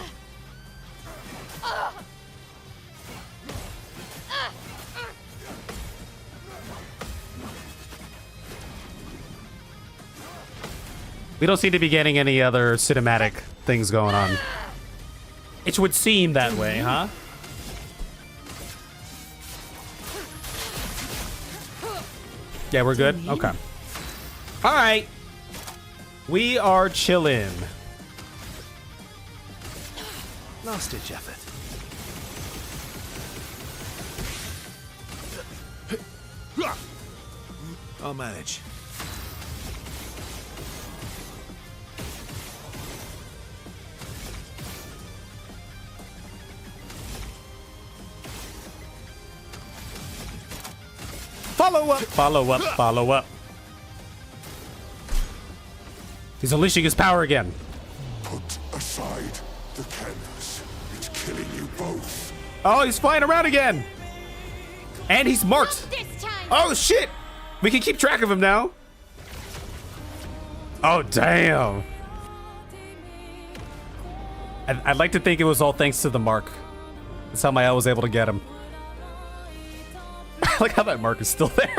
[SPEAKER 1] We don't seem to be getting any other cinematic things going on. It would seem that way, huh? Yeah, we're good? Okay. All right. We are chilling.
[SPEAKER 2] Last ditch effort. I'll manage.
[SPEAKER 1] Follow up, follow up, follow up. He's unleashing his power again.
[SPEAKER 9] Put aside the canvas. It's killing you both.
[SPEAKER 1] Oh, he's flying around again. And he's marked.
[SPEAKER 4] This time.
[SPEAKER 1] Oh, shit. We can keep track of him now. Oh, damn. I'd like to think it was all thanks to the mark. That's how my L was able to get him. I like how that mark is still there.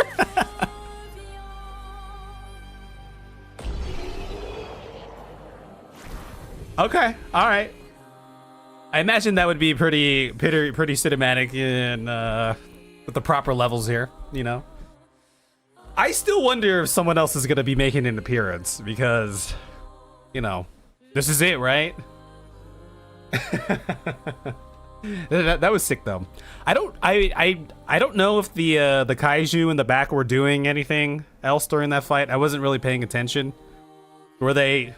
[SPEAKER 1] Okay, all right. I imagine that would be pretty cinematic in with the proper levels here, you know. I still wonder if someone else is gonna be making an appearance because, you know, this is it, right? That was sick though. I don't know if the kaiju in the back were doing anything else during that fight. I wasn't really paying attention. Were they?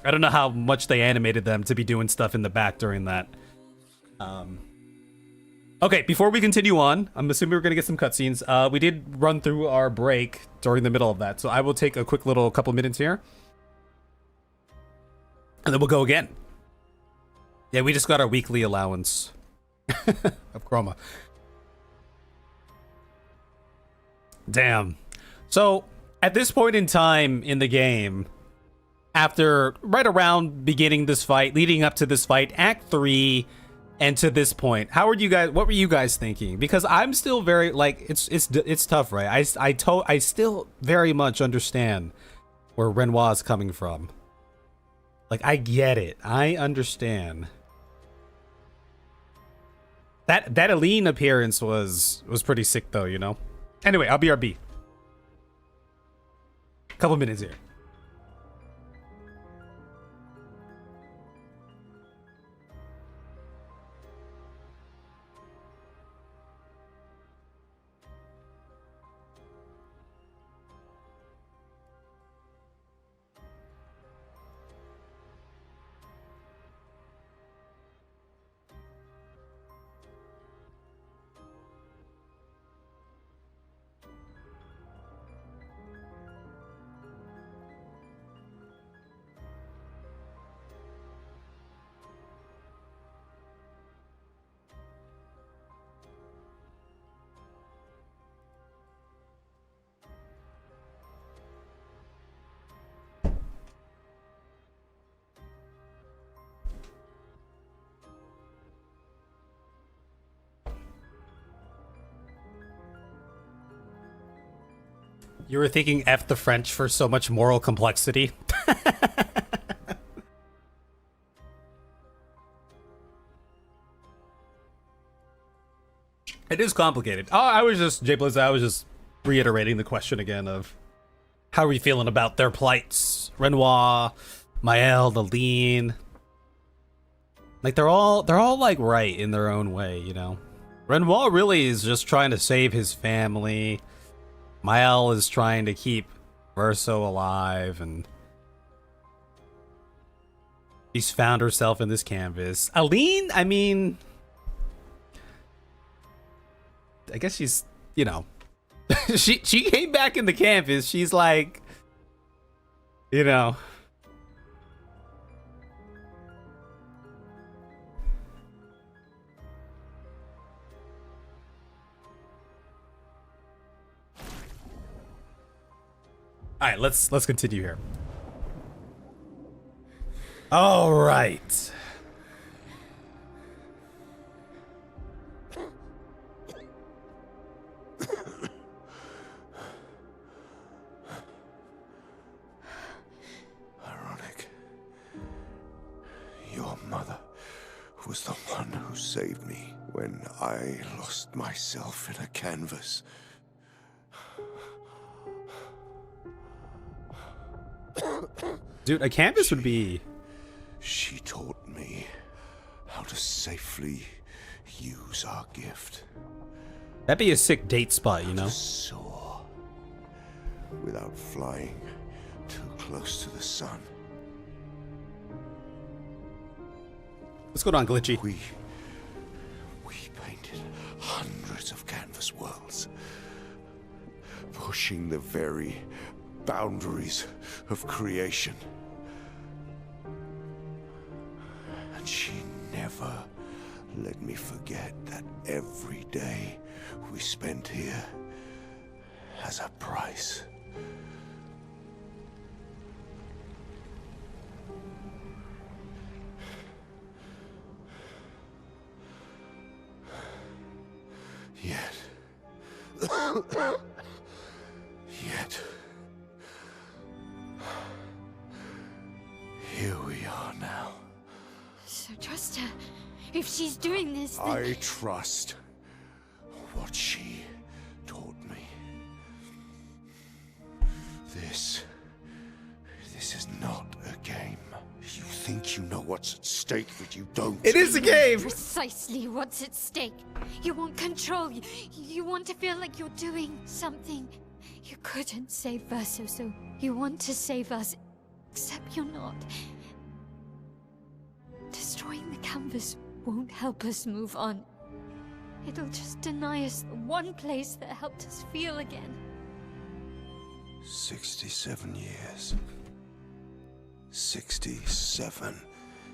[SPEAKER 1] I don't know how much they animated them to be doing stuff in the back during that. Okay, before we continue on, I'm assuming we're gonna get some cutscenes. We did run through our break during the middle of that, so I will take a quick little couple minutes here, and then we'll go again. Yeah, we just got our weekly allowance of chroma. Damn. So, at this point in time in the game, after right around beginning this fight, leading up to this fight, Act 3, and to this point, what were you guys thinking? Because I'm still very, like, it's tough, right? I still very much understand where Renoir is coming from. Like, I get it. I understand. That Aline appearance was pretty sick though, you know? Anyway, I'll BRB. Couple minutes here. You were thinking F the French for so much moral complexity. It is complicated. Oh, I was just reiterating the question again of how are we feeling about their plights? Renoir, Mael, Aline. Like they're all like right in their own way, you know. Renoir really is just trying to save his family. Mael is trying to keep Verso alive, and she's found herself in this canvas. Aline, I mean, I guess she's, you know, she came back in the canvas. She's like, you know. All right, let's continue here. All right.
[SPEAKER 9] Ironic. Your mother was the one who saved me when I lost myself in a canvas.
[SPEAKER 1] Dude, a canvas would be...
[SPEAKER 9] She taught me how to safely use our gift.
[SPEAKER 1] That'd be a sick date spot, you know?
[SPEAKER 9] To soar without flying too close to the sun.
[SPEAKER 1] What's going on, Glitchy?
[SPEAKER 9] We painted hundreds of canvas worlds, pushing the very boundaries of creation. And she never let me forget that every day we spent here has a price. Yet, here we are now.
[SPEAKER 4] So trust her. If she's doing this, then...
[SPEAKER 9] I trust what she taught me. This is not a game. You think you know what's at stake, but you don't.
[SPEAKER 1] It is a game!
[SPEAKER 4] Precisely what's at stake. You want control. You want to feel like you're doing something. You couldn't save Verso, so you want to save us. Except you're not. Destroying the canvas won't help us move on. It'll just deny us the one place that helped us feel again.
[SPEAKER 9] 67 years. 67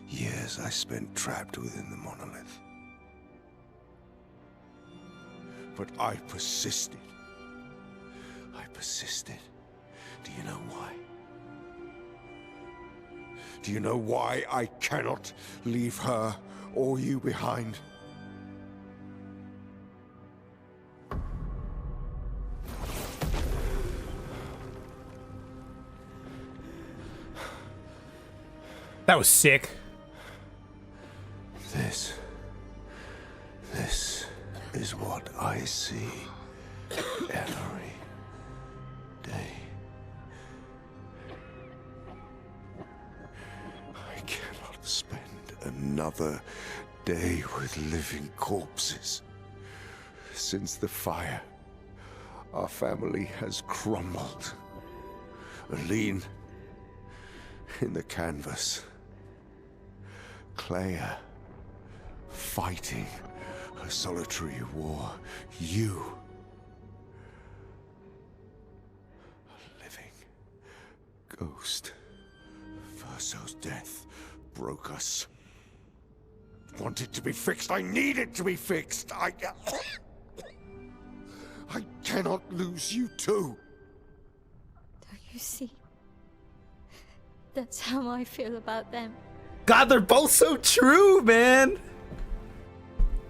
[SPEAKER 9] years I spent trapped within the monolith. But I persisted. Do you know why? Do you know why I cannot leave her or you behind?
[SPEAKER 1] That was sick.
[SPEAKER 9] This is what I see every day. I cannot spend another day with living corpses. Since the fire, our family has crumbled. Aline in the canvas. Clair fighting a solitary war. You, a living ghost. Verso's death broke us. Wanted to be fixed. I need it to be fixed. I cannot lose you too.
[SPEAKER 4] Don't you see? That's how I feel about them.
[SPEAKER 1] God, they're both so true, man.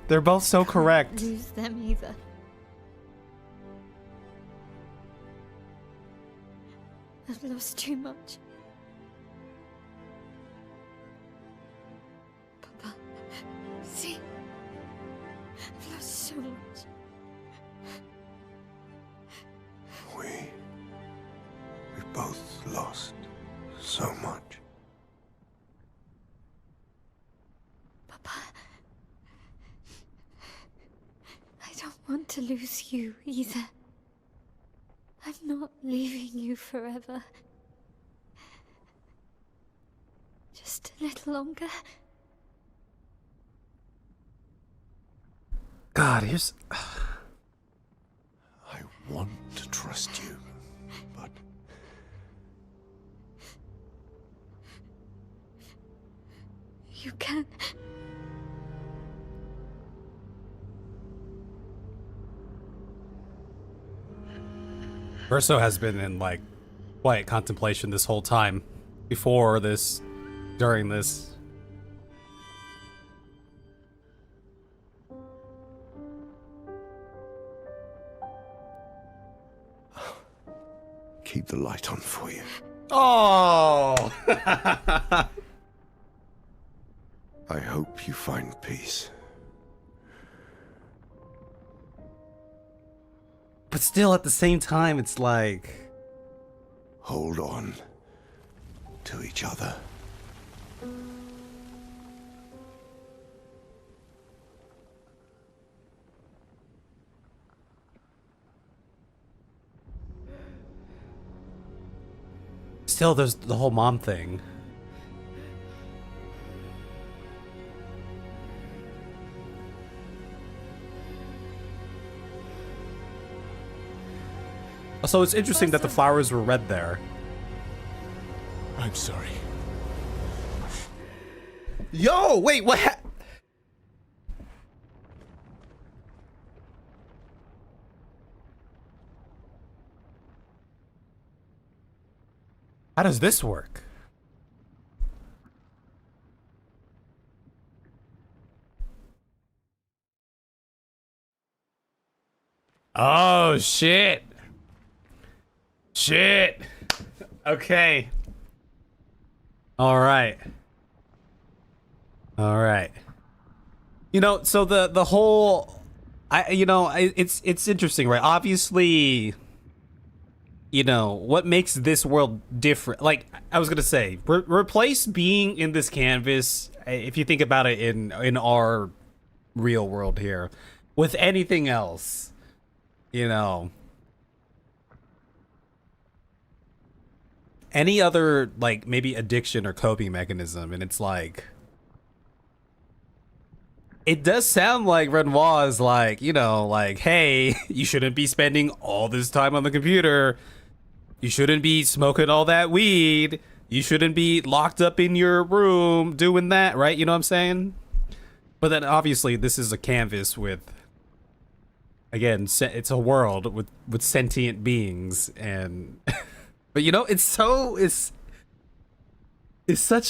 [SPEAKER 1] They're both so correct.
[SPEAKER 4] Lose them either. I've lost too much. Papa, see? I've lost so much.
[SPEAKER 9] We both lost so much.
[SPEAKER 4] Papa, I don't want to lose you either. I'm not leaving you forever. Just a little longer.
[SPEAKER 1] God, here's...
[SPEAKER 9] I want to trust you, but...
[SPEAKER 4] You can.
[SPEAKER 1] Verso has been in, like, quiet contemplation this whole time. Before this, during this.
[SPEAKER 9] Keep the light on for you.
[SPEAKER 1] Oh!
[SPEAKER 9] I hope you find peace.
[SPEAKER 1] But still, at the same time, it's like...
[SPEAKER 9] Hold on to each other.
[SPEAKER 1] Still, there's the whole mom thing. So it's interesting that the flowers were red there.
[SPEAKER 2] I'm sorry.
[SPEAKER 1] Yo, wait, what? How does this work? Oh, shit. Shit. Okay. All right. All right. You know, so the whole it's interesting, right? Obviously, you know, what makes this world different? Like I was going to say, replace being in this canvas, if you think about it in our real world here, with anything else, you know, any other, like, maybe addiction or coping mechanism, and it's like, it does sound like Renoir is like, you know, like, hey, you shouldn't be spending all this time on the computer. You shouldn't be smoking all that weed. You shouldn't be locked up in your room doing that, right? You know what I'm saying? But then obviously this is a canvas with, again, it's a world with sentient beings, and but you know, it's such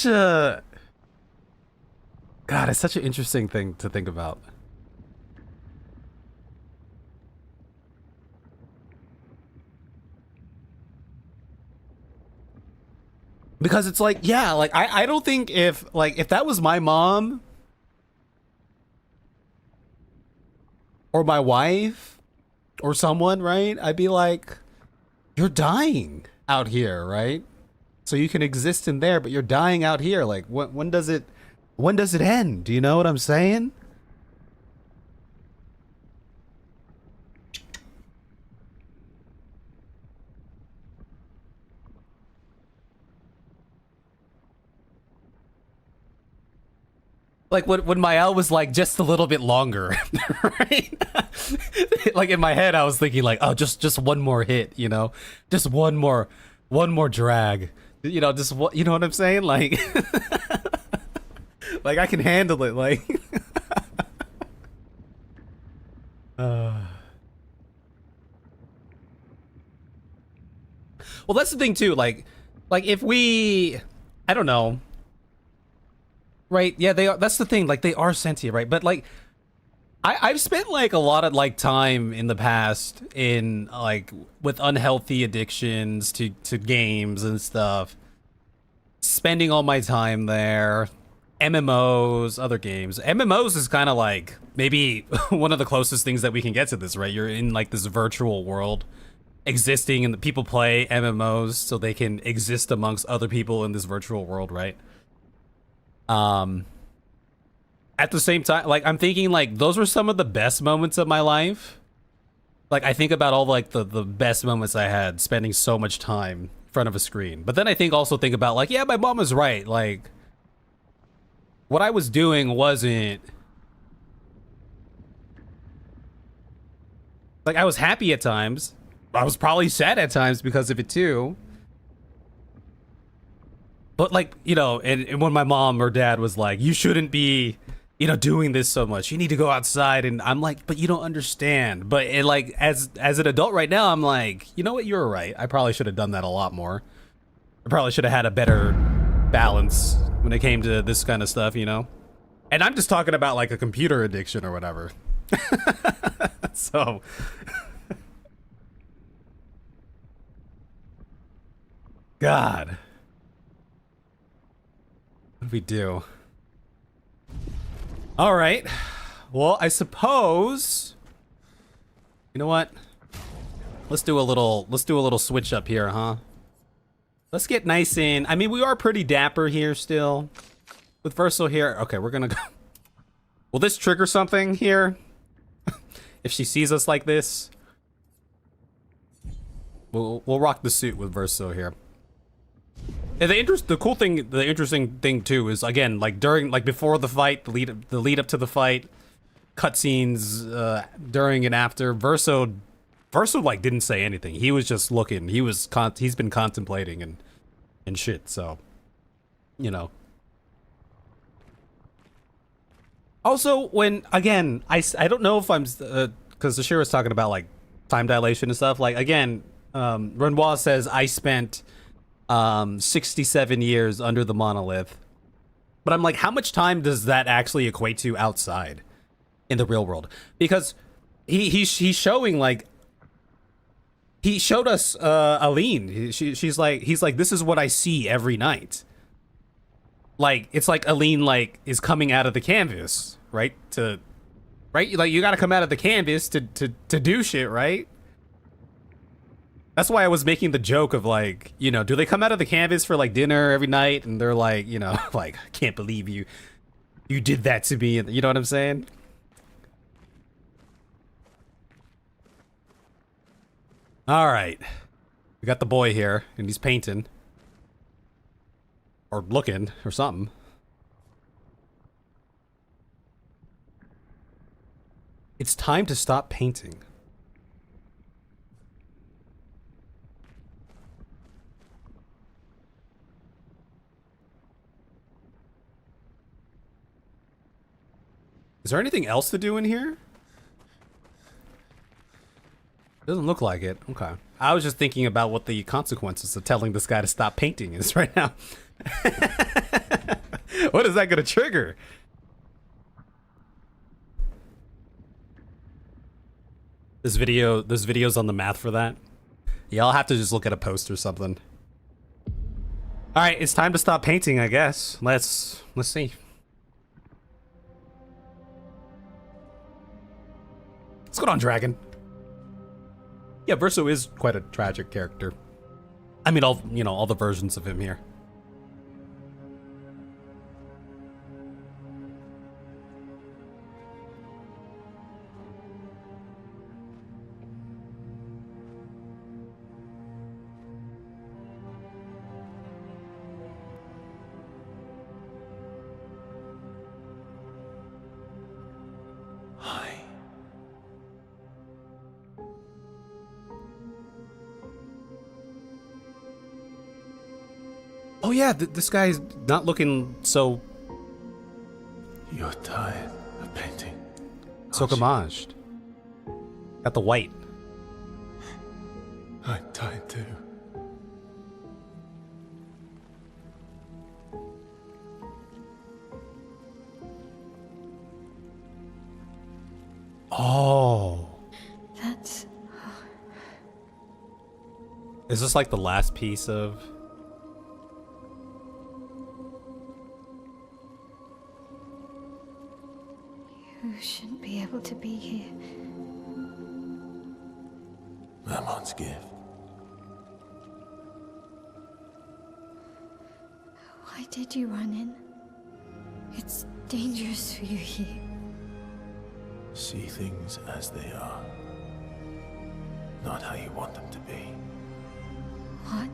[SPEAKER 1] a, God, it's such an interesting thing to think about. Because it's like, yeah, like I don't think if that was my mom or my wife or someone, right? I'd be like, you're dying out here, right? So you can exist in there, but you're dying out here. Like, when does it end? Do you know what I'm saying? Like when Mael was like just a little bit longer, right? Like in my head, I was thinking like, oh, just one more hit, you know, just one more drag, you know, just what, you know what I'm saying? Like, like I can handle it, like. Well, that's the thing too. Like if we, I don't know. Right, yeah, they are. That's the thing. Like, they are sentient, right? But like, I've spent like a lot of like time in the past in like with unhealthy addictions to games and stuff. Spending all my time there. MMOs, other games. MMOs is kind of like maybe one of the closest things that we can get to this, right? You're in like this virtual world existing and the people play MMOs so they can exist amongst other people in this virtual world, right? At the same time, like I'm thinking like those were some of the best moments of my life. Like I think about all like the best moments I had spending so much time in front of a screen. But then I also think about like, yeah, my mom was right. Like what I was doing wasn't like I was happy at times. I was probably sad at times because of it too. But like, you know, and when my mom or dad was like, you shouldn't be, you know, doing this so much. You need to go outside. And I'm like, but you don't understand. But it, like, as an adult right now, I'm like, you know what? You're right. I probably should have done that a lot more. I probably should have had a better balance when it came to this kind of stuff, you know? And I'm just talking about like a computer addiction or whatever. So... God. What do we do? All right. Well, I suppose. You know what? Let's do a little switch up here, huh? Let's get nice in. I mean, we are pretty dapper here still. With Verso here. Okay, we're gonna go. Will this trigger something here? If she sees us like this? We'll rock the suit with Verso here. And the interesting thing too is again like before the fight, the lead up to the fight, cutscenes during and after. Verso like didn't say anything. He was just looking. He's been contemplating and shit. So, you know. Also, when again, I don't know if I'm because Ashira's talking about like time dilation and stuff. Like again, Renoir says I spent 67 years under the monolith. But I'm like, how much time does that actually equate to outside in the real world? Because he's showing like he showed us Aline. He's like this is what I see every night. Like it's like Aline like is coming out of the canvas, right? Like you got to come out of the canvas to do shit, right? That's why I was making the joke of like, you know, do they come out of the canvas for like dinner every night and they're like, you know, like, I can't believe you did that to me. You know what I'm saying? All right. We got the boy here and he's painting or looking or something. It's time to stop painting. Is there anything else to do in here? Doesn't look like it. Okay. I was just thinking about what the consequences of telling this guy to stop painting is right now. What is that going to trigger? This video's on the math for that. Yeah, I'll have to just look at a post or something. All right, it's time to stop painting, I guess. Let's see. What's going on, Dragon? Yeah, Verso is quite a tragic character. I mean, all the versions of him here. Oh yeah, this guy's not looking so...
[SPEAKER 2] You're tired of painting.
[SPEAKER 1] So gamaged. Got the white.
[SPEAKER 2] I'm tired too.
[SPEAKER 1] Oh.
[SPEAKER 4] That's...
[SPEAKER 1] Is this like the last piece of...
[SPEAKER 4] You shouldn't be able to be here.
[SPEAKER 2] Mamon's gift.
[SPEAKER 4] Why did you run in? It's dangerous for you here.
[SPEAKER 2] See things as they are. Not how you want them to be.
[SPEAKER 4] What?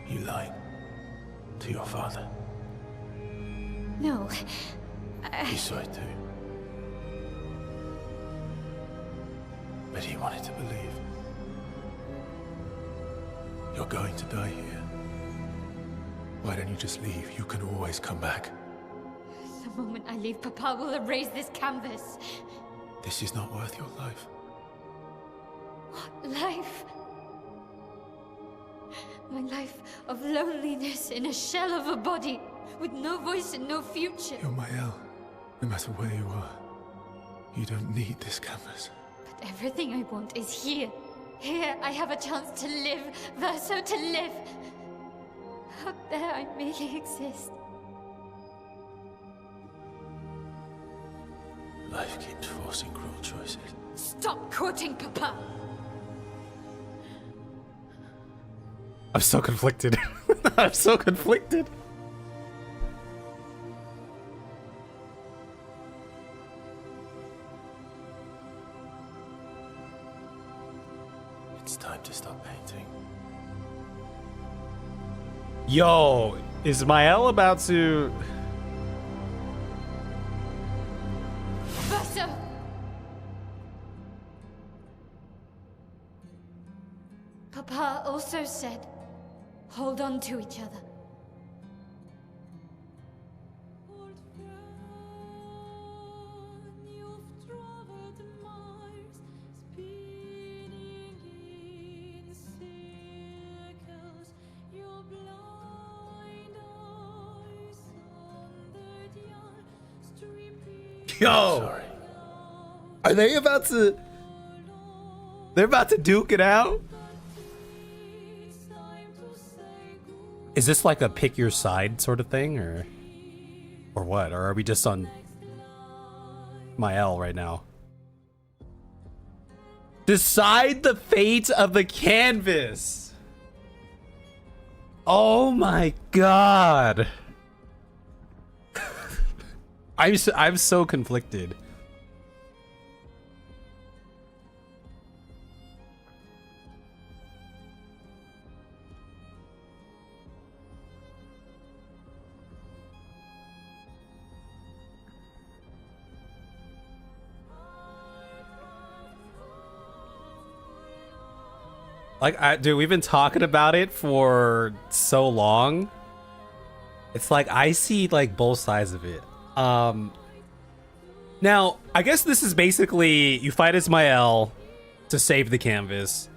[SPEAKER 2] You lied to your father.
[SPEAKER 4] No.
[SPEAKER 2] He saw it too. But he wanted to believe. You're going to die here. Why don't you just leave? You can always come back.
[SPEAKER 4] The moment I leave, Papa will erase this canvas.
[SPEAKER 2] This is not worth your life.
[SPEAKER 4] What life? My life of loneliness in a shell of a body, with no voice and no future.
[SPEAKER 2] You're my El. No matter where you are, you don't need this canvas.
[SPEAKER 4] But everything I want is here. Here I have a chance to live, Verso, to live. Out there I merely exist.
[SPEAKER 2] Life keeps forcing cruel choices.
[SPEAKER 4] Stop quoting Papa!
[SPEAKER 1] I'm so conflicted. I'm so conflicted.
[SPEAKER 2] It's time to stop painting.
[SPEAKER 1] Yo, is Mael about to...
[SPEAKER 4] Verso! Papa also said, hold on to each other.
[SPEAKER 1] Yo!
[SPEAKER 2] Sorry.
[SPEAKER 1] Are they about to... They're about to duke it out? Is this like a pick your side sort of thing, or what? Or are we just on Mael right now? Decide the fate of the canvas. Oh my god. I'm so conflicted. Like, dude, we've been talking about it for so long. It's like, I see, like, both sides of it. Now, I guess this is basically, you fight as Mael to save the canvas.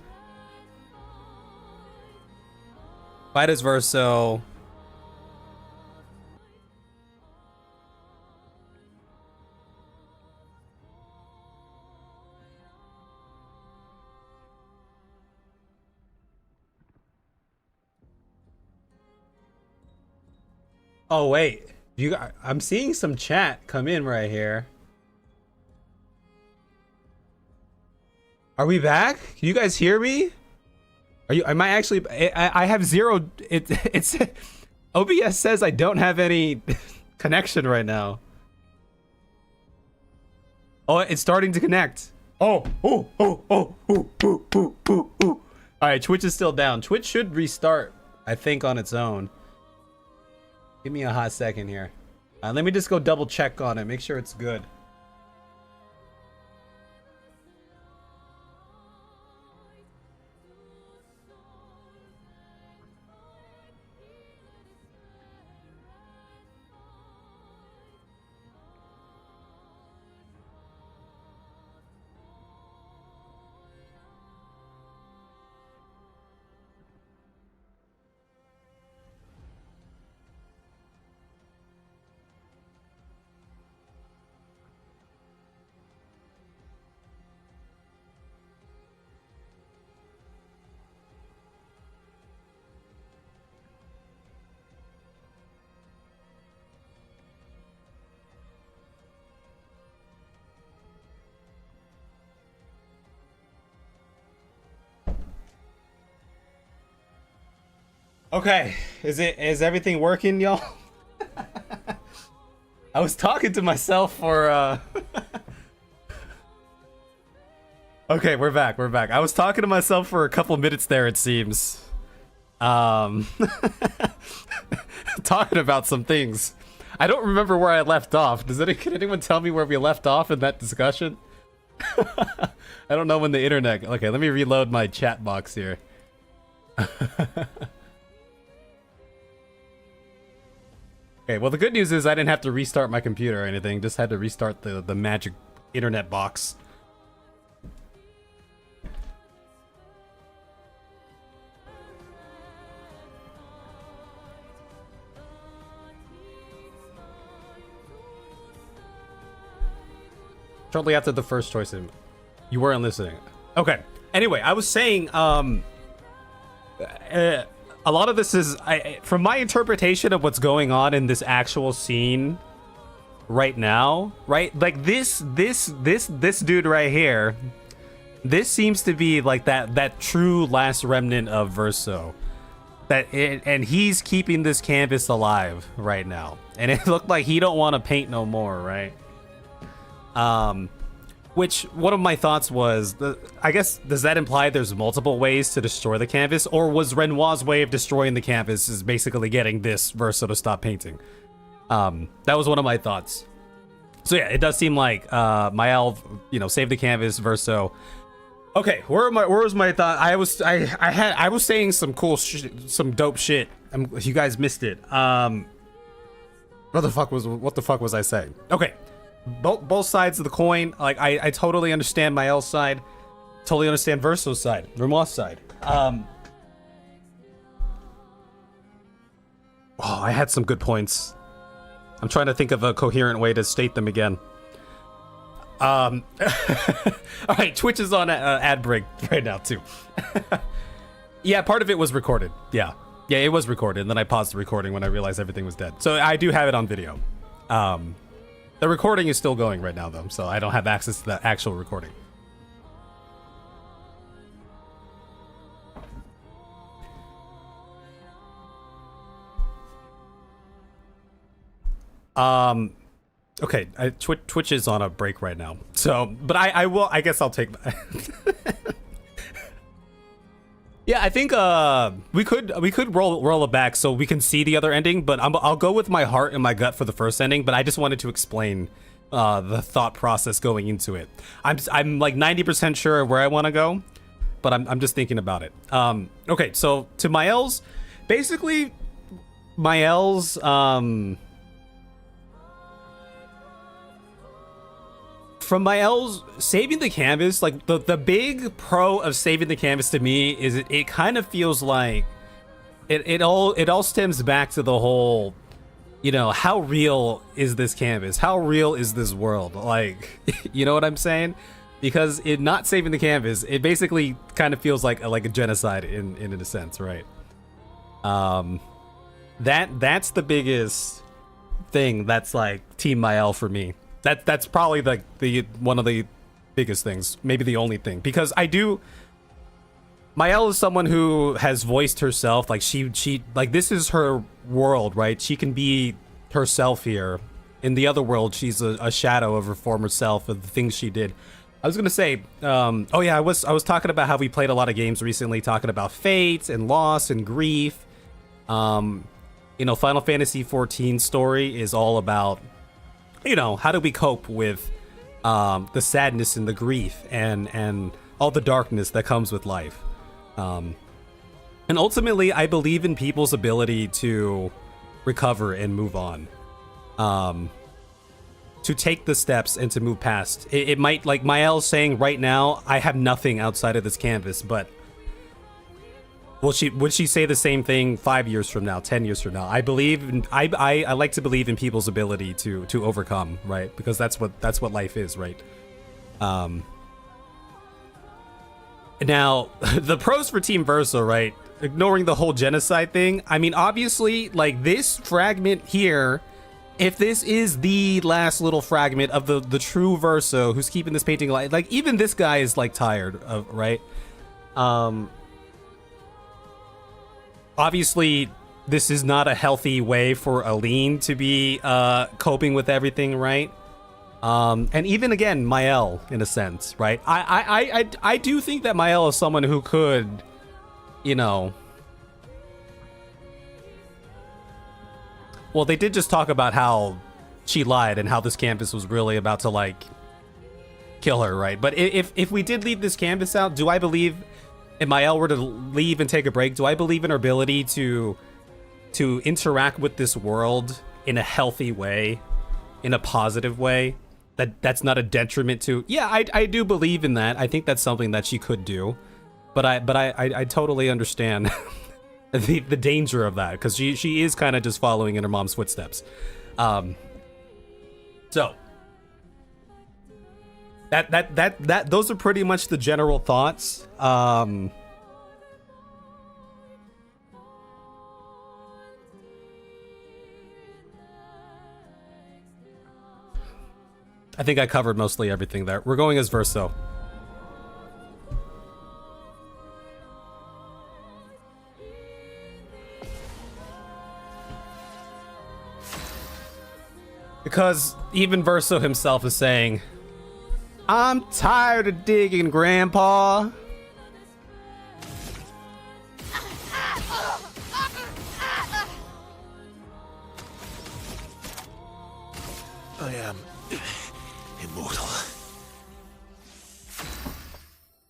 [SPEAKER 1] Fight as Verso. Oh wait, I'm seeing some chat come in right here. Are we back? Can you guys hear me? Am I actually? I have zero. It's OBS says I don't have any connection right now. Oh, it's starting to connect. Oh. All right, Twitch is still down. Twitch should restart, I think, on its own. Give me a hot second here. Let me just go double check on it. Make sure it's good. Okay, is everything working, y'all? I was talking to myself for Okay, we're back. I was talking to myself for a couple minutes there, it seems. Talking about some things. I don't remember where I left off. Can anyone tell me where we left off in that discussion? I don't know when the internet... Okay, let me reload my chat box here. Okay, well the good news is I didn't have to restart my computer or anything. Just had to restart the magic internet box. Shortly after the first choice, you weren't listening. Okay. Anyway, I was saying, a lot of this is, from my interpretation of what's going on in this actual scene right now, right? Like this dude right here, this seems to be like that true last remnant of Verso. And he's keeping this canvas alive right now. And it looked like he don't want to paint no more, right? Which one of my thoughts was, I guess, does that imply there's multiple ways to destroy the canvas? Or was Renoir's way of destroying the canvas is basically getting this Verso to stop painting? That was one of my thoughts. So yeah, it does seem like Mael, saved the canvas, Verso. Okay, where was my thought? I was saying some cool some dope shit. You guys missed it. What the fuck was I saying? Okay. Both sides of the coin. Like I totally understand Mael's side, totally understand Verso's side, Renoir's side. Oh, I had some good points. I'm trying to think of a coherent way to state them again. All right, Twitch is on ad break right now too. Yeah, part of it was recorded. Yeah, it was recorded. And then I paused the recording when I realized everything was dead. So I do have it on video. The recording is still going right now, though, so I don't have access to the actual recording. Okay, Twitch is on a break right now, so, but I guess I'll take Yeah, I think we could roll it back so we can see the other ending, but I'll go with my heart and my gut for the first ending. But I just wanted to explain the thought process going into it. I'm like 90% sure where I want to go, but I'm just thinking about it. Okay, so to Mael's, basically Mael's from Mael's saving the canvas, like the big pro of saving the canvas to me is it kind of feels like it all stems back to the whole, how real is this canvas? How real is this world? Like, you know what I'm saying? Because it not saving the canvas, it basically kind of feels like a genocide in a sense, right? That's the biggest thing that's like Team Mael for me. That's probably the one of the biggest things, maybe the only thing, because Mael is someone who has voiced herself, like she like this is her world, right? She can be herself here. In the other world, she's a shadow of her former self and the things she did. I was gonna say, oh yeah, I was talking about how we played a lot of games recently, talking about fate and loss and grief. Final Fantasy XIV story is all about, how do we cope with the sadness and the grief and all the darkness that comes with life. And ultimately, I believe in people's ability to recover and move on. To take the steps and to move past. It might, like Mael's saying right now, I have nothing outside of this canvas, but would she say the same thing 5 years from now, 10 years from now? I like to believe in people's ability to overcome, right? Because that's what life is, right? Now, the pros for Team Verso, right? Ignoring the whole genocide thing. I mean, obviously, like this fragment here, if this is the last little fragment of the true Verso who's keeping this painting alive, like even this guy is like tired of, right? obviously this is not a healthy way for Aline to be coping with everything, right? And even again, Mael, in a sense, right? I do think that Mael is someone who could, you know. Well, they did just talk about how she lied and how this campus was really about to like kill her, right? But if we did leave this campus out, do I believe if Mael were to leave and take a break, do I believe in her ability to interact with this world in a healthy way, in a positive way? That's not a detriment to. Yeah, I do believe in that. I think that's something that she could do, but I totally understand the danger of that, because she is kind of just following in her mom's footsteps. So that those are pretty much the general thoughts. I think I covered mostly everything there. We're going as Verso. Because even Verso himself is saying, I'm tired of digging, Grandpa.
[SPEAKER 2] I am immortal.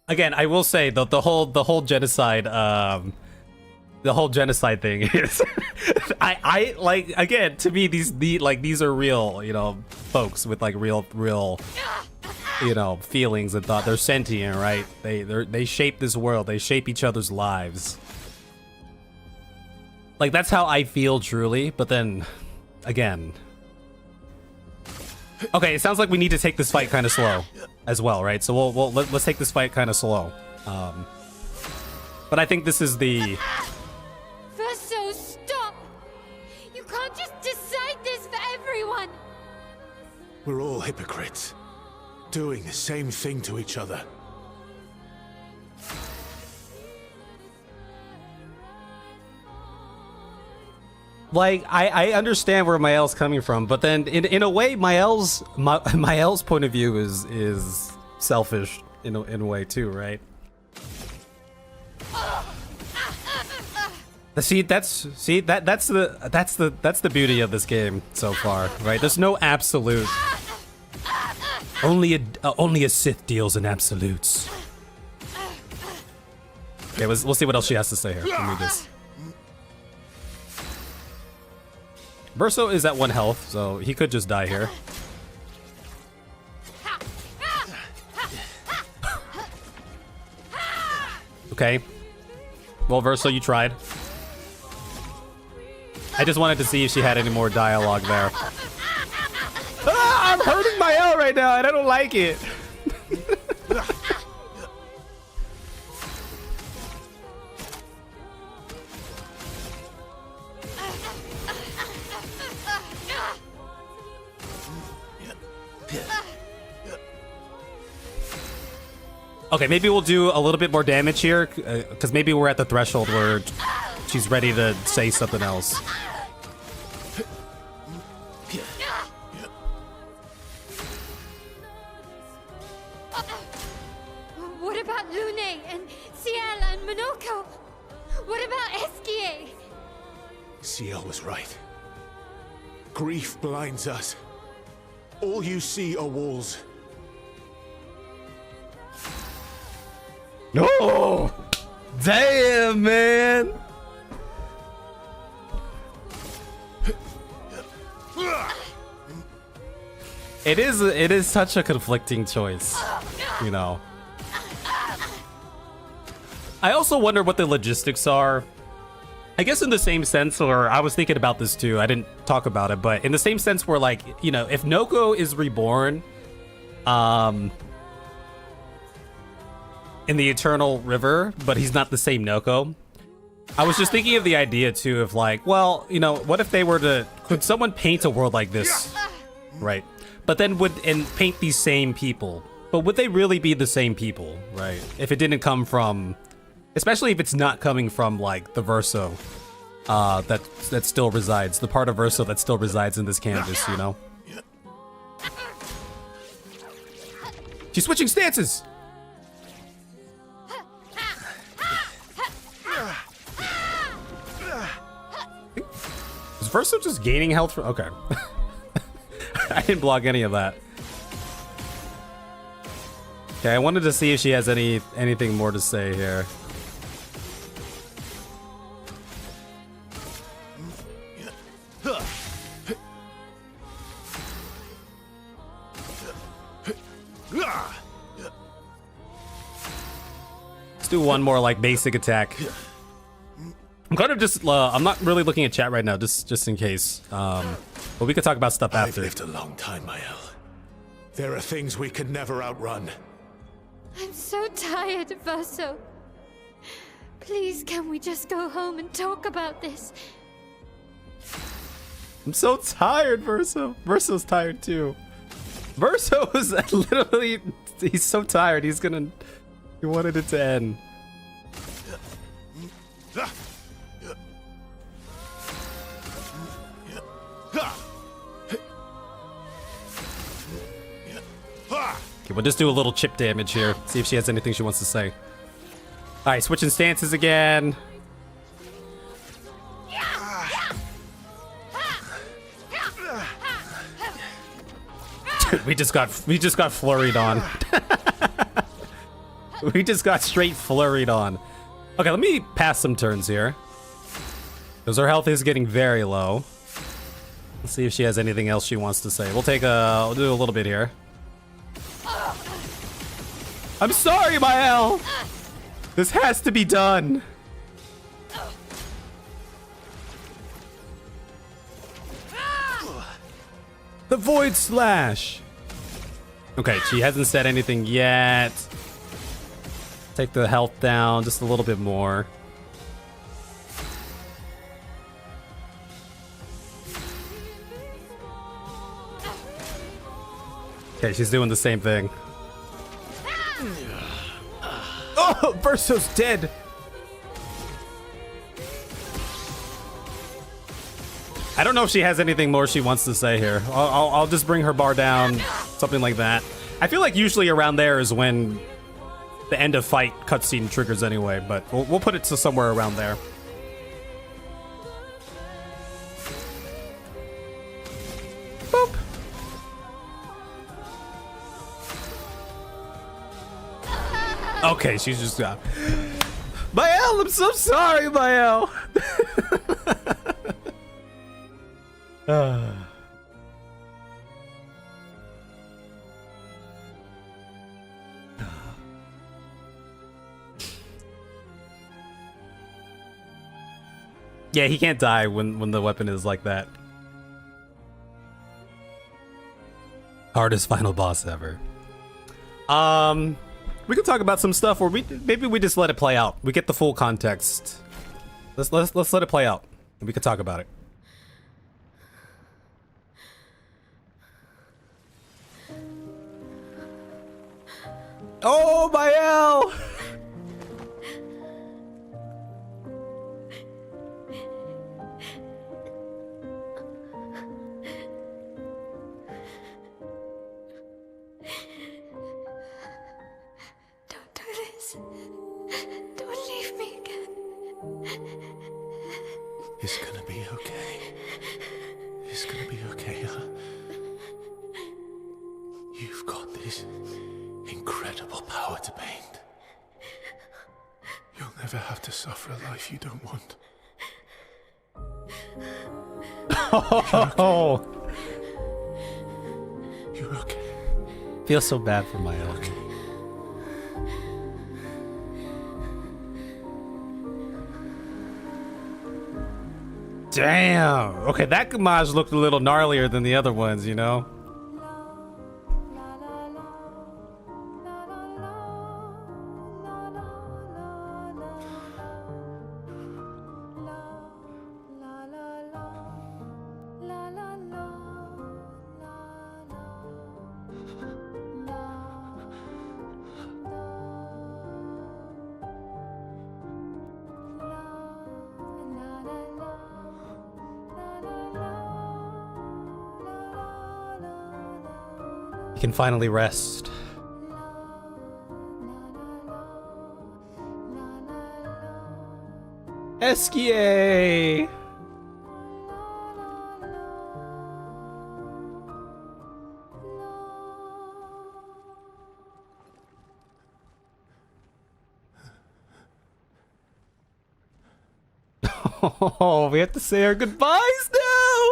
[SPEAKER 1] Again, I will say that the whole genocide thing is I like, again, to me these are real, you know, folks with like real you know, feelings and thought. They're sentient, right? They shape this world. They shape each other's lives. Like, that's how I feel truly, but then again, okay, it sounds like we need to take this fight kind of slow as well, right? So let's take this fight kind of slow. But I think this is the...
[SPEAKER 4] Verso, stop! You can't just decide this for everyone!
[SPEAKER 2] We're all hypocrites, doing the same thing to each other.
[SPEAKER 1] Like, I understand where Mael's coming from, but then in a way, Mael's point of view is selfish in a way too, right? That's the beauty of this game so far, right? There's no absolute. Only a Sith deals in absolutes. Okay, we'll see what else she has to say here. Let me just. Verso is at 1 health, so he could just die here. Okay. Well, Verso, you tried. I just wanted to see if she had any more dialogue there. Ah, I'm hurting my L right now, and I don't like it. Okay, maybe we'll do a little bit more damage here, because maybe we're at the threshold where she's ready to say something else.
[SPEAKER 4] What about Lune and Ciel and Monoko? What about Esquier?
[SPEAKER 2] Ciel was right. Grief blinds us. All you see are walls.
[SPEAKER 1] No! Damn, man! It is such a conflicting choice, you know. I also wonder what the logistics are. I guess in the same sense, or I was thinking about this too, I didn't talk about it, but in the same sense where, like, you know, if Noko is reborn, in the Eternal River, but he's not the same Noko. I was just thinking of the idea too of like, well, you know, what if they were to, could someone paint a world like this, right? But then paint these same people, but would they really be the same people, right? If it didn't come from Especially if it's not coming from, like, the Verso that still resides. The part of Verso that still resides in this canvas, you know? She's switching stances! Is Verso just gaining health from... Okay. I didn't block any of that. Okay, I wanted to see if she has anything more to say here. Let's do one more like basic attack. I'm kind of just I'm not really looking at chat right now, just in case. But we could talk about stuff after.
[SPEAKER 2] I've lived a long time, Mael. There are things we could never outrun.
[SPEAKER 4] I'm so tired, Verso. Please, can we just go home and talk about this?
[SPEAKER 1] I'm so tired, Verso. Verso's tired too. Verso is literally, he's so tired. He wanted it to end. Okay, we'll just do a little chip damage here. See if she has anything she wants to say. All right, switching stances again. Dude, we just got flurried on. We just got straight flurried on. Okay, let me pass some turns here, because her health is getting very low. Let's see if she has anything else she wants to say. We'll do a little bit here. I'm sorry, Mael. This has to be done. The Void Slash. Okay, she hasn't said anything yet. Take the health down just a little bit more. Okay, she's doing the same thing. Oh, Verso's dead. I don't know if she has anything more she wants to say here. I'll just bring her bar down, something like that. I feel like usually around there is when the end of fight cutscene triggers anyway, but we'll put it to somewhere around there. Boop. Okay, she's just got... Mael, I'm so sorry, Mael. Yeah, he can't die when the weapon is like that. Hardest final boss ever. We can talk about some stuff where maybe we just let it play out. We get the full context. Let's let it play out, and we can talk about it. Oh, Mael!
[SPEAKER 4] Don't do this. Don't leave me again.
[SPEAKER 2] It's gonna be okay. It's gonna be okay, huh? You've got this incredible power to paint. You'll never have to suffer a life you don't want.
[SPEAKER 1] Oh,
[SPEAKER 2] You're okay.
[SPEAKER 1] feels so bad for Mael.
[SPEAKER 2] Okay.
[SPEAKER 1] Damn. Okay, that Gamage looked a little gnarlier than the other ones, you know? Can finally rest. Esquier! Oh, we have to say our goodbyes now!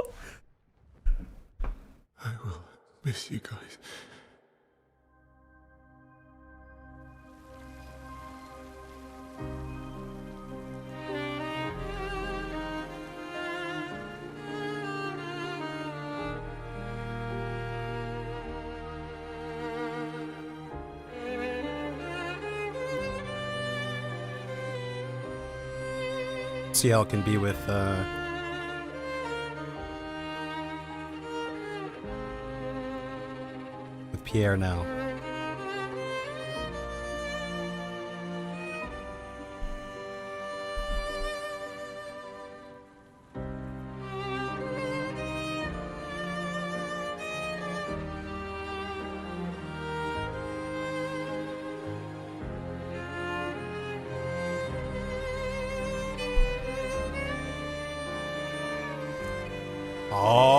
[SPEAKER 2] I will miss you guys.
[SPEAKER 1] CL can be with Pierre now.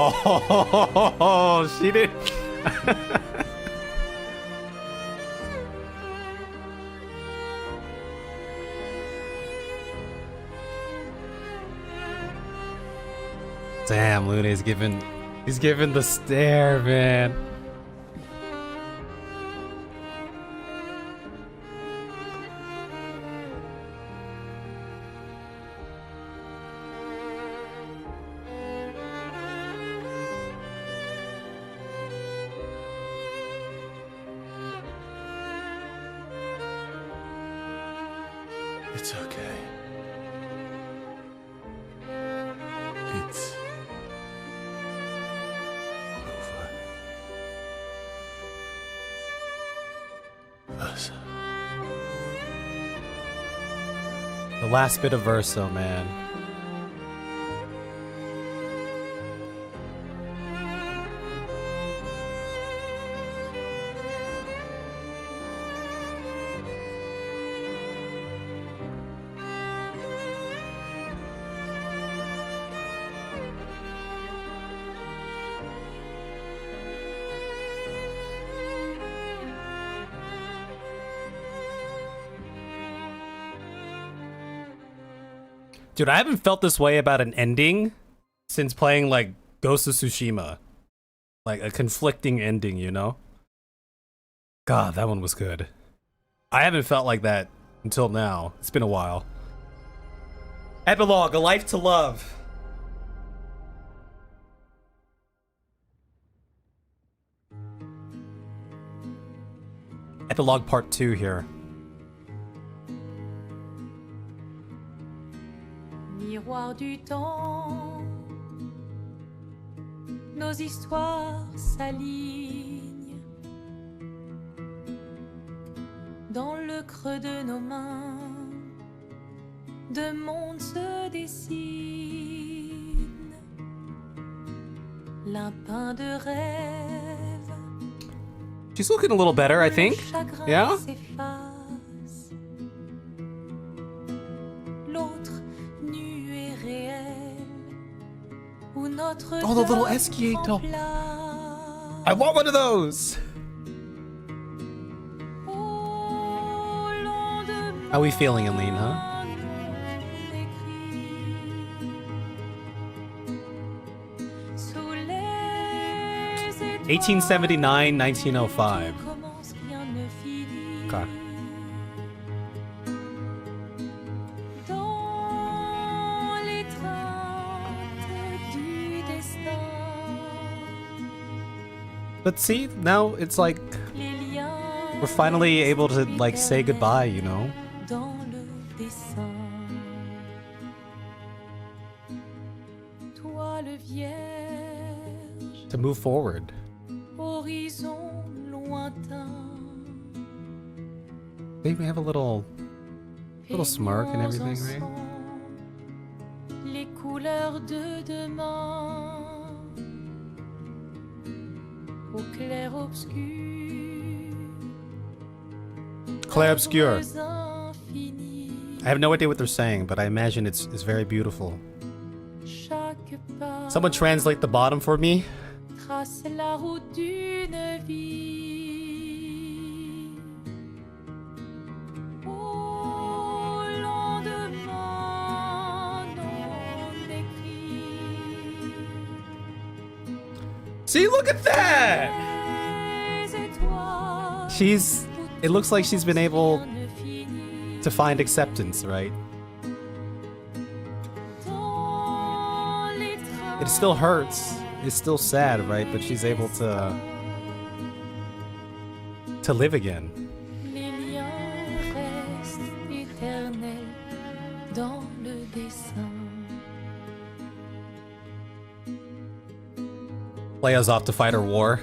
[SPEAKER 1] Oh, she did. Damn, Luna's he's giving the stare, man.
[SPEAKER 2] It's okay. It's over. Versa.
[SPEAKER 1] The last bit of Verso, man. Dude, I haven't felt this way about an ending since playing, like, Ghost of Tsushima. Like, a conflicting ending, you know? God, that one was good. I haven't felt like that until now. It's been a while. Epilogue, A Life to Love. Epilogue Part 2 here.
[SPEAKER 11] Miroir du temps, nos histoires s'alignent. Dans le creux de nos mains, deux mondes se dessinent. L'un peint de rêve.
[SPEAKER 1] She's looking a little better, I think. Yeah? Oh, the little Esquier doll. I want one of those. How are we feeling, Aline, huh? (1879, 1905). Okay. But see, now it's like we're finally able to like say goodbye, you know? To move forward. They have a little smirk and everything, right?
[SPEAKER 11] au clair obscur.
[SPEAKER 1] Clair Obscur.
[SPEAKER 11] Œuvres infinies.
[SPEAKER 1] I have no idea what they're saying, but I imagine it's very beautiful.
[SPEAKER 11] Chaque pas
[SPEAKER 1] Someone translate the bottom for me.
[SPEAKER 11] trace la route d'une vie. Au lendemain non écrit.
[SPEAKER 1] See, look at that!
[SPEAKER 11] Les étoiles
[SPEAKER 1] It looks like she's been able to find acceptance, right?
[SPEAKER 11] dans les
[SPEAKER 1] It still hurts. It's still sad, right? But she's able to live again.
[SPEAKER 11] Les liens restent éternels dans le dessin.
[SPEAKER 1] Leia's off to fight her war.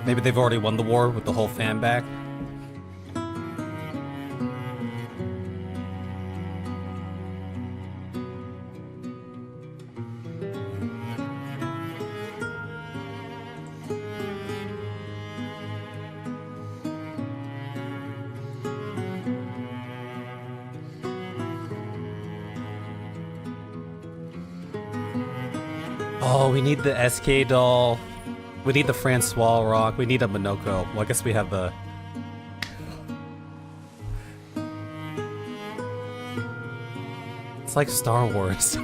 [SPEAKER 1] Maybe they've already won the war with the whole fam back. Oh, we need the SK doll. We need the Francois rock. We need a Monoko. Well, I guess we have the... It's like Star Wars.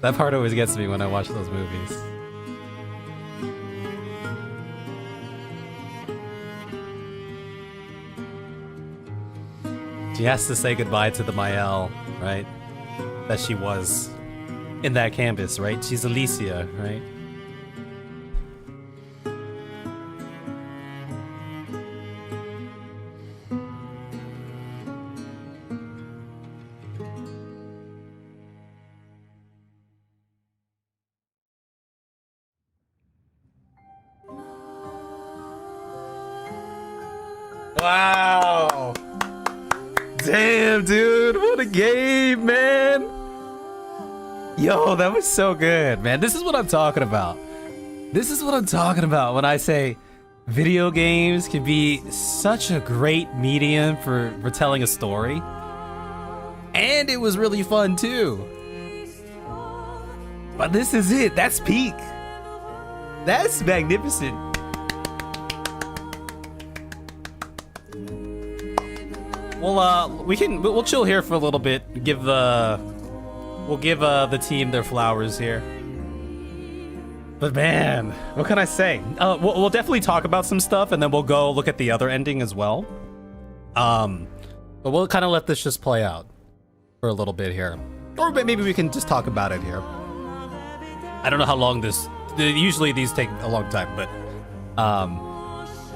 [SPEAKER 1] That part always gets me when I watch those movies. She has to say goodbye to the Mael, right? That she was in that canvas, right? She's Alicia, right? Wow! Damn, dude, what a game, man! Yo, that was so good, man. This is what I'm talking about. This is what I'm talking about when I say video games can be such a great medium for telling a story. And it was really fun, too. But this is it. That's peak. That's magnificent. We'll chill here for a little bit. We'll give the team their flowers here. But man, what can I say? We'll definitely talk about some stuff, and then we'll go look at the other ending as well. But we'll kind of let this just play out for a little bit here, or maybe we can just talk about it here. I don't know how long this. Usually these take a long time, but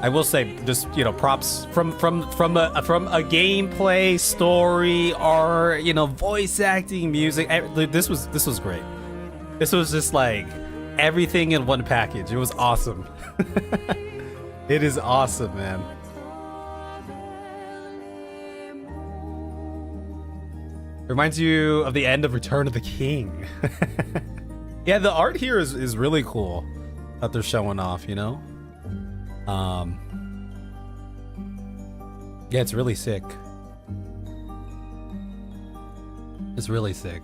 [SPEAKER 1] I will say, just, you know, props from a gameplay, story, art, you know, voice acting, music. This was great. This was just like everything in one package. It was awesome. It is awesome, man. Reminds you of the end of Return of the King. Yeah, the art here is really cool that they're showing off, you know? Yeah, it's really sick. It's really sick.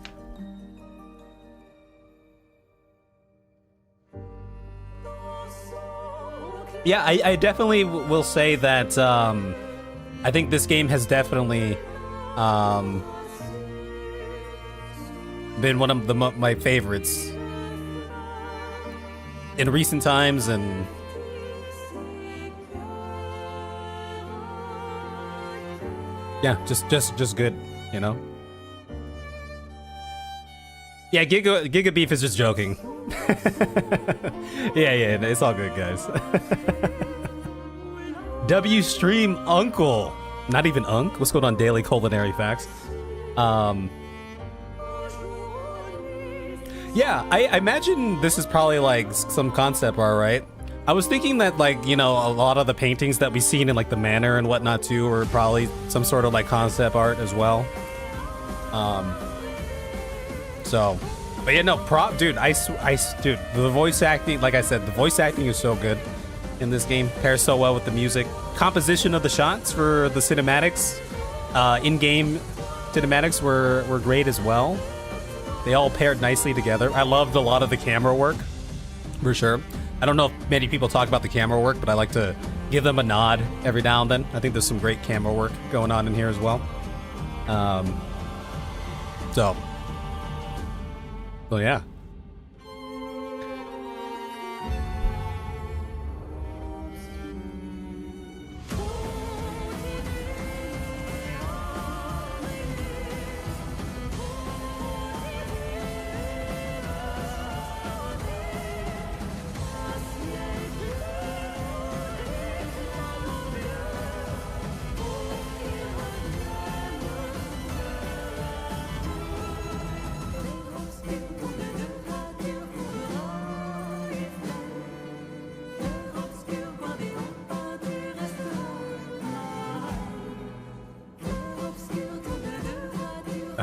[SPEAKER 1] Yeah, I definitely will say that I think this game has definitely been one of my favorites in recent times, and yeah, just good, you know. Yeah, Giga Beef is just joking. yeah, it's all good, guys. W Stream Uncle, not even Unk. What's going on, Daily Culinary Facts? Yeah, I imagine this is probably like some concept art, right? I was thinking that, like, you know, a lot of the paintings that we've seen in like the manor and whatnot too are probably some sort of like concept art as well. So But yeah, no, dude, dude, the voice acting, like I said, the voice acting is so good in this game. Pairs so well with the music. Composition of the shots for the cinematics, in-game cinematics were great as well. They all paired nicely together. I loved a lot of the camera work, for sure. I don't know if many people talk about the camera work, but I like to give them a nod every now and then. I think there's some great camera work going on in here as well. So yeah.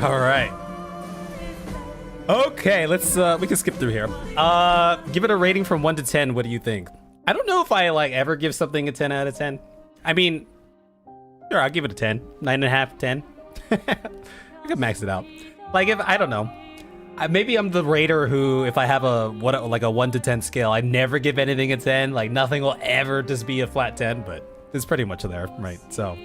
[SPEAKER 1] All right. Okay, let's we can skip through here. Give it a rating from 1 to 10. What do you think? I don't know if I like ever give something a 10 out of 10. I mean, sure, I'll give it a 10. 9.5, 10. I could max it out. Like, if I don't know. Maybe I'm the rater who, if I have a 1 to 10 scale, I never give anything a 10. Like, nothing will ever just be a flat 10, but it's pretty much there, right? So,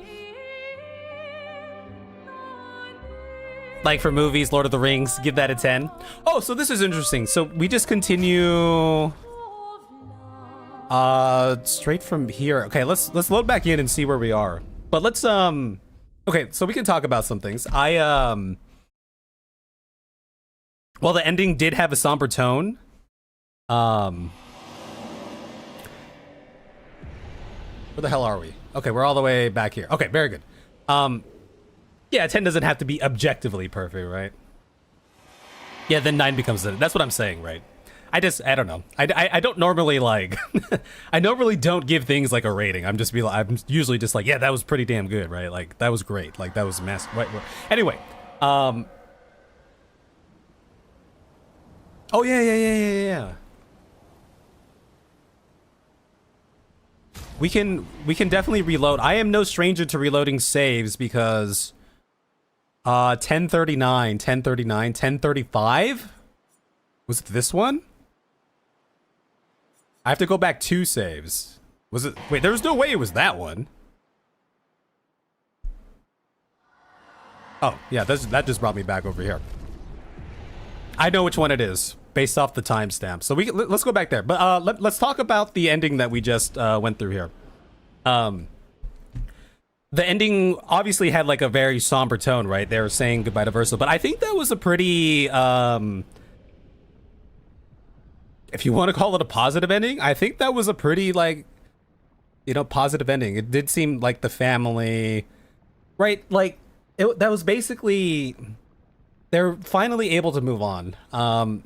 [SPEAKER 1] like for movies, Lord of the Rings, give that a 10. Oh, so this is interesting. So we just continue straight from here. Okay, let's load back in and see where we are. But let's okay, so we can talk about some things. Well, the ending did have a somber tone. Where the hell are we? Okay, we're all the way back here. Okay, very good. Yeah, 10 doesn't have to be objectively perfect, right? Yeah, then 9 becomes that's what I'm saying, right? I don't know. I don't normally like I normally don't give things like a rating. I'm usually just like, yeah, that was pretty damn good, right? Like that was great. Like that was mess. Right. Anyway, oh yeah. We can definitely reload. I am no stranger to reloading saves because 1039, 1035? Was it this one? I have to go back 2 saves. Was it? Wait, there was no way it was that one. Oh, yeah, that just brought me back over here. I know which one it is based off the timestamp. So let's go back there. But let's talk about the ending that we just went through here. The ending obviously had like a very somber tone, right? They were saying goodbye to Verso, but I think that was a pretty, if you want to call it a positive ending, I think that was a pretty like, positive ending. It did seem like the family, right? Like that was basically, they're finally able to move on. When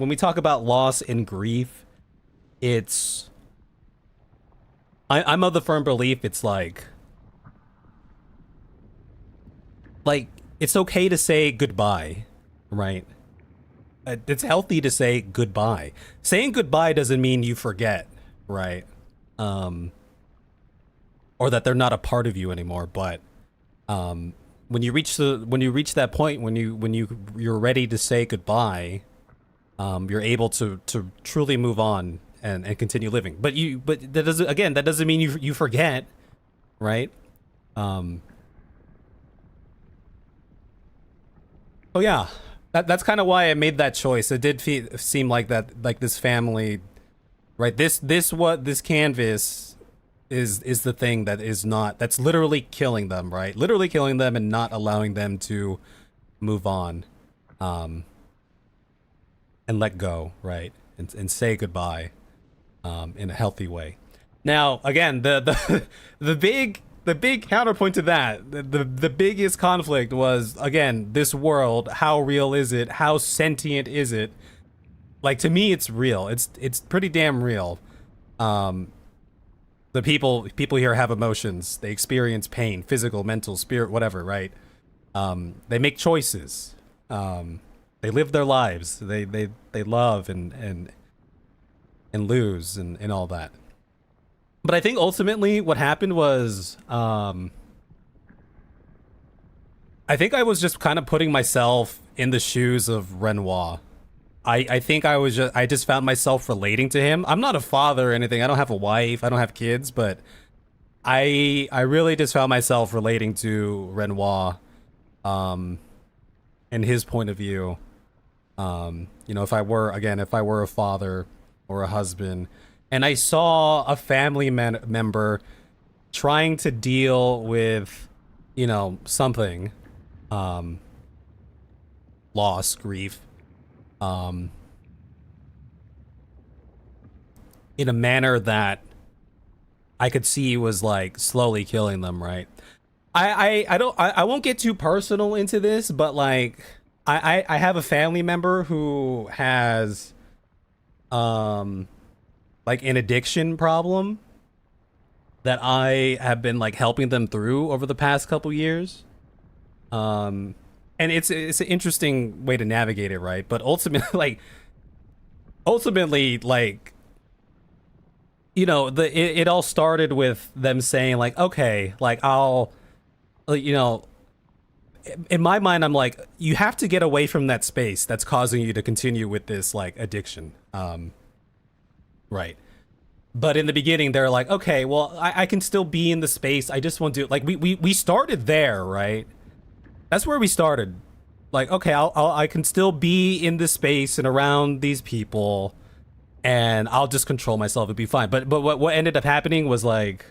[SPEAKER 1] we talk about loss and grief, I'm of the firm belief it's like it's okay to say goodbye, right? It's healthy to say goodbye. Saying goodbye doesn't mean you forget, right? Or that they're not a part of you anymore. But when you reach that point, when you're ready to say goodbye, you're able to truly move on and continue living. But that doesn't mean you forget, right? Oh yeah, that's kind of why I made that choice. It did seem like that, like this family, right? This canvas is the thing that's literally killing them, right? Literally killing them and not allowing them to move on, and let go, right? And say goodbye. In a healthy way. Now, again, the big counterpoint to that, the biggest conflict was, again, this world. How real is it? How sentient is it? Like, to me, it's real. It's pretty damn real. The people here have emotions. They experience pain, physical, mental, spirit, whatever, right? They make choices. They live their lives. They love and lose and all that. But I think ultimately what happened was, I think I was just kind of putting myself in the shoes of Renoir. I think I just found myself relating to him. I'm not a father or anything. I don't have a wife. I don't have kids, but I really just found myself relating to Renoir, and his point of view. You know, if I were a father or a husband, and I saw a family member trying to deal with, you know, something, loss, grief, in a manner that I could see was like slowly killing them, right? I won't get too personal into this, but like I have a family member who has like an addiction problem that I have been like helping them through over the past couple years. And it's an interesting way to navigate it, right? But ultimately, like, you know, it all started with them saying like, okay, like you know, in my mind, I'm like, you have to get away from that space that's causing you to continue with this like addiction. Right. But in the beginning, they're like, okay, well, I can still be in the space. I just won't do it. Like we started there, right? That's where we started. Like, okay, I can still be in this space and around these people, and I'll just control myself and be fine. But what ended up happening was like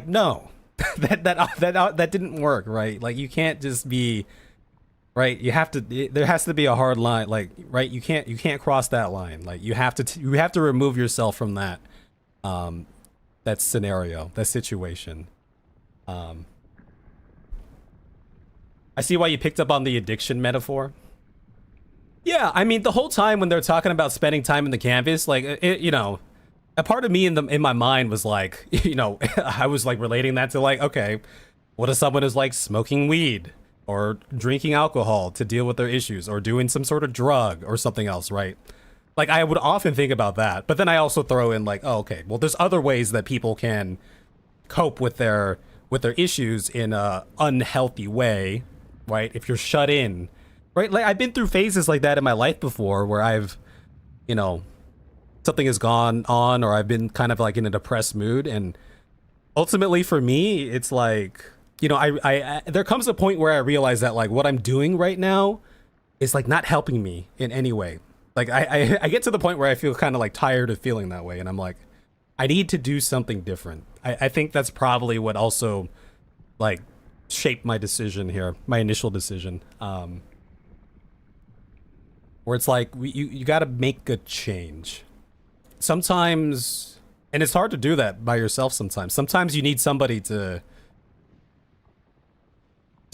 [SPEAKER 1] no, that didn't work, right? Like you can't just be, right? You have to. There has to be a hard line, like, right? You can't cross that line. Like you have to remove yourself from that scenario, that situation. I see why you picked up on the addiction metaphor. Yeah, I mean, the whole time when they're talking about spending time in the canvas, like, you know, a part of me in my mind was like, you know, I was like relating that to like, okay, what if someone is like smoking weed or drinking alcohol to deal with their issues or doing some sort of drug or something else, right? Like, I would often think about that, but then I also throw in like, oh, okay, well, there's other ways that people can cope with their issues in a unhealthy way, right? If you're shut in, right? Like I've been through phases like that in my life before where I've, you know, something has gone on or I've been kind of like in a depressed mood. And ultimately for me, it's like, you know, I there comes a point where I realize that like what I'm doing right now is like not helping me in any way. Like I get to the point where I feel kind of like tired of feeling that way. And I'm like, I need to do something different. I think that's probably what also like shaped my decision here, my initial decision. Where it's like you got to make a change. Sometimes, and it's hard to do that by yourself sometimes. Sometimes you need somebody to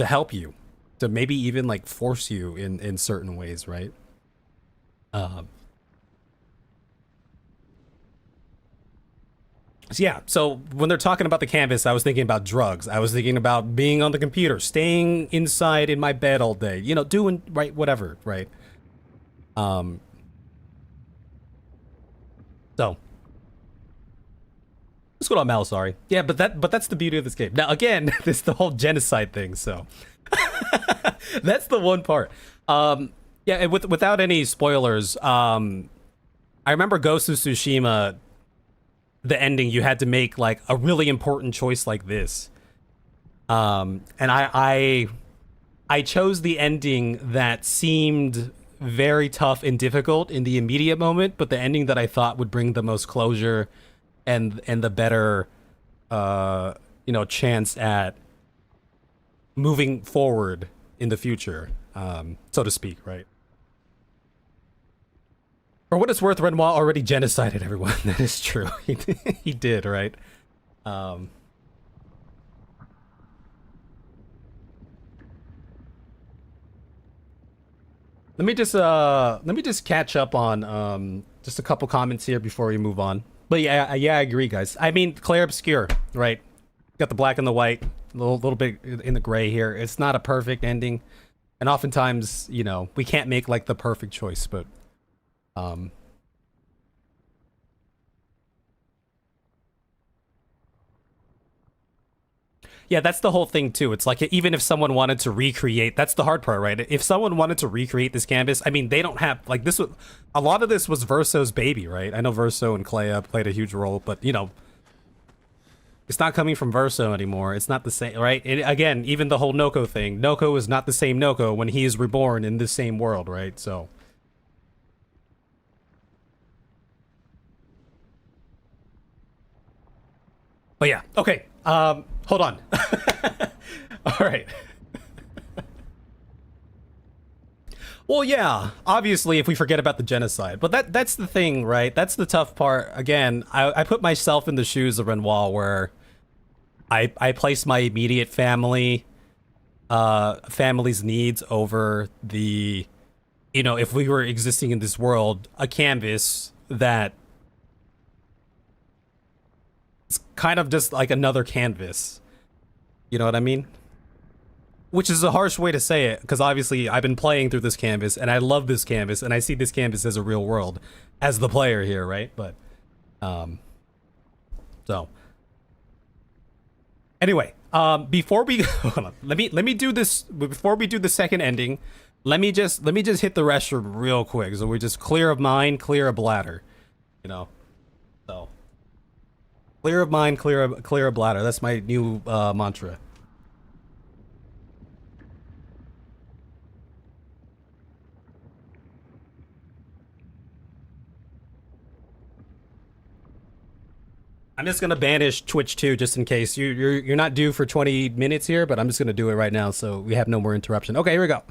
[SPEAKER 1] help you, to maybe even like force you in certain ways, right? So yeah, so when they're talking about the canvas, I was thinking about drugs. I was thinking about being on the computer, staying inside in my bed all day, you know, doing right, whatever, right? So let's go to Malasari. Yeah, but that's the beauty of this game. Now again, this the whole genocide thing, so that's the one part. Yeah, and without any spoilers, I remember Ghost of Tsushima, the ending, you had to make like a really important choice like this. And I chose the ending that seemed very tough and difficult in the immediate moment, but the ending that I thought would bring the most closure and the better you know, chance at moving forward in the future, so to speak, right? For what it's worth, Renoir already genocided everyone. That is true. He did, right? Let me just catch up on just a couple comments here before we move on. But yeah, I agree, guys. I mean, Clair Obscur, right? Got the black and the white, a little bit in the gray here. It's not a perfect ending. And oftentimes, you know, we can't make like the perfect choice, but yeah, that's the whole thing too. It's like even if someone wanted to recreate, that's the hard part, right? If someone wanted to recreate this canvas, I mean, they don't have like this was a lot of this was Verso's baby, right? I know Verso and Clair played a huge role, but you know, it's not coming from Verso anymore. It's not the same, right? And again, even the whole Noko thing, Noko is not the same Noko when he is reborn in this same world, right? So. But yeah, okay. Hold on. All right. Well, yeah, obviously if we forget about the genocide, but that's the thing, right? That's the tough part. Again, I put myself in the shoes of Renoir where I place my immediate family's needs over the, you know, if we were existing in this world, a canvas that it's kind of just like another canvas. You know what I mean? Which is a harsh way to say it, because obviously I've been playing through this canvas, and I love this canvas, and I see this canvas as a real world, as the player here, right? But, so. Anyway, before we hold on, let me do this before we do the second ending. Let me just hit the restroom real quick, so we're just clear of mind, clear of bladder, you know. So. Clear of mind, clear of bladder. That's my new mantra. I'm just gonna banish Twitch 2 just in case you're not due for 20 minutes here, but I'm just gonna do it right now so we have no more interruption. Okay, here we go.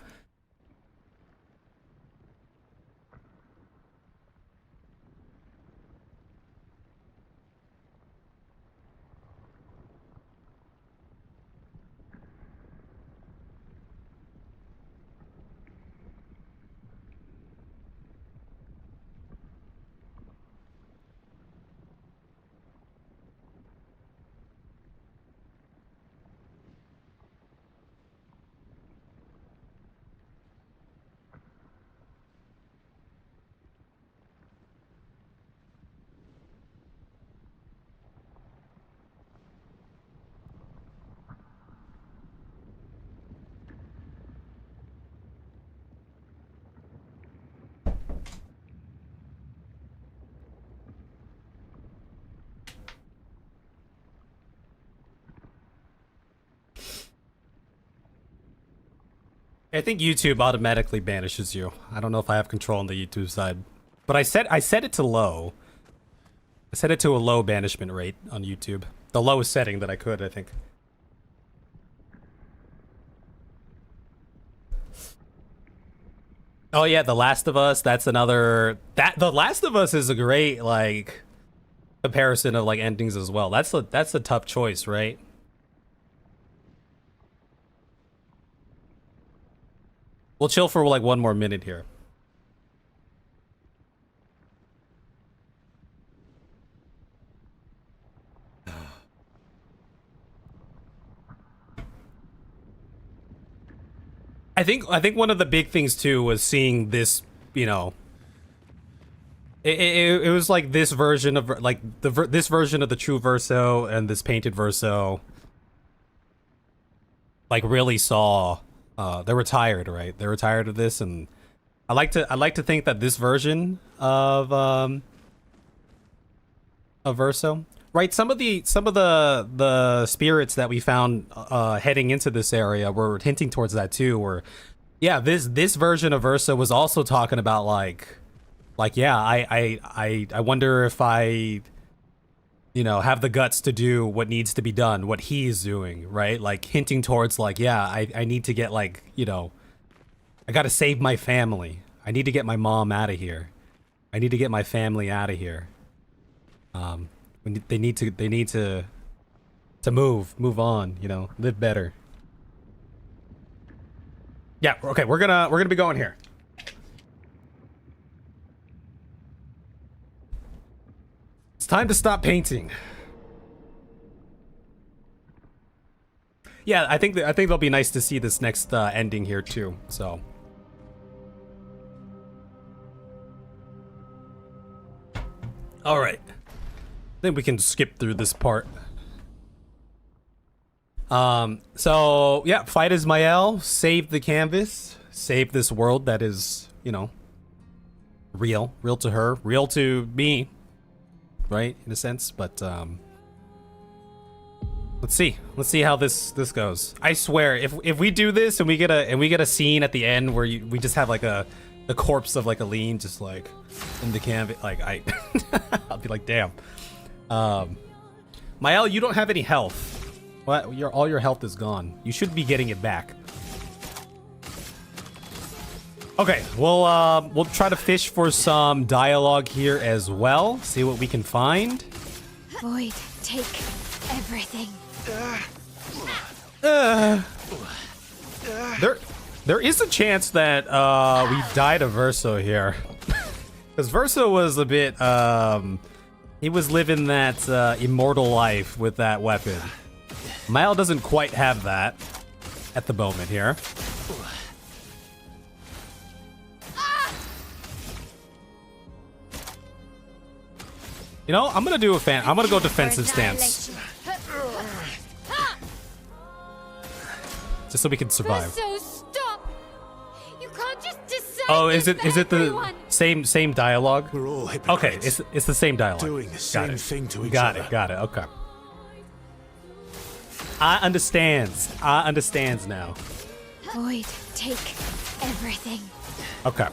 [SPEAKER 1] I think YouTube automatically banishes you. I don't know if I have control on the YouTube side, but I set it to low. I set it to a low banishment rate on YouTube. The lowest setting that I could, I think. Oh yeah, The Last of Us, that's another The Last of Us is a great like comparison of like endings as well. That's a tough choice, right? We'll chill for like one more minute here. I think one of the big things too was seeing this, you know, it was like this version of like this version of the true Verso and this painted Verso like really saw they were tired, right? They were tired of this, and I like to think that this version of Verso, right? Some of the spirits that we found heading into this area were hinting towards that too. Where, yeah, this version of Verso was also talking about like yeah, I wonder if I, you know, have the guts to do what needs to be done, what he's doing, right? Like hinting towards like, yeah, I need to get like, you know, I got to save my family. I need to get my mom out of here. I need to get my family out of here. They need to move on, you know, live better. Yeah, okay, we're gonna be going here. It's time to stop painting. Yeah, I think it'll be nice to see this next ending here too. So. All right. I think we can skip through this part. So yeah, fight Ismael, save the canvas, save this world that is, you know, real to her, real to me, right, in a sense. But let's see how this goes. I swear, if we do this and we get a scene at the end where we just have like the corpse of like Aline just like in the canvas, like I'll be like, damn. Mael, you don't have any health. What? All your health is gone. You should be getting it back. Okay, we'll try to fish for some dialogue here as well. See what we can find.
[SPEAKER 4] Void, take everything.
[SPEAKER 1] There is a chance that we die to Verso here, because Verso was a bit he was living that immortal life with that weapon. Mael doesn't quite have that at the moment here. You know, I'm gonna go defensive stance, just so we can survive.
[SPEAKER 4] So stop! You can't just decide.
[SPEAKER 1] Oh, is it the same dialogue?
[SPEAKER 2] We're all hypocrites.
[SPEAKER 1] Okay, it's the same dialogue.
[SPEAKER 2] Doing the same thing to each
[SPEAKER 1] Got
[SPEAKER 2] other.
[SPEAKER 1] it. Got it. Okay. I understands now.
[SPEAKER 4] Void, take everything.
[SPEAKER 1] Okay.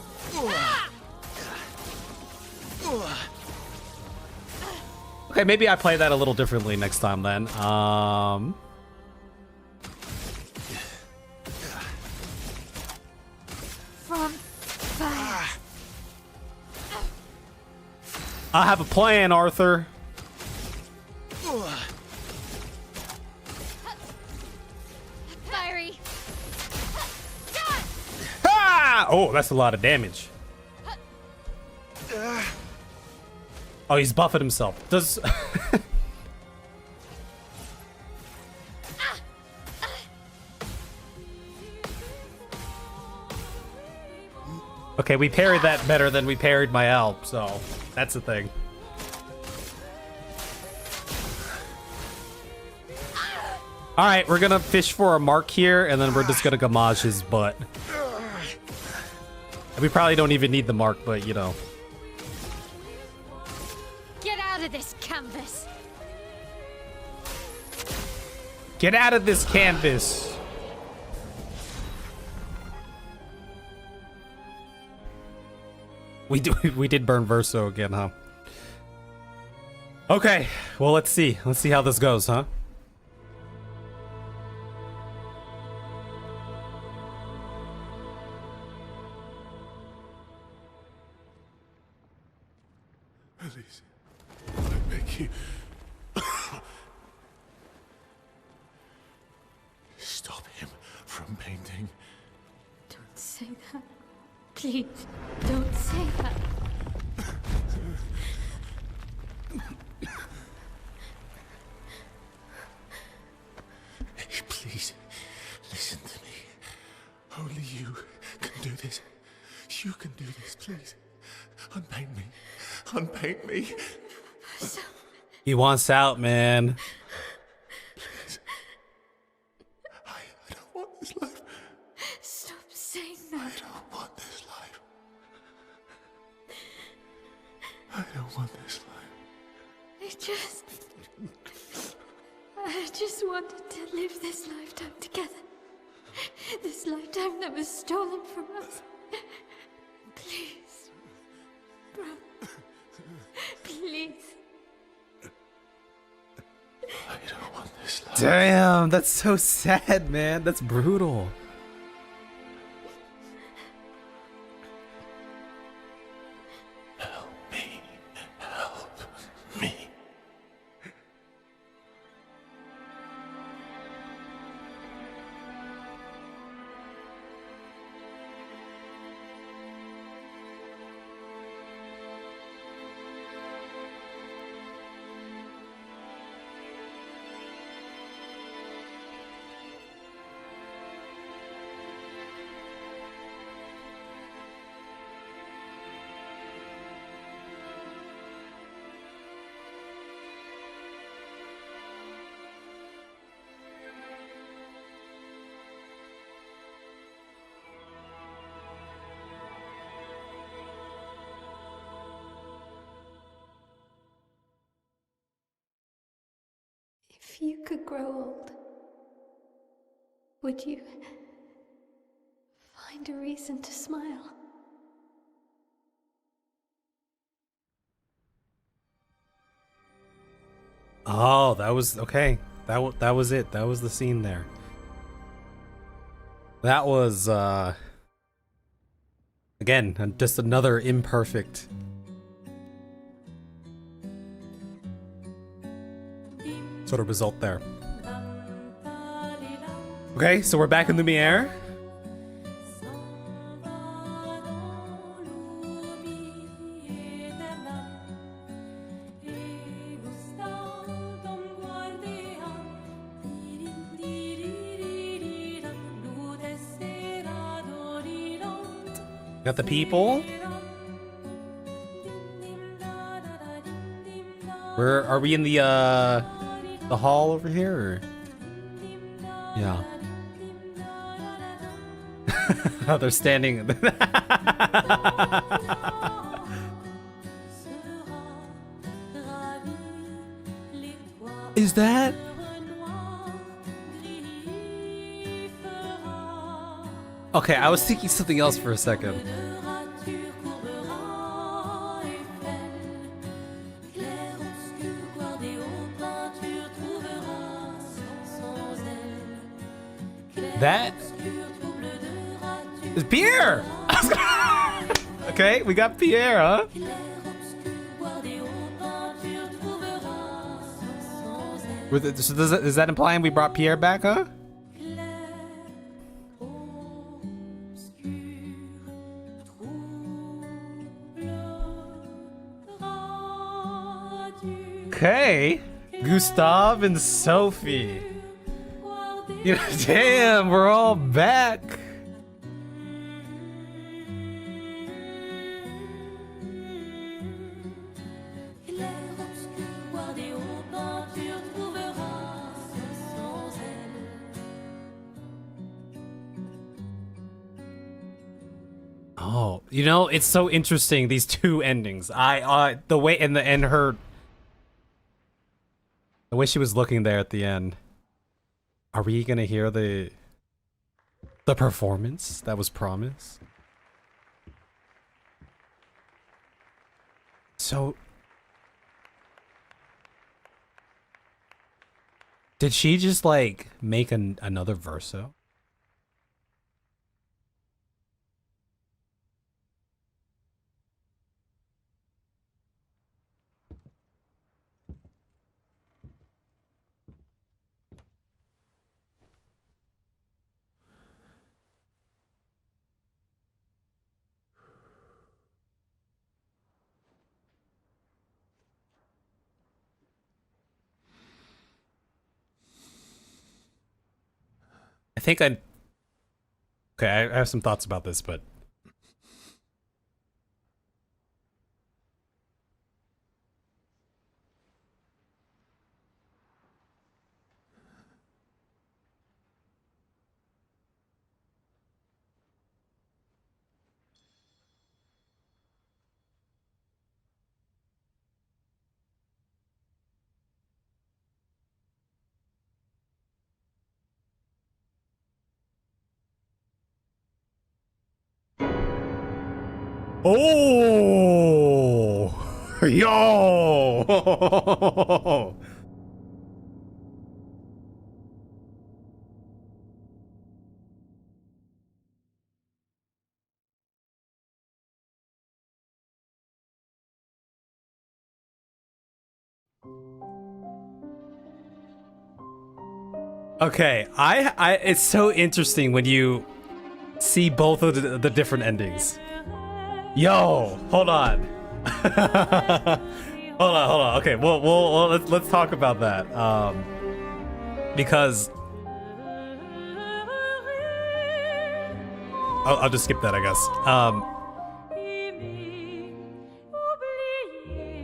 [SPEAKER 1] Okay, maybe I play that a little differently next time then.
[SPEAKER 4] From fire.
[SPEAKER 1] I have a plan, Arthur.
[SPEAKER 4] Fiery.
[SPEAKER 1] Ah! Oh, that's a lot of damage. Oh, he's buffing himself. Does Okay, we parried that better than we parried my Alp, so that's the thing. All right, we're gonna fish for a mark here, and then we're just gonna gamage his butt. We probably don't even need the mark, but you know.
[SPEAKER 4] Get out of this canvas.
[SPEAKER 1] Get out of this canvas. We did burn Verso again, huh? Okay, well let's see how this goes, huh?
[SPEAKER 2] Please, I beg you. Stop him from painting.
[SPEAKER 4] Don't say that. Please, don't say that.
[SPEAKER 2] Hey, please, listen to me. Only you can do this. You can do this, please. Unpaint me. Unpaint me.
[SPEAKER 1] He wants out, man.
[SPEAKER 2] Please. I don't want this life.
[SPEAKER 4] Stop saying that.
[SPEAKER 2] I don't want this life. I don't want this life.
[SPEAKER 4] I just wanted to live this lifetime together. This lifetime that was stolen from us. Please. Bro. Please.
[SPEAKER 2] I don't want this life.
[SPEAKER 1] Damn, that's so sad, man. That's brutal.
[SPEAKER 2] Help me. Help me.
[SPEAKER 4] If you could grow old, would you find a reason to smile?
[SPEAKER 1] Oh, that was okay. That was it. That was the scene there. That was again just another imperfect sort of result there. Okay, so we're back in Lumiere. Got the people. Where are we in the hall over here? Or? Yeah. They're standing. Is that? Okay, I was thinking something else for a second. That is Pierre! Okay, we got Pierre, huh? So does that implying we brought Pierre back, huh? Okay, Gustav and Sophie. You know, damn, we're all back. Oh, you know, it's so interesting, these two endings. The way the way she was looking there at the end. Are we gonna hear the performance that was promised? So did she just like make another verso? Okay, I have some thoughts about this, but oh, yo. Okay, it's so interesting when you see both of the different endings. Yo, hold on. hold on. Okay, well let's talk about that. Because I'll just skip that, I guess.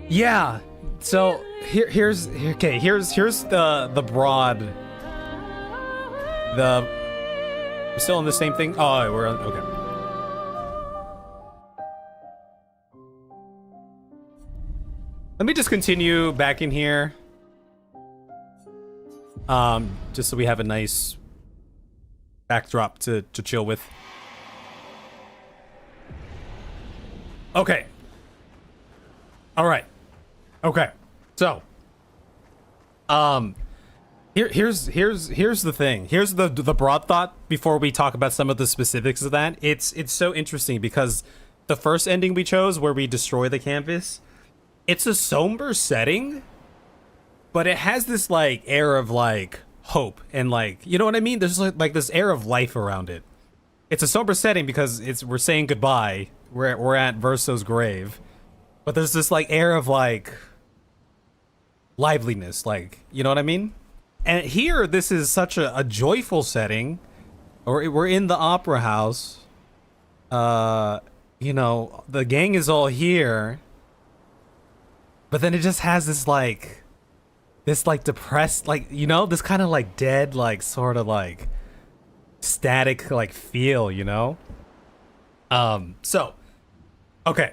[SPEAKER 1] Yeah. So here's the broad. We're still on the same thing. Oh, we're on. Okay. Let me just continue back in here. Just so we have a nice backdrop to chill with. Okay. All right. Okay. So, here's the thing. Here's the broad thought before we talk about some of the specifics of that. It's so interesting because the first ending we chose, where we destroy the canvas, it's a somber setting, but it has this like air of like hope and like, you know what I mean? There's like this air of life around it. It's a somber setting because we're saying goodbye. We're at Verso's grave, but there's this like air of like liveliness, like, you know what I mean? And here, this is such a joyful setting, or we're in the opera house. You know, the gang is all here, but then it just has this like depressed, like, you know, this kind of like dead, like sort of like static like feel, you know? So, okay.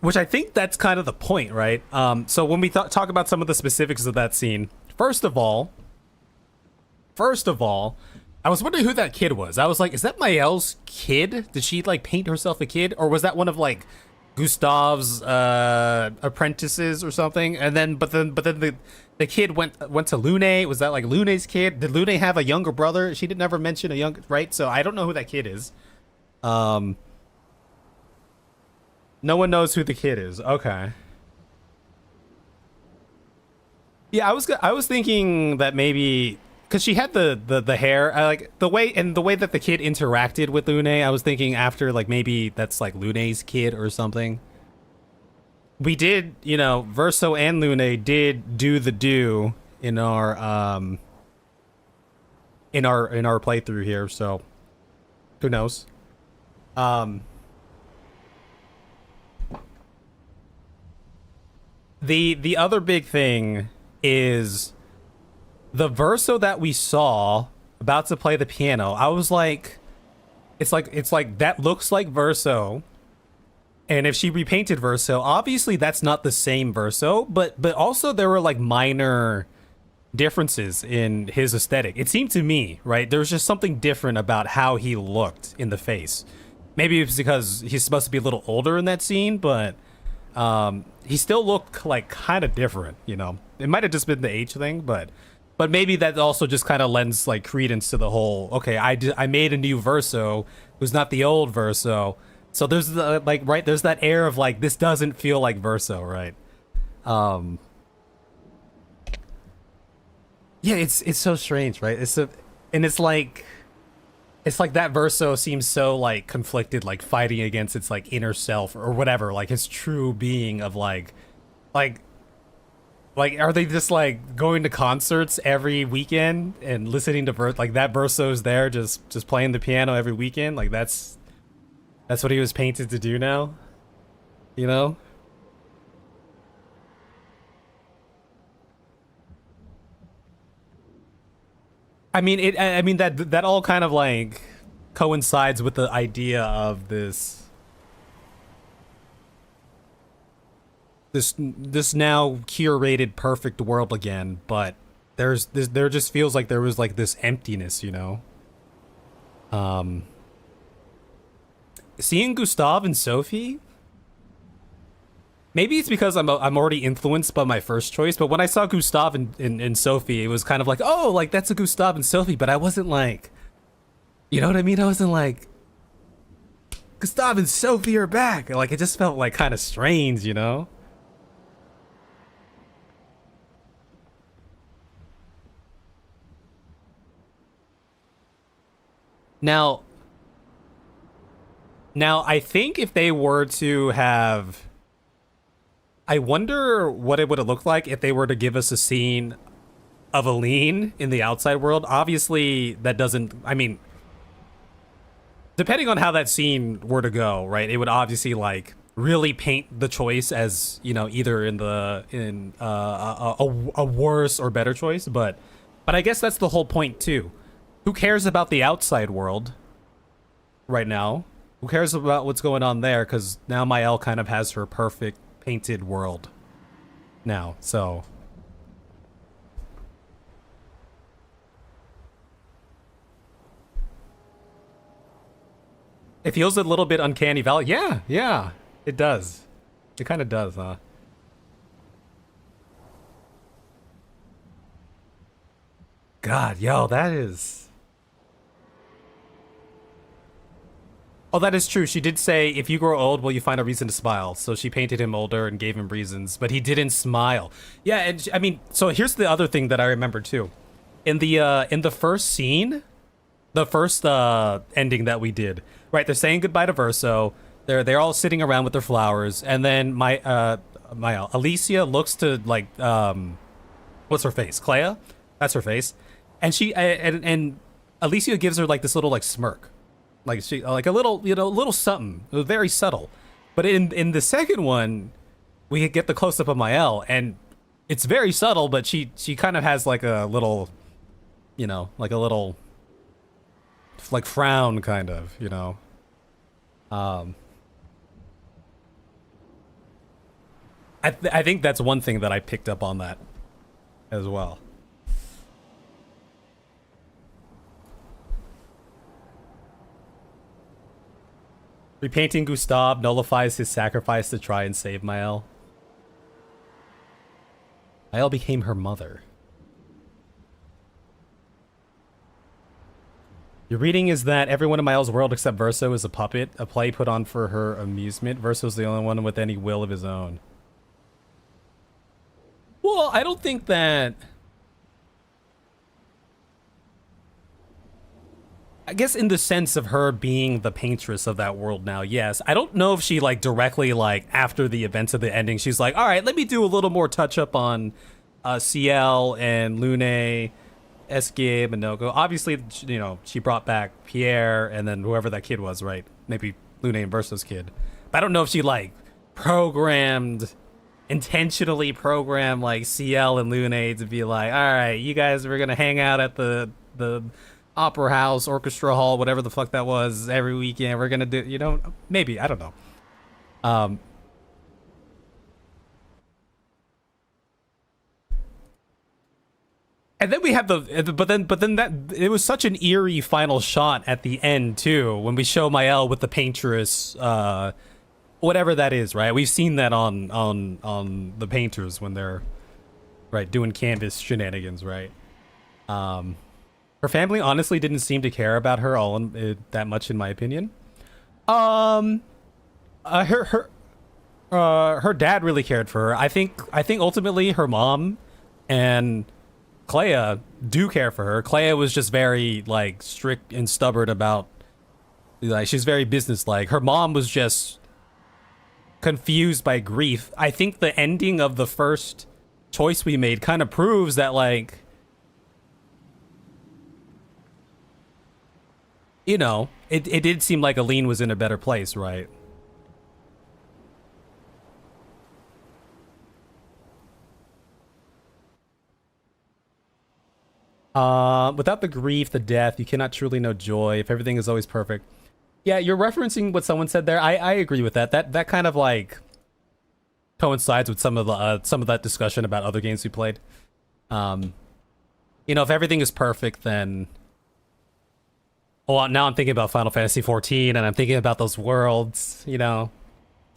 [SPEAKER 1] Which I think that's kind of the point, right? So when we talk about some of the specifics of that scene, first of all, I was wondering who that kid was. I was like, is that Mael's kid? Did she like paint herself a kid? Or was that one of like Gustav's apprentices or something? And then, but then the kid went to Lune. Was that like Lune's kid? Did Lune have a younger brother? She didn't ever mention a young, right? So I don't know who that kid is. No one knows who the kid is. Okay. Yeah, I was thinking that maybe because she had the hair, like the way that the kid interacted with Lune. I was thinking after like maybe that's like Lune's kid or something. We did, you know, Verso and Lune did do the do in our playthrough here, so who knows? The other big thing is the Verso that we saw about to play the piano. I was like, it's like that looks like Verso. And if she repainted Verso, obviously that's not the same Verso, but also there were like minor differences in his aesthetic. It seemed to me, right? There was just something different about how he looked in the face. Maybe it's because he's supposed to be a little older in that scene, but he still looked like kind of different, you know. It might have just been the age thing, but maybe that also just kind of lends like credence to the whole, okay, I made a new Verso who's not the old Verso. So there's the, like, right, there's that air of like, this doesn't feel like Verso, right? Yeah, it's so strange, right? It's like that Verso seems so like conflicted, like fighting against its like inner self or whatever, like his true being of like are they just like going to concerts every weekend and listening to like that Verso's there just playing the piano every weekend? Like that's what he was painted to do now, you know? I mean that all kind of like coincides with the idea of this now curated perfect world again, but there just feels like there was like this emptiness, you know? Seeing Gustav and Sophie, maybe it's because I'm already influenced by my first choice, but when I saw Gustav and Sophie, it was kind of like, oh, like that's a Gustav and Sophie, but I wasn't like, you know what I mean? I wasn't like, Gustav and Sophie are back. Like, it just felt like kind of strange, you know? Now, I think if they were to have... I wonder what it would have looked like if they were to give us a scene of Aline in the outside world. Obviously, that doesn't... I mean, depending on how that scene were to go, right, it would obviously, like, really paint the choice as, you know, either in a worse or better choice. But I guess that's the whole point, too. Who cares about the outside world right now? Who cares about what's going on there? Because now Mael kind of has her perfect painted world now. So It feels a little bit uncanny valley. Yeah, yeah, it does. It kind of does, huh? God, yo, that is... Oh, that is true. She did say, if you grow old, will you find a reason to smile? So she painted him older and gave him reasons, but he didn't smile. Yeah, and I mean, so here's the other thing that I remember too. In the first scene, the first ending that we did, right? They're saying goodbye to Verso. They're all sitting around with their flowers, and then my Alicia looks to like what's her face? Clea? That's her face. And she and Alicia gives her like this little like smirk. Like she like a little, you know, a little something. It was very subtle. But in the second one, we get the close up of Mael, and it's very subtle, but she kind of has like a little, you know, like a little like frown kind of, you know. I think that's one thing that I picked up on that as well. Repainting Gustave nullifies his sacrifice to try and save Mael. Mael became her mother. Your reading is that everyone in Mael's world except Verso is a puppet, a play put on for her amusement. Verso's the only one with any will of his own. Well, I don't think that... I guess in the sense of her being the paintress of that world now, yes. I don't know if she like directly like after the events of the ending, she's like, all right, let me do a little more touch up on CL and Lune, Escape and Noko. Obviously, you know, she brought back Pierre and then whoever that kid was, right? Maybe Lune and Verso's kid. But I don't know if she like intentionally programmed like CL and Lune to be like, all right, you guys are gonna hang out at the Opera House, Orchestra Hall, whatever the fuck that was, every weekend. We're gonna do, you know, maybe, I don't know. And then we have but then that it was such an eerie final shot at the end too, when we show Mael with the paintress, whatever that is, right? We've seen that on the painters when they're right doing canvas shenanigans, right? Her family honestly didn't seem to care about her that much, in my opinion. Her dad really cared for her. I think ultimately her mom and Clea do care for her. Clea was just very like strict and stubborn about, like, she's very businesslike. Her mom was just confused by grief. I think the ending of the first choice we made kind of proves that, like, you know, it did seem like Aline was in a better place, right? Without the grief, the death, you cannot truly know joy. If everything is always perfect. Yeah, you're referencing what someone said there. I agree with that. That kind of like coincides with some of that discussion about other games we played. You know, if everything is perfect, then... Well, now I'm thinking about Final Fantasy XIV, and I'm thinking about those worlds, you know,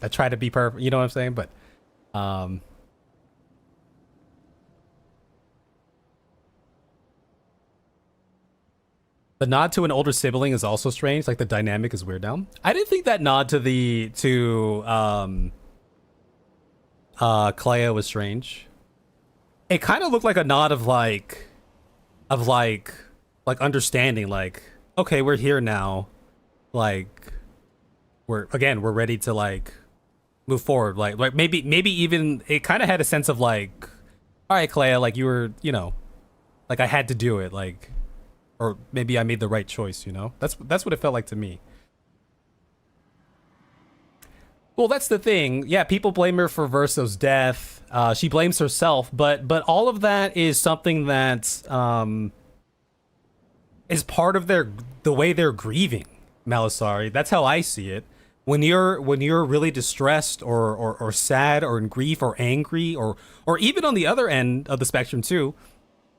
[SPEAKER 1] that try to be perfect, you know what I'm saying? But, the nod to an older sibling is also strange, like the dynamic is weird now. I didn't think that nod to Clea was strange. It kind of looked like a nod of like understanding, like, okay, we're here now. Like, we're ready to like move forward. Like maybe even it kind of had a sense of like, all right, Clea, like you were, you know, like I had to do it, like, or maybe I made the right choice, you know? That's what it felt like to me. Well, that's the thing. Yeah, people blame her for Verso's death. She blames herself, but all of that is something that is part of the way they're grieving Malisari. That's how I see it. When you're really distressed or sad or in grief or angry or even on the other end of the spectrum too,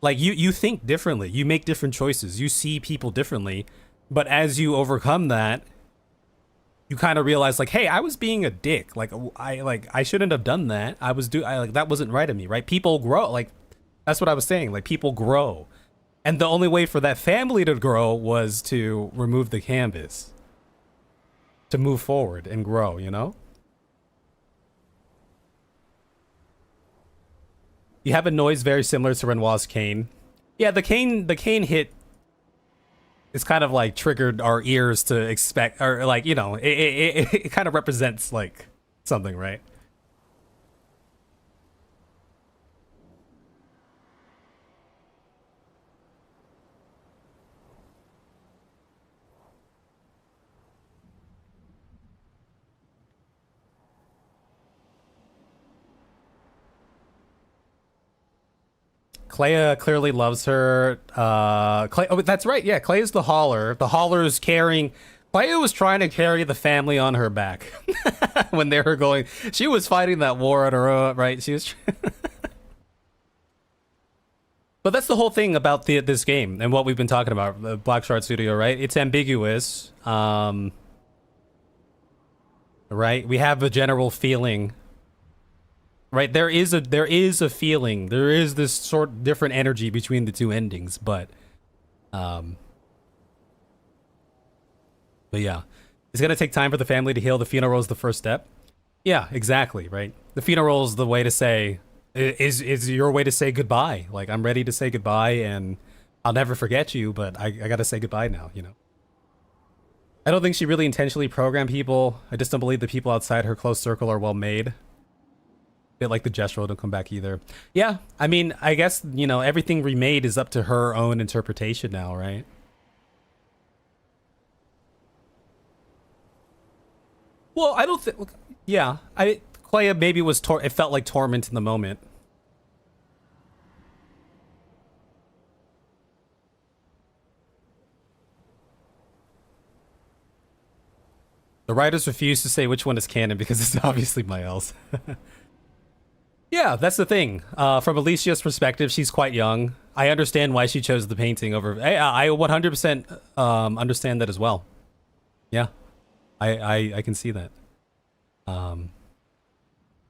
[SPEAKER 1] like you think differently, you make different choices, you see people differently, but as you overcome that, you kind of realize like, hey, I was being a dick. Like I shouldn't have done that. That wasn't right of me, right? People grow. Like that's what I was saying. Like people grow. And the only way for that family to grow was to remove the canvas. To move forward and grow, you know? You have a noise very similar to Renoir's cane. Yeah, the cane hit is kind of like triggered our ears to expect, or like, you know, it kind of represents like something, right? Clay clearly loves her. Clay, oh, that's right. Yeah, Clay is the hauler. The hauler is carrying. Clay was trying to carry the family on her back when they were going. She was fighting that war on her own, right? She was. But that's the whole thing about this game and what we've been talking about, the Black Shard Studio, right? It's ambiguous. Right? We have a general feeling. Right, there is a feeling. There is this sort of different energy between the two endings, but yeah, it's gonna take time for the family to heal. The funeral is the first step. Yeah, exactly. Right, the funeral is the way to say is your way to say goodbye. Like I'm ready to say goodbye, and I'll never forget you, but I gotta say goodbye now. You know. I don't think she really intentionally programmed people. I just don't believe the people outside her close circle are well made. Bit like the Jestro don't come back either. Yeah, I mean, I guess, you know, everything remade is up to her own interpretation now, right? Well, I don't think. Yeah, Clea maybe was it felt like torment in the moment. The writers refuse to say which one is canon because it's obviously Mael's. Yeah, that's the thing. From Alicia's perspective, she's quite young. I understand why she chose the painting over. I 100% understand that as well. Yeah, I can see that.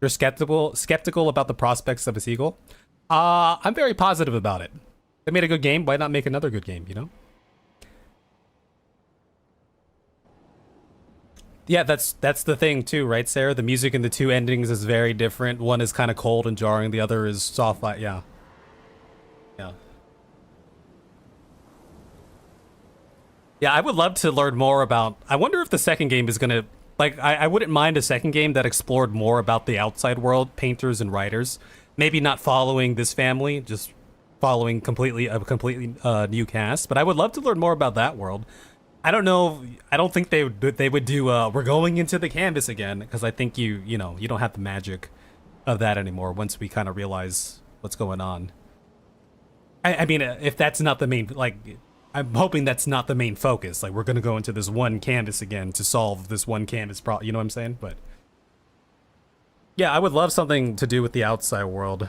[SPEAKER 1] You're skeptical about the prospects of a sequel. I'm very positive about it. They made a good game. Why not make another good game? You know. Yeah, that's the thing too, right, Sarah? The music in the two endings is very different. One is kind of cold and jarring. The other is soft. Yeah. Yeah. Yeah, I would love to learn more about... I wonder if the second game is going to... Like, I wouldn't mind a second game that explored more about the outside world, painters and writers. Maybe not following this family, just following a completely new cast. But I would love to learn more about that world. I don't know. I don't think they would do we're going into the canvas again, because I think you don't have the magic of that anymore once we kind of realize what's going on. I mean, if that's not the main, like, I'm hoping that's not the main focus. Like, we're going to go into this one canvas again to solve this one canvas problem. You know what I'm saying? But yeah, I would love something to do with the outside world.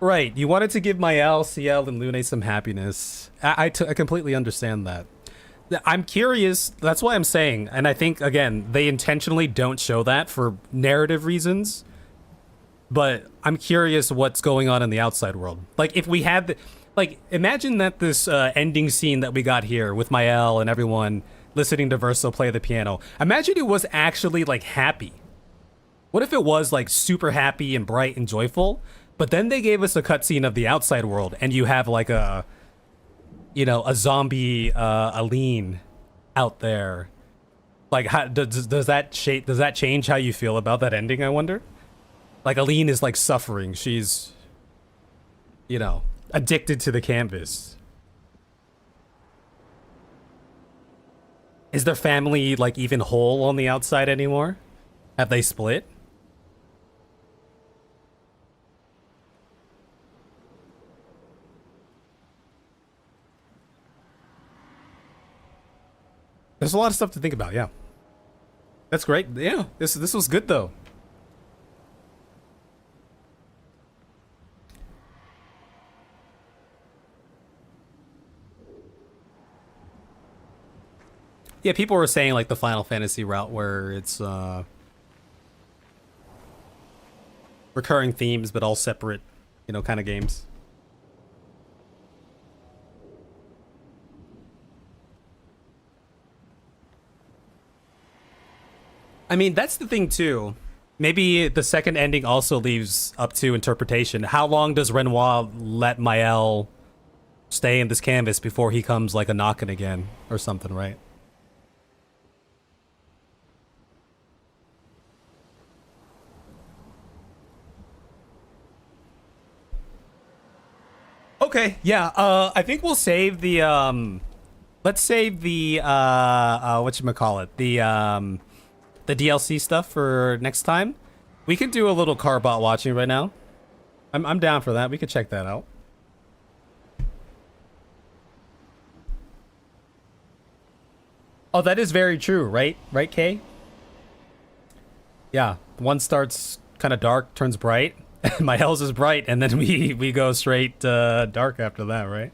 [SPEAKER 1] Right, you wanted to give Mael, CL, and Lune some happiness. I completely understand that. I'm curious, that's why I'm saying, and I think, again, they intentionally don't show that for narrative reasons, but I'm curious what's going on in the outside world. Like, if we had, imagine that this ending scene that we got here with Mael and everyone listening to Verso play the piano. Imagine it was actually, like, happy. What if it was, like, super happy and bright and joyful? But then they gave us a cutscene of the outside world, and you have like a zombie Aline out there. Like, how, does that change how you feel about that ending? I wonder. Like, Aline is like suffering. She's, addicted to the canvas. Is their family like even whole on the outside anymore? Have they split? There's a lot of stuff to think about, yeah. That's great. Yeah, this was good though. Yeah, people were saying like the Final Fantasy route where it's recurring themes but all separate, you know, kind of games. I mean, that's the thing too. Maybe the second ending also leaves up to interpretation. How long does Renoir let Mael stay in this canvas before he comes like a knocking again or something, right? Okay, yeah, I think we'll save the, let's save the, whatchamacallit, the DLC stuff for next time. We can do a little Carbot watching right now. I'm down for that. We could check that out. Oh, that is very true, right? Right, Kay? Yeah, one starts kind of dark, turns bright. My Hells is bright, and then we go straight dark after that, right?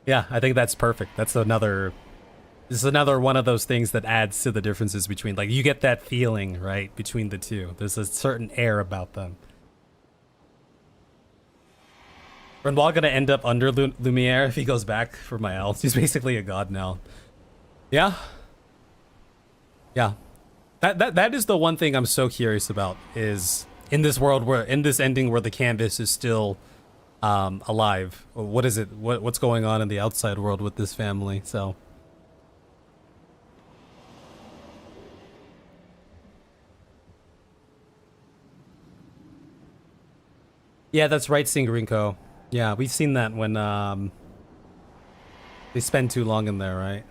[SPEAKER 1] Yeah, I think that's perfect. That's another... This is another one of those things that adds to the differences between, like, you get that feeling, right, between the two. There's a certain air about them. Renoir gonna end up under Lumiere if he goes back for Mael. He's basically a god now. Yeah. Yeah. That is the one thing I'm so curious about, is in this world where, in this ending where the canvas is still alive. What is it? What's going on in the outside world with this family? So... Yeah, that's right, Singrinko. Yeah, we've seen that when they spend too long in there, right?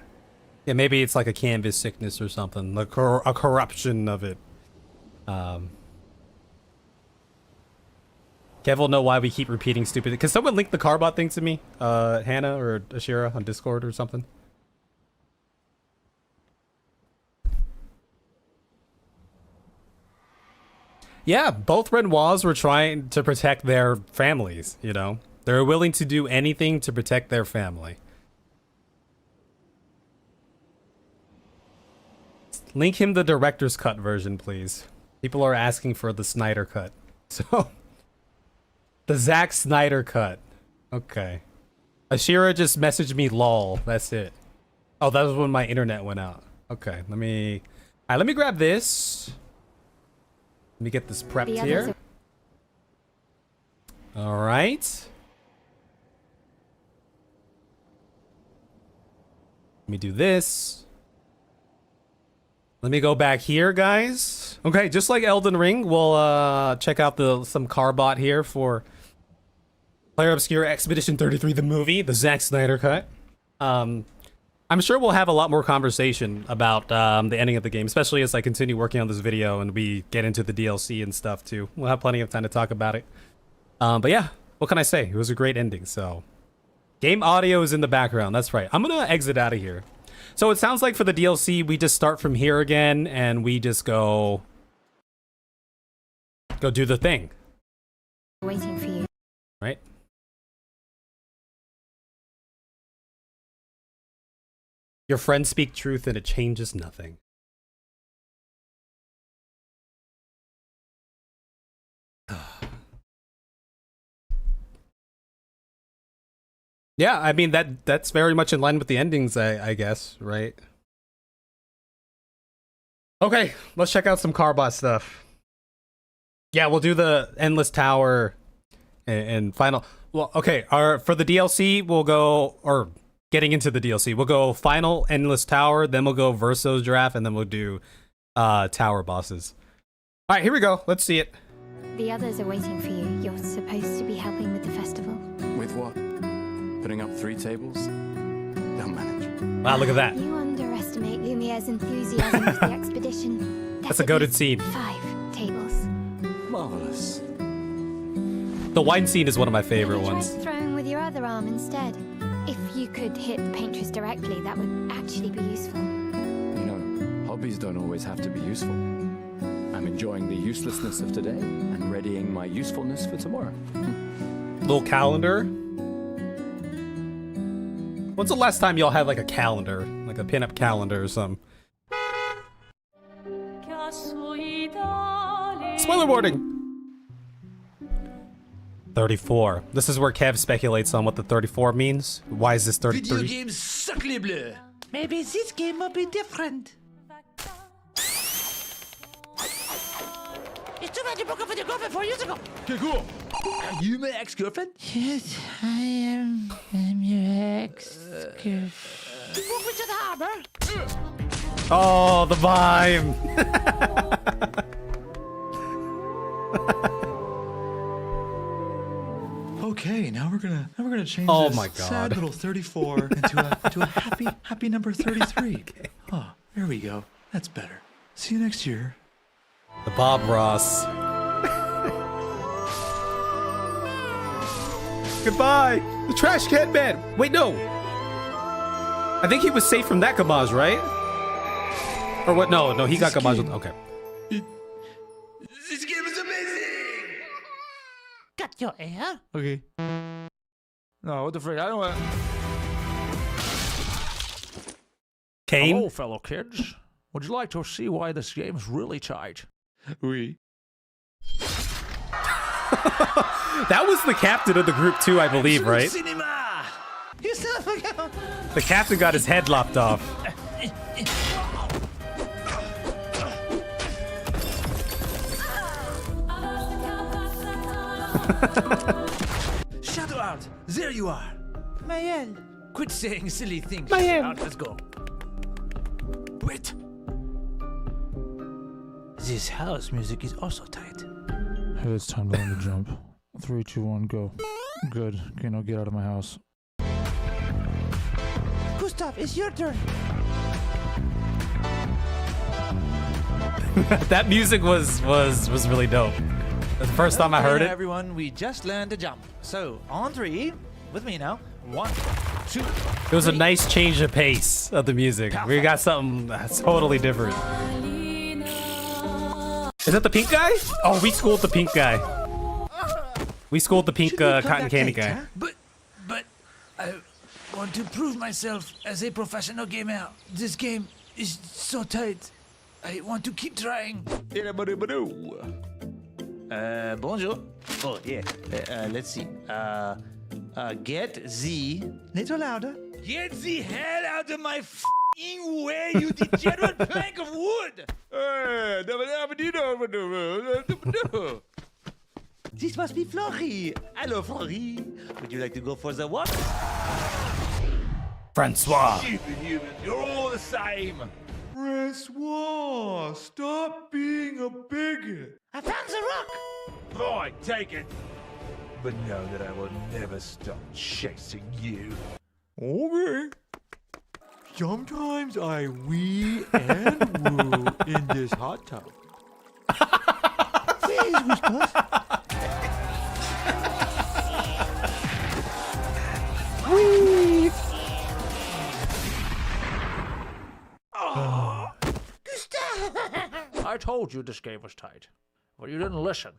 [SPEAKER 1] Yeah, maybe it's like a canvas sickness or something, like a corruption of it. Kev will know why we keep repeating stupid. Can someone link the Carbot thing to me? Hannah or Ashira on Discord or something? Yeah, both Renoirs were trying to protect their families, you know? They're willing to do anything to protect their family. Link him the director's cut version, please. People are asking for the Snyder cut. So, the Zack Snyder cut. Okay. Ashira just messaged me lol. That's it. Oh, that was when my internet went out. Okay, let me grab this. Let me get this prepped here. All right. Let me do this. Let me go back here, guys. Okay, just like Elden Ring, we'll check out some Carbot here for Clair Obscur Expedition 33, the movie, the Zack Snyder cut. I'm sure we'll have a lot more conversation about the ending of the game, especially as I continue working on this video and we get into the DLC and stuff too. We'll have plenty of time to talk about it. But yeah, what can I say? It was a great ending, so. Game audio is in the background, that's right. I'm gonna exit out of here. So it sounds like for the DLC, we just start from here again and we just go do the thing.
[SPEAKER 4] Waiting for you.
[SPEAKER 1] Right? Your friends speak truth and it changes nothing. Yeah, I mean, that's very much in line with the endings, I guess, right? Okay, let's check out some Carbot stuff. Yeah, we'll do the Endless Tower and final... Well, okay, for the DLC, we'll go... Or getting into the DLC, we'll go final Endless Tower, then we'll go Verso's Draft, and then we'll do Tower bosses. Alright, here we go. Let's see it.
[SPEAKER 4] The others are waiting for you. You're supposed to be helping with the festival.
[SPEAKER 12] With what? Putting up 3 tables? They'll manage.
[SPEAKER 1] Wow, look at that.
[SPEAKER 4] You underestimate Lumiere's enthusiasm for the expedition.
[SPEAKER 1] That's a goated scene.
[SPEAKER 4] 5 tables.
[SPEAKER 12] Marvelous.
[SPEAKER 1] The wine scene is one of my favorite ones.
[SPEAKER 4] Try throwing with your other arm instead. If you could hit the paintress directly, that would actually be useful.
[SPEAKER 12] You know, hobbies don't always have to be useful. I'm enjoying the uselessness of today and readying my usefulness for tomorrow.
[SPEAKER 1] Little calendar. When's the last time y'all had like a calendar? Like a pinup calendar or something. Spoiler warning! 34. This is where Kev speculates on what the 34 means. Why is this 33?
[SPEAKER 3] Video games suck les bleus.
[SPEAKER 13] Maybe this game will be different. It's too bad you broke up with your girlfriend 4 years ago.
[SPEAKER 3] Okay, cool. Are you my ex-girlfriend?
[SPEAKER 13] Yes, I am. I'm your ex-girlfriend. You broke me to the harbor.
[SPEAKER 1] Oh, the mime!
[SPEAKER 14] Okay, now we're gonna change
[SPEAKER 1] Oh
[SPEAKER 14] this
[SPEAKER 1] my God.
[SPEAKER 14] sad little 34 into a happy number 33. Okay. Oh, there we go. That's better. See you next year.
[SPEAKER 1] The Bob Ross. Goodbye! The trash can man! Wait, no! I think he was safe from that Gamage, right? Or what? No, he got Gamage. Okay.
[SPEAKER 3] This game is amazing!
[SPEAKER 13] Got your air?
[SPEAKER 14] Okay. No, what the frick? I don't want.
[SPEAKER 1] Kane?
[SPEAKER 15] Hello, fellow kids. Would you like to see why this game's really tight?
[SPEAKER 14] Oui.
[SPEAKER 1] That was the captain of the group too, I believe, right?
[SPEAKER 3] Cinema!
[SPEAKER 13] You son of a gun!
[SPEAKER 1] The captain got his head lopped off.
[SPEAKER 3] Shadow out! There you are!
[SPEAKER 13] Mayel.
[SPEAKER 3] Quit saying silly things.
[SPEAKER 1] Mayhem.
[SPEAKER 3] Out, let's go. Wait!
[SPEAKER 13] This house music is also tight.
[SPEAKER 15] Hey, it's time to learn to jump. 3, 2, 1, go. Good. Okay, now get out of my house.
[SPEAKER 13] Gustav, it's your turn.
[SPEAKER 1] That music was really dope. The first time I heard it.
[SPEAKER 13] Everyone, we just learned to jump. So, on 3, with me now. 1, 2.
[SPEAKER 1] It was a nice change of pace of the music. We got something that's totally different. Is that the pink guy? Oh, we schooled the pink guy. We schooled the pink cotton candy guy.
[SPEAKER 3] Huh? But I want to prove myself as a professional gamer. This game is so tight. I want to keep trying.
[SPEAKER 13] Bonjour. Oh, yeah. Let's see. Get the... Little louder.
[SPEAKER 3] Get the hell out of my f***ing way, you degenerate plank of wood!
[SPEAKER 13] This must be Flori. Hello, Flori. Would you like to go for the walk?
[SPEAKER 1] Francois.
[SPEAKER 3] Stupid humans, you're all the same.
[SPEAKER 14] Francois, stop being a bigot.
[SPEAKER 13] I found the rock.
[SPEAKER 3] Fine, take it. But know that I will never stop chasing you.
[SPEAKER 14] Okay. Sometimes I wee and woo in this hot tub.
[SPEAKER 13] Where is Gustav?
[SPEAKER 1] Wee.
[SPEAKER 3] Oh.
[SPEAKER 13] Gustav!
[SPEAKER 15] I told you this game was tight. Well, you didn't listen.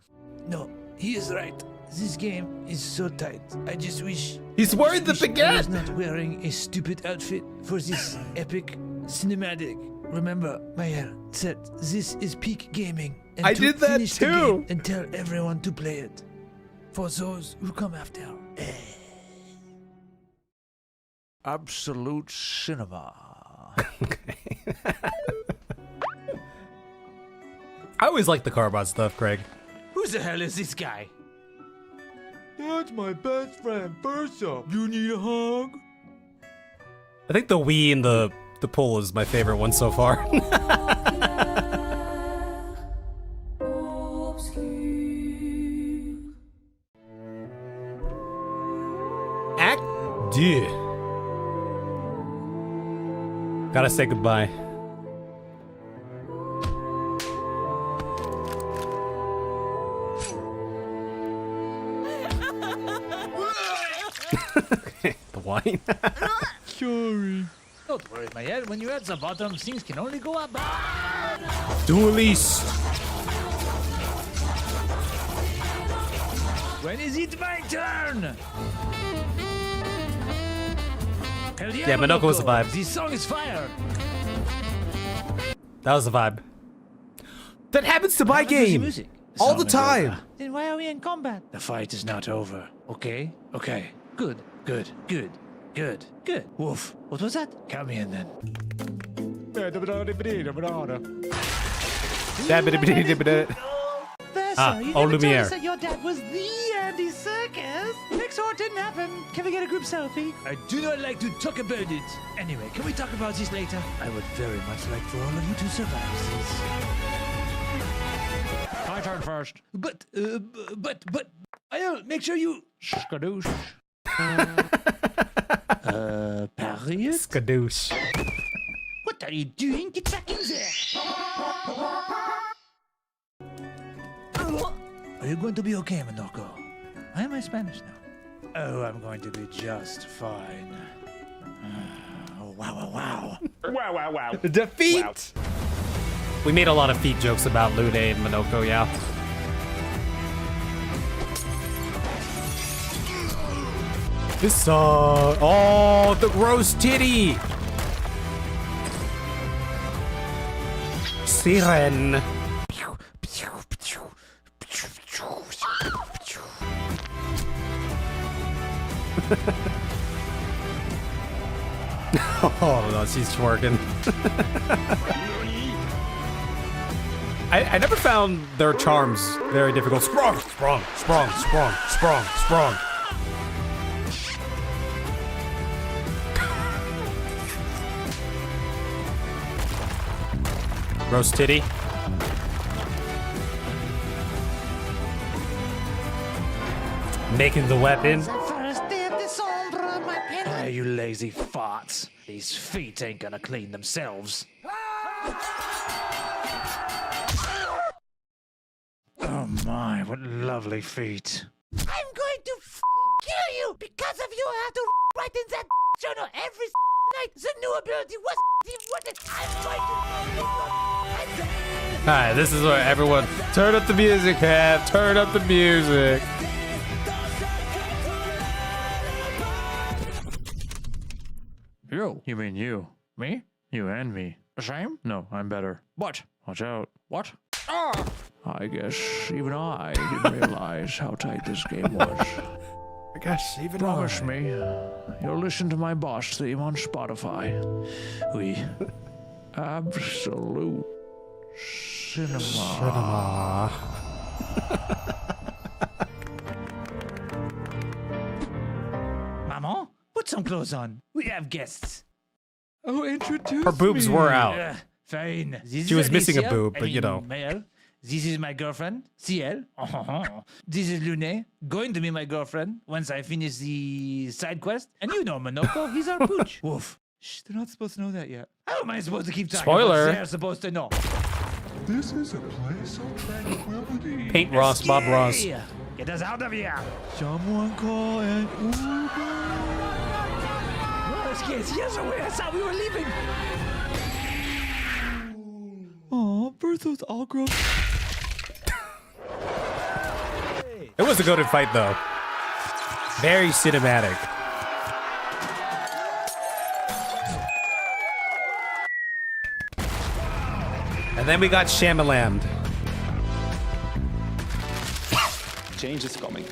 [SPEAKER 3] No, he is right. This game is so tight. I just wish...
[SPEAKER 1] He's worried that the
[SPEAKER 3] I was
[SPEAKER 1] gat.
[SPEAKER 3] not wearing a stupid outfit for this epic cinematic. Remember, Mayer said this is peak gaming. And
[SPEAKER 1] I
[SPEAKER 3] to
[SPEAKER 1] did that
[SPEAKER 3] finish the
[SPEAKER 1] too.
[SPEAKER 3] game and tell everyone to play it. For those who come after.
[SPEAKER 15] Absolute cinema.
[SPEAKER 1] I always like the Carbot stuff, Craig.
[SPEAKER 3] Who the hell is this guy?
[SPEAKER 14] That's my best friend, Bersa. You need a hug?
[SPEAKER 1] I think the Wii and the pull is my favorite one so far. Act 2. Gotta say goodbye. The wine.
[SPEAKER 14] Sorry.
[SPEAKER 3] Don't worry, Mayer. When you're at the bottom, things can only go up.
[SPEAKER 1] Duelist.
[SPEAKER 3] When is it my turn? Hell
[SPEAKER 1] Yeah, Minoko was the vibe.
[SPEAKER 3] This song is fire.
[SPEAKER 1] That was the vibe. That happens to my game all the time.
[SPEAKER 3] Then why are we in combat? The fight is not over. Okay? Okay. Good. Good. Good. Good. Good. Woof. What was that? Count me in then.
[SPEAKER 1] Oh, Lumiere.
[SPEAKER 3] That your dad was the Andy Serkis. Pixar didn't happen. Can we get a group selfie? I do not like to talk about it. Anyway, can we talk about this later? I would very much like for all of you to survive this.
[SPEAKER 13] My turn first.
[SPEAKER 3] But, I'll make sure you...
[SPEAKER 13] Skadoosh.
[SPEAKER 3] Harriet?
[SPEAKER 1] Skadoosh.
[SPEAKER 3] What are you doing? Get back in there! Are you going to be okay, Minoko? Why am I Spanish now? Oh, I'm going to be just fine. Oh, wow.
[SPEAKER 2] Wow.
[SPEAKER 1] Defeat! Wow. We made a lot of feet jokes about Lude and Minoko, yeah. This, oh, the gross titty! Siren. Oh no, she's twerking. I never found their charms very difficult. Sprung. Roast titty. Making the weapon.
[SPEAKER 3] Hey, you lazy farts. These feet ain't gonna clean themselves. Oh my, what lovely feet.
[SPEAKER 13] I'm going to kill you! Because of you, I have to write in that journal every night. The new ability was even worth it. I'm going to...
[SPEAKER 1] Alright, this is where everyone... Turn up the music, Kev. Turn up the music.
[SPEAKER 12] You mean you? Me? You and me. The same? No, I'm better. What? Watch out. What? Ah! I guess even I didn't realize how tight this game was.
[SPEAKER 1] I guess even
[SPEAKER 12] Promise me, you'll listen to my boss theme on Spotify. We absolute cinema.
[SPEAKER 3] Maman, put some clothes on. We have guests.
[SPEAKER 14] Oh, introduce
[SPEAKER 1] Her boobs
[SPEAKER 14] me.
[SPEAKER 1] were out.
[SPEAKER 3] Fine.
[SPEAKER 1] She was missing a boob, but you know.
[SPEAKER 3] Mel. This is my girlfriend, Ciel. This is Lune, going to be my girlfriend once I finish the side quest. And you know Minoko, he's our pooch. Woof.
[SPEAKER 14] Shh, they're not supposed to know that yet.
[SPEAKER 3] How am I supposed to keep talking?
[SPEAKER 1] Spoiler.
[SPEAKER 3] They're supposed to know.
[SPEAKER 2] This is a place of tranquility.
[SPEAKER 1] Paint Ross, Bob Ross.
[SPEAKER 3] Get us out of here.
[SPEAKER 14] Someone call an Uber.
[SPEAKER 3] Well, kids, yes, I thought we were leaving.
[SPEAKER 14] Oh, Bertha's all grown.
[SPEAKER 1] It was a goated fight, though. Very cinematic. And then we got Shamalammed.
[SPEAKER 16] Change is coming.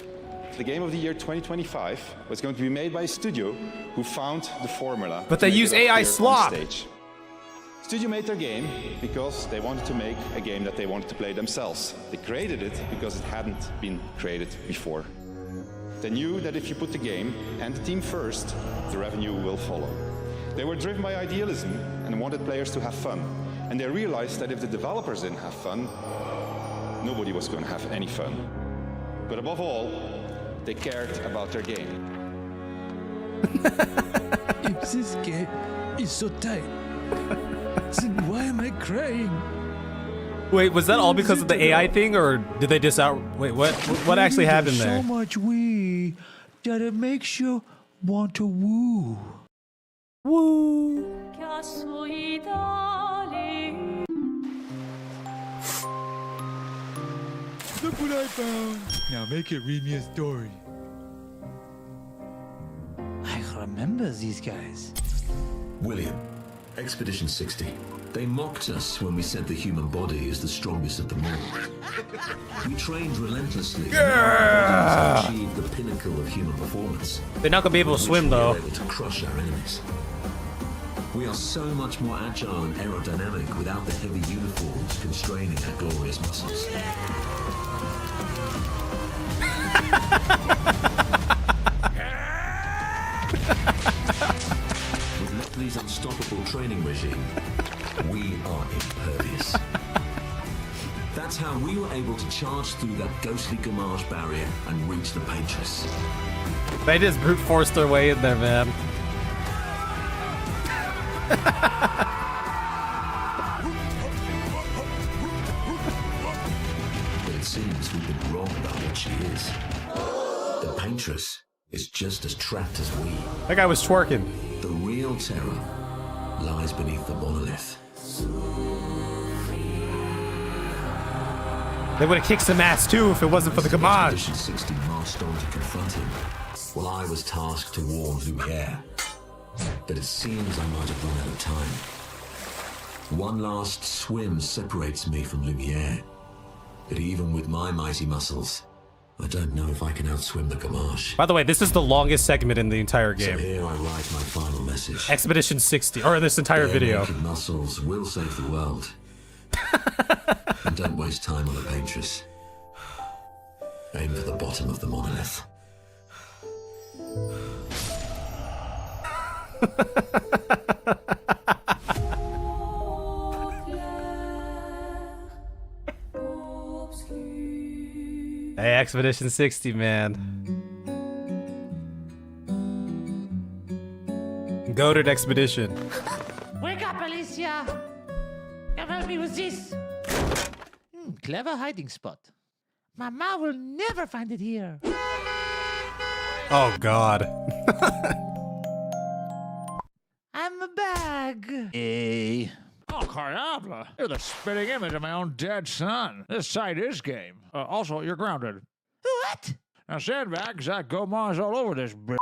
[SPEAKER 16] The game of the year 2025 was going to be made by a studio who found the formula.
[SPEAKER 1] But they use AI slop.
[SPEAKER 16] Studio made their game because they wanted to make a game that they wanted to play themselves. They created it because it hadn't been created before. They knew that if you put the game and the team first, the revenue will follow. They were driven by idealism and wanted players to have fun. And they realized that if the developers didn't have fun, nobody was going to have any fun. But above all, they cared about their game.
[SPEAKER 3] If this game is so tight, then why am I crying?
[SPEAKER 1] Wait, was that all because of the AI thing, or did they just out... Wait, what actually happened there?
[SPEAKER 3] So much wee that it makes you want to woo.
[SPEAKER 1] Woo.
[SPEAKER 14] Look what I found. Now make it read me a story.
[SPEAKER 3] I remember these guys.
[SPEAKER 7] William, Expedition 60. They mocked us when we said the human body is the strongest of them all. We trained relentlessly to achieve the pinnacle of human performance.
[SPEAKER 1] They're not gonna be able to swim, though.
[SPEAKER 7] We were able to crush our enemies. We are so much more agile and aerodynamic without the heavy uniforms constraining our glorious muscles. With Lepley's unstoppable training regime, we are impervious. That's how we were able to charge through that ghostly Gamage barrier and reach the Paintress.
[SPEAKER 1] They just brute forced their way in there, man.
[SPEAKER 7] But it seems we've been wrong about what she is. The Paintress is just as trapped as we.
[SPEAKER 1] That guy was twerking.
[SPEAKER 7] The real terror lies beneath the monolith.
[SPEAKER 1] They would have kicked some ass too if it wasn't for the Gamage.
[SPEAKER 7] Expedition 60 marched on to confront him, while I was tasked to warn Lumiere. But it seems I might have run out of time. One last swim separates me from Lumiere. But even with my mighty muscles, I don't know if I can outswim the Gamage.
[SPEAKER 1] By the way, this is the longest segment in the entire game.
[SPEAKER 7] So here I write my final message.
[SPEAKER 1] Expedition 60, or this entire video.
[SPEAKER 7] Naked muscles will save the world. And don't waste time on the Paintress. Aim for the bottom of the monolith.
[SPEAKER 1] Hey, Expedition 60, man. Goated Expedition.
[SPEAKER 13] Wake up, Alicia! Come help me with this.
[SPEAKER 3] Clever hiding spot.
[SPEAKER 13] Mama will never find it here.
[SPEAKER 1] Oh, God.
[SPEAKER 13] I'm a bag.
[SPEAKER 12] Hey. Oh, Carnabla. You're the spitting image of my own dead son. This site is game. Also, you're grounded.
[SPEAKER 13] What?
[SPEAKER 12] Now, sandbags, that Gamage all over this bitch.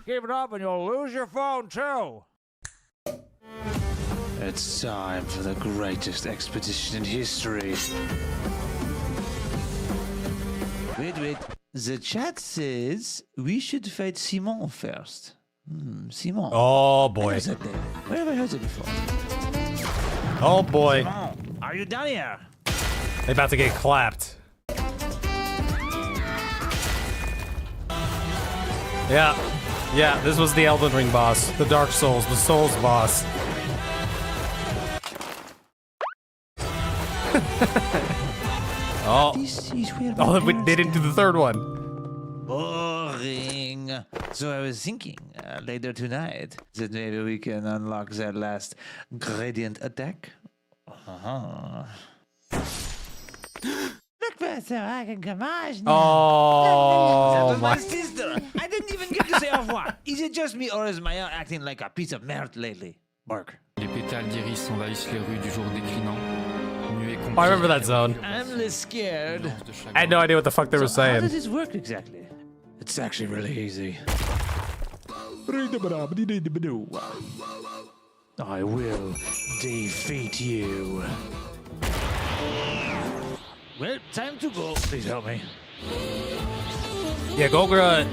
[SPEAKER 12] Keep it up and you'll lose your phone, too.
[SPEAKER 3] It's time for the greatest expedition in history. Wait. The chat says we should fight Simon first. Simon.
[SPEAKER 1] Oh, boy.
[SPEAKER 3] Where have I heard it before?
[SPEAKER 1] Oh, boy.
[SPEAKER 3] Simon, are you down here?
[SPEAKER 1] They about to get clapped. Yeah, this was the Elden Ring boss. The Dark Souls, the Souls boss. Oh, they didn't do the third one.
[SPEAKER 3] Boring. So I was thinking later tonight that maybe we can unlock that last gradient attack.
[SPEAKER 13] Look, Professor, I can Gamage now.
[SPEAKER 1] Oh,
[SPEAKER 3] that was my
[SPEAKER 1] my.
[SPEAKER 3] sister. I didn't even get to say au revoir. Is it just me or is Maya acting like a piece of merde lately? Bark.
[SPEAKER 17] Les pétales d'iris envahissent les rues du jour déclinant.
[SPEAKER 1] I remember that zone.
[SPEAKER 3] I'm less scared.
[SPEAKER 1] I had no idea what the fuck they were
[SPEAKER 3] How
[SPEAKER 1] saying.
[SPEAKER 3] does this work exactly? It's actually really easy. I will defeat you. Well, time to go. Please help me.
[SPEAKER 1] Yeah, Golgra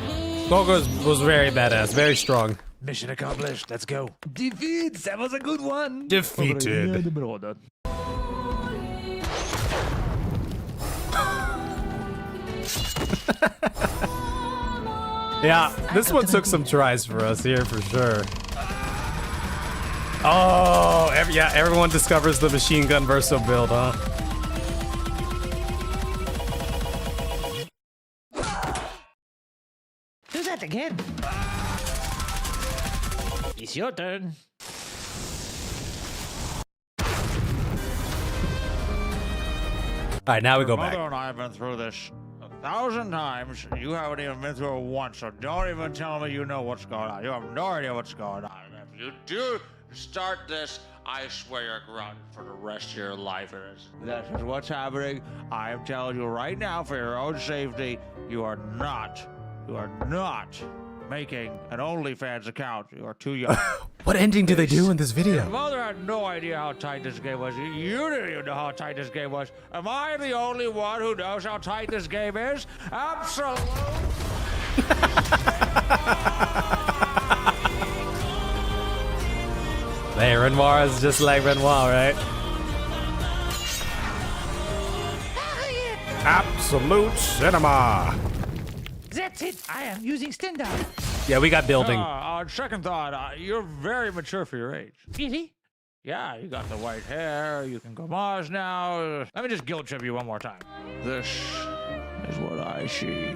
[SPEAKER 1] was very badass, very strong.
[SPEAKER 3] Mission accomplished. Let's go. Defeat. That was a good one.
[SPEAKER 1] Defeated. Yeah, this one took some tries for us here for sure. Oh, everyone discovers the machine gun verso build, huh?
[SPEAKER 13] Do that again.
[SPEAKER 3] It's your turn.
[SPEAKER 1] All right, now we go
[SPEAKER 12] Your
[SPEAKER 1] back.
[SPEAKER 12] mother and I have been through this 1,000 times. You haven't even been through it once, so don't even tell me you know what's going on. You have no idea what's going on. If you do start this, I swear you're grounded for the rest of your life. That's what's happening. I am telling you right now, for your own safety, you are not You are not making an OnlyFans account. You are too young.
[SPEAKER 1] What ending do they do in this video?
[SPEAKER 12] Your mother had no idea how tight this game was. You didn't even know how tight this game was. Am I the only one who knows how tight this game is? Absolutely.
[SPEAKER 1] Hey, Renoir is just like Renoir, right? Absolute cinema.
[SPEAKER 3] That's it. I am using stand-up.
[SPEAKER 1] Yeah, we got building.
[SPEAKER 12] On second thought, you're very mature for your age.
[SPEAKER 3] Really?
[SPEAKER 12] Yeah, you got the white hair. You can gamage now. Let me just guilt trip you one more time. This is what I see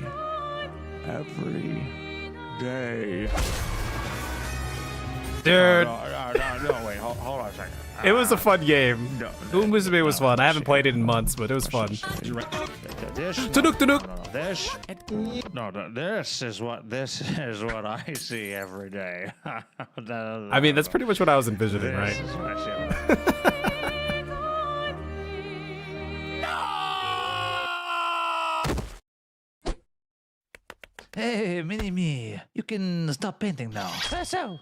[SPEAKER 12] every day.
[SPEAKER 1] Dude.
[SPEAKER 12] No, wait, hold on a second.
[SPEAKER 1] It was a fun game. Umusume was fun. I haven't played it in months, but it was fun.
[SPEAKER 12] This, this, this is what I see every day.
[SPEAKER 1] I mean, that's pretty much what I was envisioning, right?
[SPEAKER 12] This is what I see.
[SPEAKER 3] Hey, Mini-Me, you can stop painting now. So,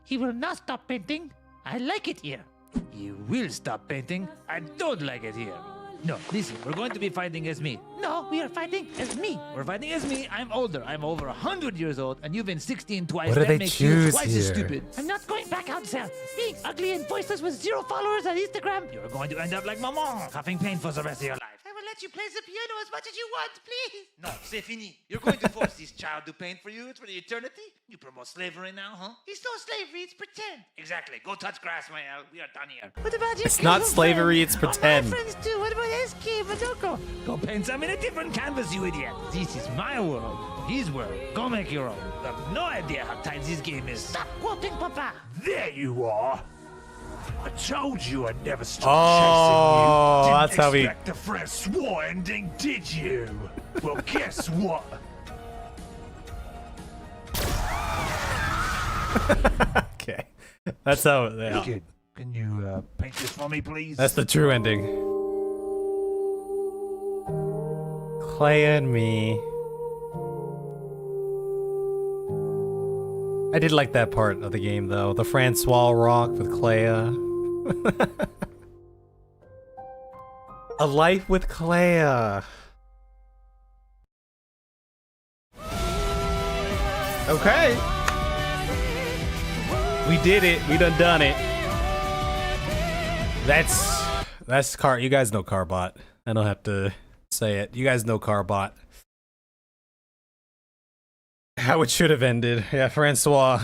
[SPEAKER 3] he will not stop painting. I like it here. You will stop painting. I don't like it here. No, listen, we're going to be fighting as me. No, we are fighting as me. We're fighting as me. I'm older. I'm over 100 years old, and you've been 16 twice.
[SPEAKER 1] What do
[SPEAKER 3] that
[SPEAKER 1] they
[SPEAKER 3] makes you
[SPEAKER 1] choose
[SPEAKER 3] twice as
[SPEAKER 1] here?
[SPEAKER 3] stupid. I'm not going back out there. Being ugly and voiceless with 0 followers on Instagram. You're going to end up like Maman, huffing paint for the rest of your life.
[SPEAKER 13] I will let you play the piano as much as you want, please.
[SPEAKER 3] No, c'est fini. You're going to force this child to paint for you. It's for the eternity. You promote slavery now, huh?
[SPEAKER 13] It's no slavery, it's pretend.
[SPEAKER 3] Exactly. Go touch grass, Mael. We are done here.
[SPEAKER 13] What about your
[SPEAKER 1] It's not
[SPEAKER 13] casual
[SPEAKER 1] slavery,
[SPEAKER 13] friends?
[SPEAKER 1] it's pretend.
[SPEAKER 13] All my friends do. What about Eski, Madoko?
[SPEAKER 3] Go paint some in a different canvas, you idiot. This is my world. His world. Go make your own. You have no idea how tight this game is.
[SPEAKER 13] Stop quoting Papa.
[SPEAKER 3] There you are. I told you I'd never stop
[SPEAKER 1] Oh,
[SPEAKER 3] chasing you.
[SPEAKER 1] that's how we-
[SPEAKER 3] Didn't expect the Francois ending, did you? Well, guess what?
[SPEAKER 1] Okay. That's how. Yeah.
[SPEAKER 3] Kid, can you paint this for me, please?
[SPEAKER 1] That's the true ending. Clay and me. I did like that part of the game, though. The Francois rock with Clea. A life with Clea. Okay. We did it. We done it. That's Car. You guys know Carbot. I don't have to say it. You guys know Carbot. How it should have ended. Yeah, Francois.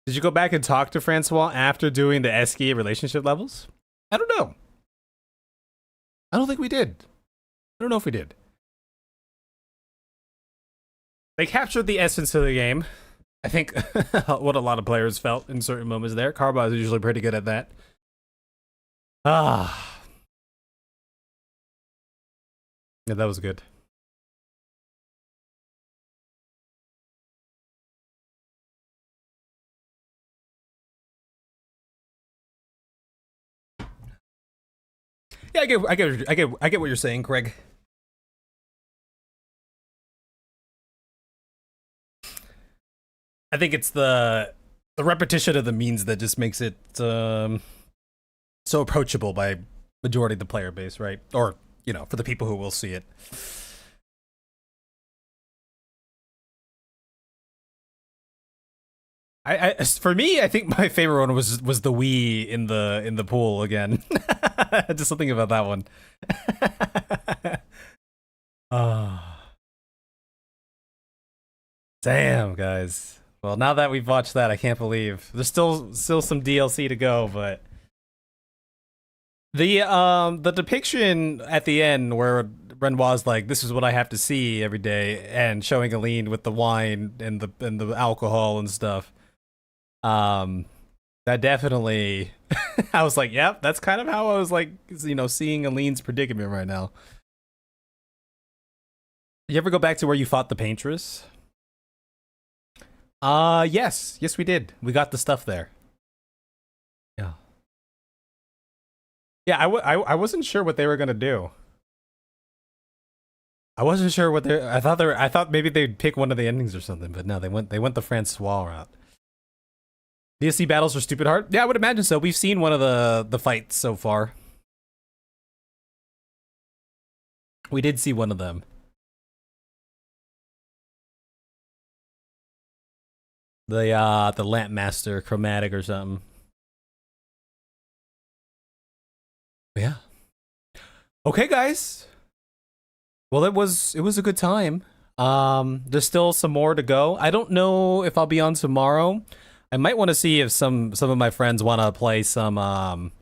[SPEAKER 1] Did you go back and talk to Francois after doing the Eski relationship levels? I don't know. I don't think we did. I don't know if we did. They captured the essence of the game. I think what a lot of players felt in certain moments there. Carbot is usually pretty good at that. Ah. Yeah, that was good. Yeah, I get what you're saying, Craig. I think it's the repetition of the means that just makes it so approachable by majority of the player base, right? Or, you know, for the people who will see it. For me, I think my favorite one was the Wii in the pool again. Just something about that one. Damn, guys. Well, now that we've watched that, I can't believe there's still some DLC to go, but the depiction at the end where Renoir's like, "This is what I have to see every day," and showing Aline with the wine and the alcohol and stuff. That definitely, I was like, yep, that's kind of how I was like, you know, seeing Aline's predicament right now. You ever go back to where you fought the Paintress? Yes, we did. We got the stuff there. Yeah. Yeah, I wasn't sure what they were gonna do. I wasn't sure what they. I thought maybe they'd pick one of the endings or something, but no, they went the Francois route. DSC battles are stupid hard. Yeah, I would imagine so. We've seen one of the fights so far. We did see one of them. The Lamp Master Chromatic or something. Yeah. Okay, guys. Well, it was a good time. There's still some more to go. I don't know if I'll be on tomorrow. I might want to see if some of my friends want to play some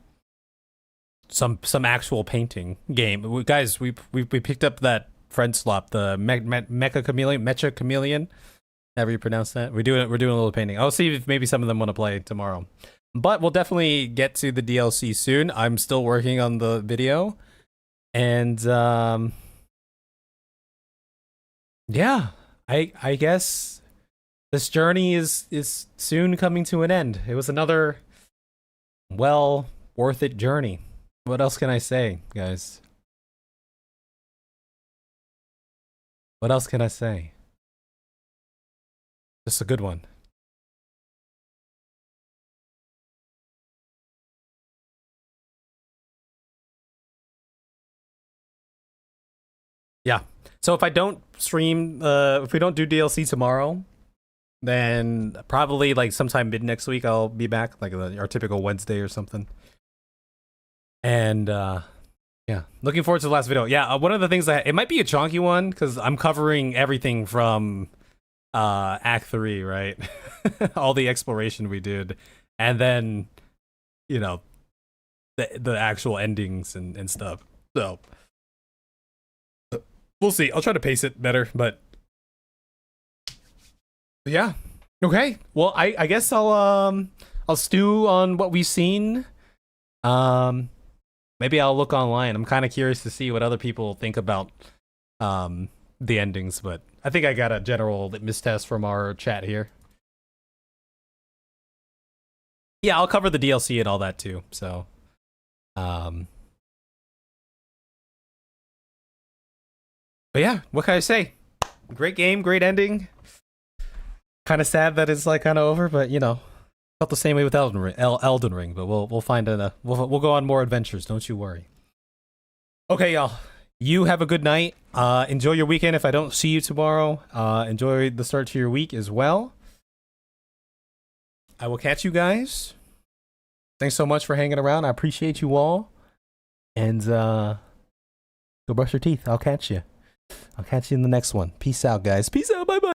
[SPEAKER 1] actual painting game. Guys, we picked up that friend slop, the Mecha Chameleon. However you pronounce that. We're doing a little painting. I'll see if maybe some of them want to play tomorrow. But we'll definitely get to the DLC soon. I'm still working on the video. And yeah, I guess this journey is soon coming to an end. It was another well worth it journey. What else can I say, guys? What else can I say? Just a good one. Yeah. So if I don't stream, if we don't do DLC tomorrow, then probably like sometime mid next week I'll be back, like our typical Wednesday or something. And yeah, looking forward to the last video. Yeah, one of the things that it might be a chunky one because I'm covering everything from Act 3, right? All the exploration we did, and then you know the actual endings and stuff. So we'll see. I'll try to pace it better, but yeah. Okay. Well, I guess I'll stew on what we've seen. Maybe I'll look online. I'm kind of curious to see what other people think about the endings, but I think I got a general litmus test from our chat here. Yeah, I'll cover the DLC and all that too. So, but yeah, what can I say? Great game, great ending. Kind of sad that it's like kind of over, but you know, felt the same way with Elden Ring. But we'll find we'll go on more adventures. Don't you worry. Okay, y'all. You have a good night. Enjoy your weekend. If I don't see you tomorrow, enjoy the start to your week as well. I will catch you guys. Thanks so much for hanging around. I appreciate you all. And go brush your teeth. I'll catch you. I'll catch you in the next one. Peace out, guys. Peace out. Bye-bye.